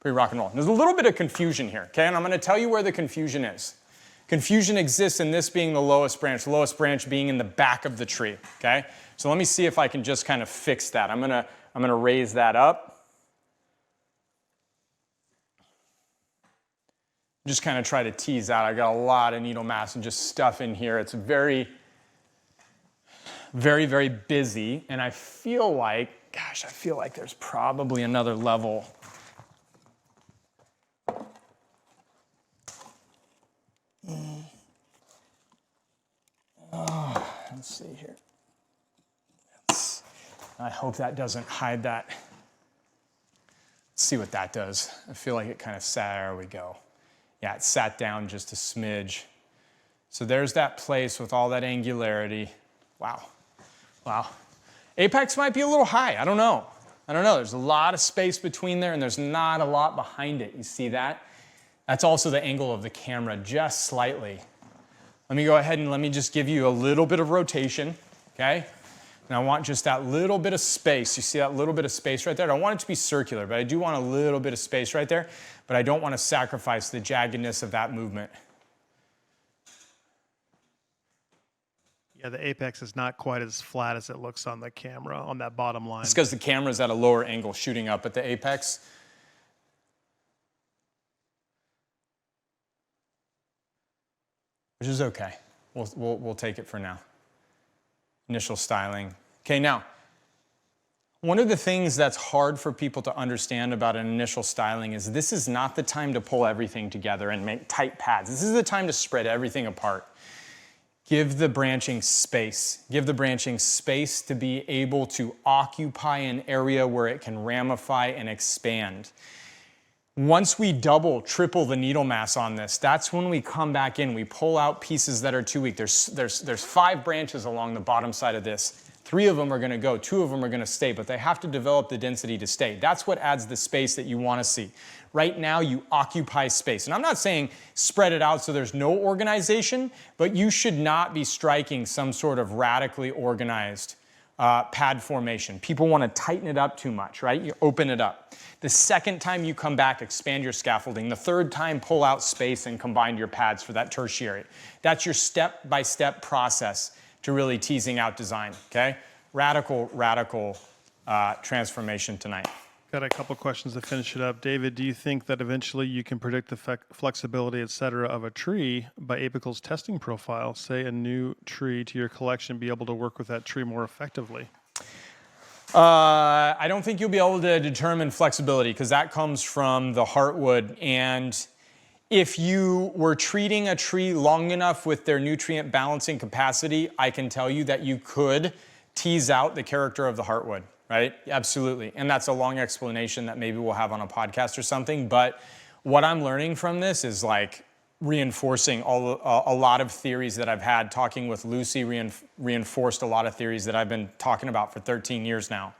Pretty rock and roll. There's a little bit of confusion here, okay? And I'm going to tell you where the confusion is. Confusion exists in this being the lowest branch being in the back of the tree, okay? So let me see if I can just kind of fix that. I'm gonna raise that up. Just kind of try to tease out. I got a lot of needle mass and just stuff in here. It's very, very, very busy. And I feel like, gosh, I feel like there's probably another level. Oh, let's see here. I hope that doesn't hide that. Let's see what that does. I feel like it kind of sat, there we go. Yeah, it sat down just a smidge. So there's that place with all that angularity. Wow, wow. Apex might be a little high, I don't know. There's a lot of space between there and there's not a lot behind it. You see that? That's also the angle of the camera, just slightly. Let me go ahead and let me just give you a little bit of rotation, okay? And I want just that little bit of space. You see that little bit of space right there? I don't want it to be circular, but I do want a little bit of space right there, but I don't want to sacrifice the jaggedness of that movement. Yeah, the apex is not quite as flat as it looks on the camera, on that bottom line. It's because the camera's at a lower angle shooting up at the apex. Which is okay. We'll take it for now. Initial styling. Okay, now, one of the things that's hard for people to understand about an initial styling is this is not the time to pull everything together and make tight pads. This is the time to spread everything apart. Give the branching space. Give the branching space to be able to occupy an area where it can ramify and expand. Once we double, triple the needle mass on this, that's when we come back in. We pull out pieces that are too weak. There's 5 branches along the bottom side of this. 3 of them are going to go, 2 of them are going to stay, but they have to develop the density to stay. That's what adds the space that you want to see. Right now, you occupy space. And I'm not saying spread it out so there's no organization, but you should not be striking some sort of radically organized pad formation. People want to tighten it up too much, right? You open it up. The second time you come back, expand your scaffolding. The third time, pull out space and combine your pads for that tertiary. That's your step-by-step process to really teasing out design, okay? Radical transformation tonight. Got a couple questions to finish it up. David, do you think that eventually you can predict the flexibility, et cetera, of a tree by apical's testing profile? Say a new tree to your collection, be able to work with that tree more effectively? I don't think you'll be able to determine flexibility because that comes from the heartwood. And if you were treating a tree long enough with their nutrient balancing capacity, I can tell you that you could tease out the character of the heartwood, right? Absolutely. And that's a long explanation that maybe we'll have on a podcast or something. But what I'm learning from this is like reinforcing a lot of theories that I've had. Talking with Lucy reinforced a lot of theories that I've been talking about for 13 years now.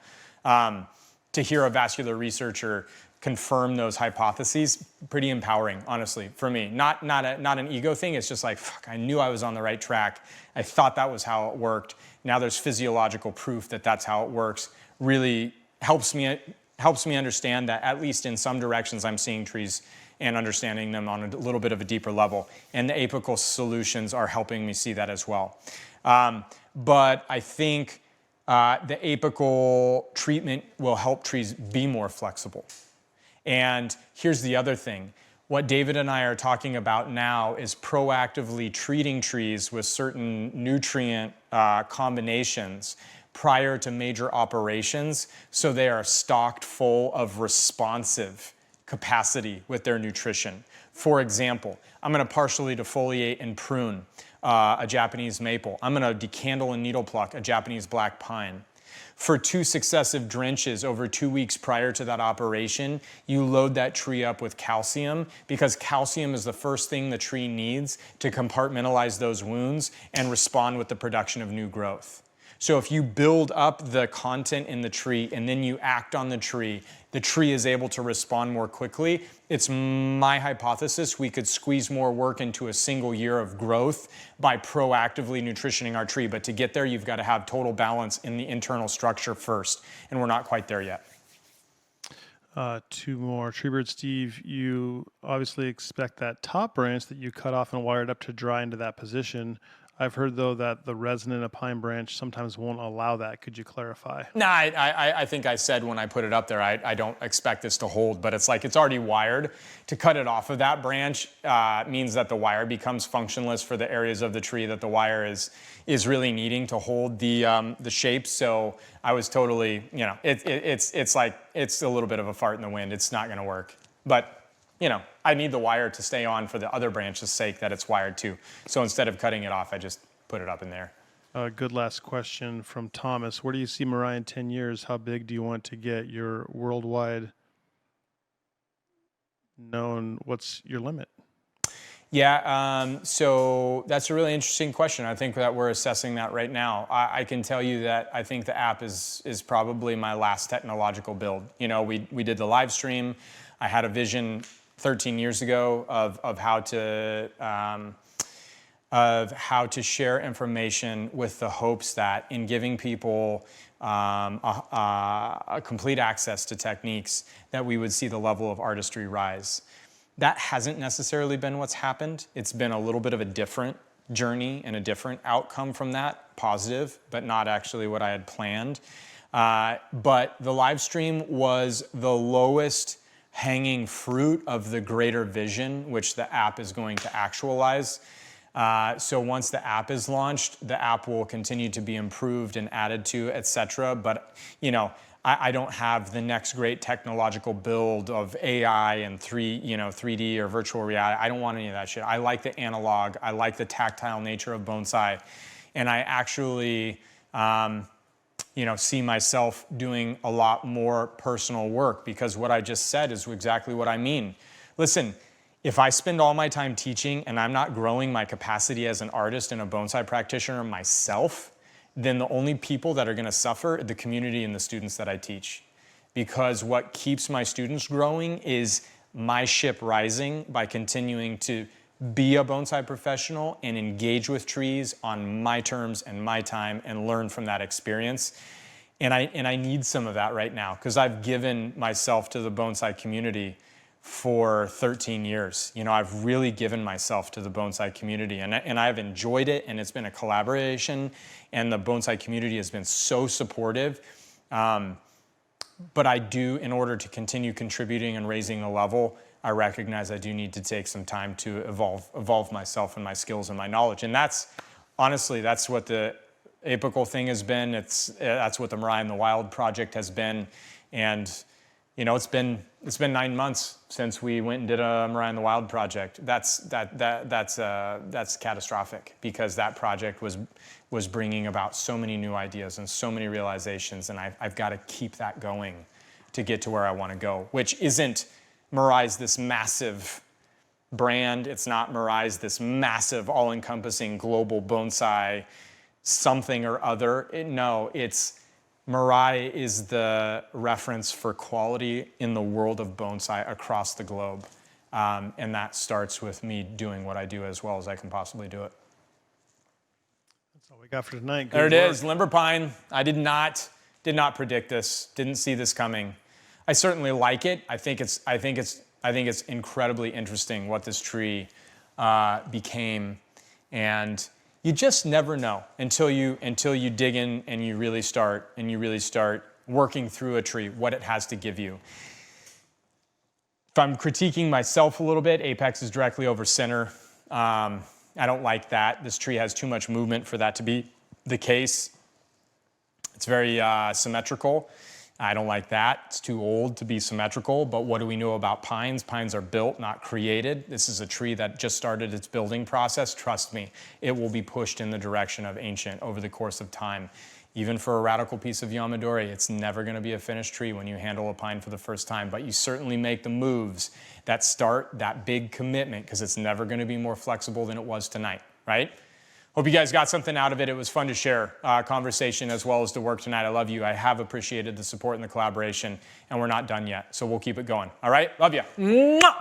To hear a vascular researcher confirm those hypotheses, pretty empowering, honestly, for me. Not an ego thing. It's just like, fuck, I knew I was on the right track. I thought that was how it worked. Now there's physiological proof that that's how it works. Really helps me understand that at least in some directions I'm seeing trees and understanding them on a little bit of a deeper level. And the apical solutions are helping me see that as well. But I think the apical treatment will help trees be more flexible. And here's the other thing. What David and I are talking about now is proactively treating trees with certain nutrient combinations prior to major operations, so they are stocked full of responsive capacity with their nutrition. For example, I'm going to partially defoliate and prune a Japanese maple. I'm going to decandle and needle pluck a Japanese black pine. For 2 successive drenches over 2 weeks prior to that operation, you load that tree up with calcium, because calcium is the first thing the tree needs to compartmentalize those wounds and respond with the production of new growth. So if you build up the content in the tree and then you act on the tree is able to respond more quickly. It's my hypothesis we could squeeze more work into a single year of growth by proactively nutritioning our tree. But to get there, you've got to have total balance in the internal structure first, and we're not quite there yet. 2 more. Treebird Steve, you obviously expect that top branch that you cut off and wired up to dry into that position. I've heard, though, that the resin in a pine branch sometimes won't allow that. Could you clarify? No, I think I said when I put it up there, I don't expect this to hold, but it's like it's already wired. To cut it off of that branch means that the wire becomes functionless for the areas of the tree that the wire is really needing to hold the shape. So I was totally, it's like, it's a little bit of a fart in the wind. It's not going to work. But I need the wire to stay on for the other branch's sake that it's wired to. So instead of cutting it off, I just put it up in there. Good last question from Thomas. Where do you see Mirai in 10 years? How big do you want to get? Your worldwide known, what's your limit? Yeah, so that's a really interesting question. I think that we're assessing that right now. I can tell you that I think the app is probably my last technological build. We did the live stream. I had a vision 13 years ago of how to share information with the hopes that in giving people a complete access to techniques, that we would see the level of artistry rise. That hasn't necessarily been what's happened. It's been a little bit of a different journey and a different outcome from that, positive, but not actually what I had planned. But the live stream was the lowest hanging fruit of the greater vision, which the app is going to actualize. So once the app is launched, the app will continue to be improved and added to, etc. But I don't have the next great technological build of AI and 3D or virtual reality. I don't want any of that shit. I like the analog. I like the tactile nature of bonsai, and I actually see myself doing a lot more personal work, because what I just said is exactly what I mean. Listen, if I spend all my time teaching and I'm not growing my capacity as an artist and a bonsai practitioner myself, then the only people that are going to suffer are the community and the students that I teach. Because what keeps my students growing is my ship rising by continuing to be a bonsai professional and engage with trees on my terms and my time and learn from that experience. And I need some of that right now, because I've given myself to the bonsai community for 13 years. I've really given myself to the bonsai community, and I've enjoyed it, and it's been a collaboration, and the bonsai community has been so supportive. But I do, in order to continue contributing and raising the level, I recognize I do need to take some time to evolve myself and my skills and my knowledge. And that's, honestly, that's what the apical thing has been. That's what the Mirai in the Wild project has been. And it's been 9 months since we went and did a Mirai in the Wild project. That's catastrophic, because that project was bringing about so many new ideas and so many realizations, and I've got to keep that going to get to where I want to go, which isn't Mirai's this massive brand. It's not Mirai's this massive, all-encompassing global bonsai something or other. It's Mirai is the reference for quality in the world of bonsai across the globe. And that starts with me doing what I do as well as I can possibly do it. That's all we got for tonight. There it is, limber pine. I did not predict this. Didn't see this coming. I certainly like it. I think it's incredibly interesting what this tree became, and you just never know until you dig in and you really start working through a tree, what it has to give you. If I'm critiquing myself a little bit, apex is directly over center. I don't like that. This tree has too much movement for that to be the case. It's very symmetrical. I don't like that. It's too old to be symmetrical, but what do we know about pines? Pines are built, not created. This is a tree that just started its building process. Trust me, it will be pushed in the direction of ancient over the course of time. Even for a radical piece of Yamadori, it's never gonna be a finished tree when you handle a pine for the first time, but you certainly make the moves that start that big commitment, because it's never gonna be more flexible than it was tonight, right? Hope you guys got something out of it. It was fun to share conversation as well as the work tonight. I love you. I have appreciated the support and the collaboration, and we're not done yet, so we'll keep it going. All right? Love you. Mwah!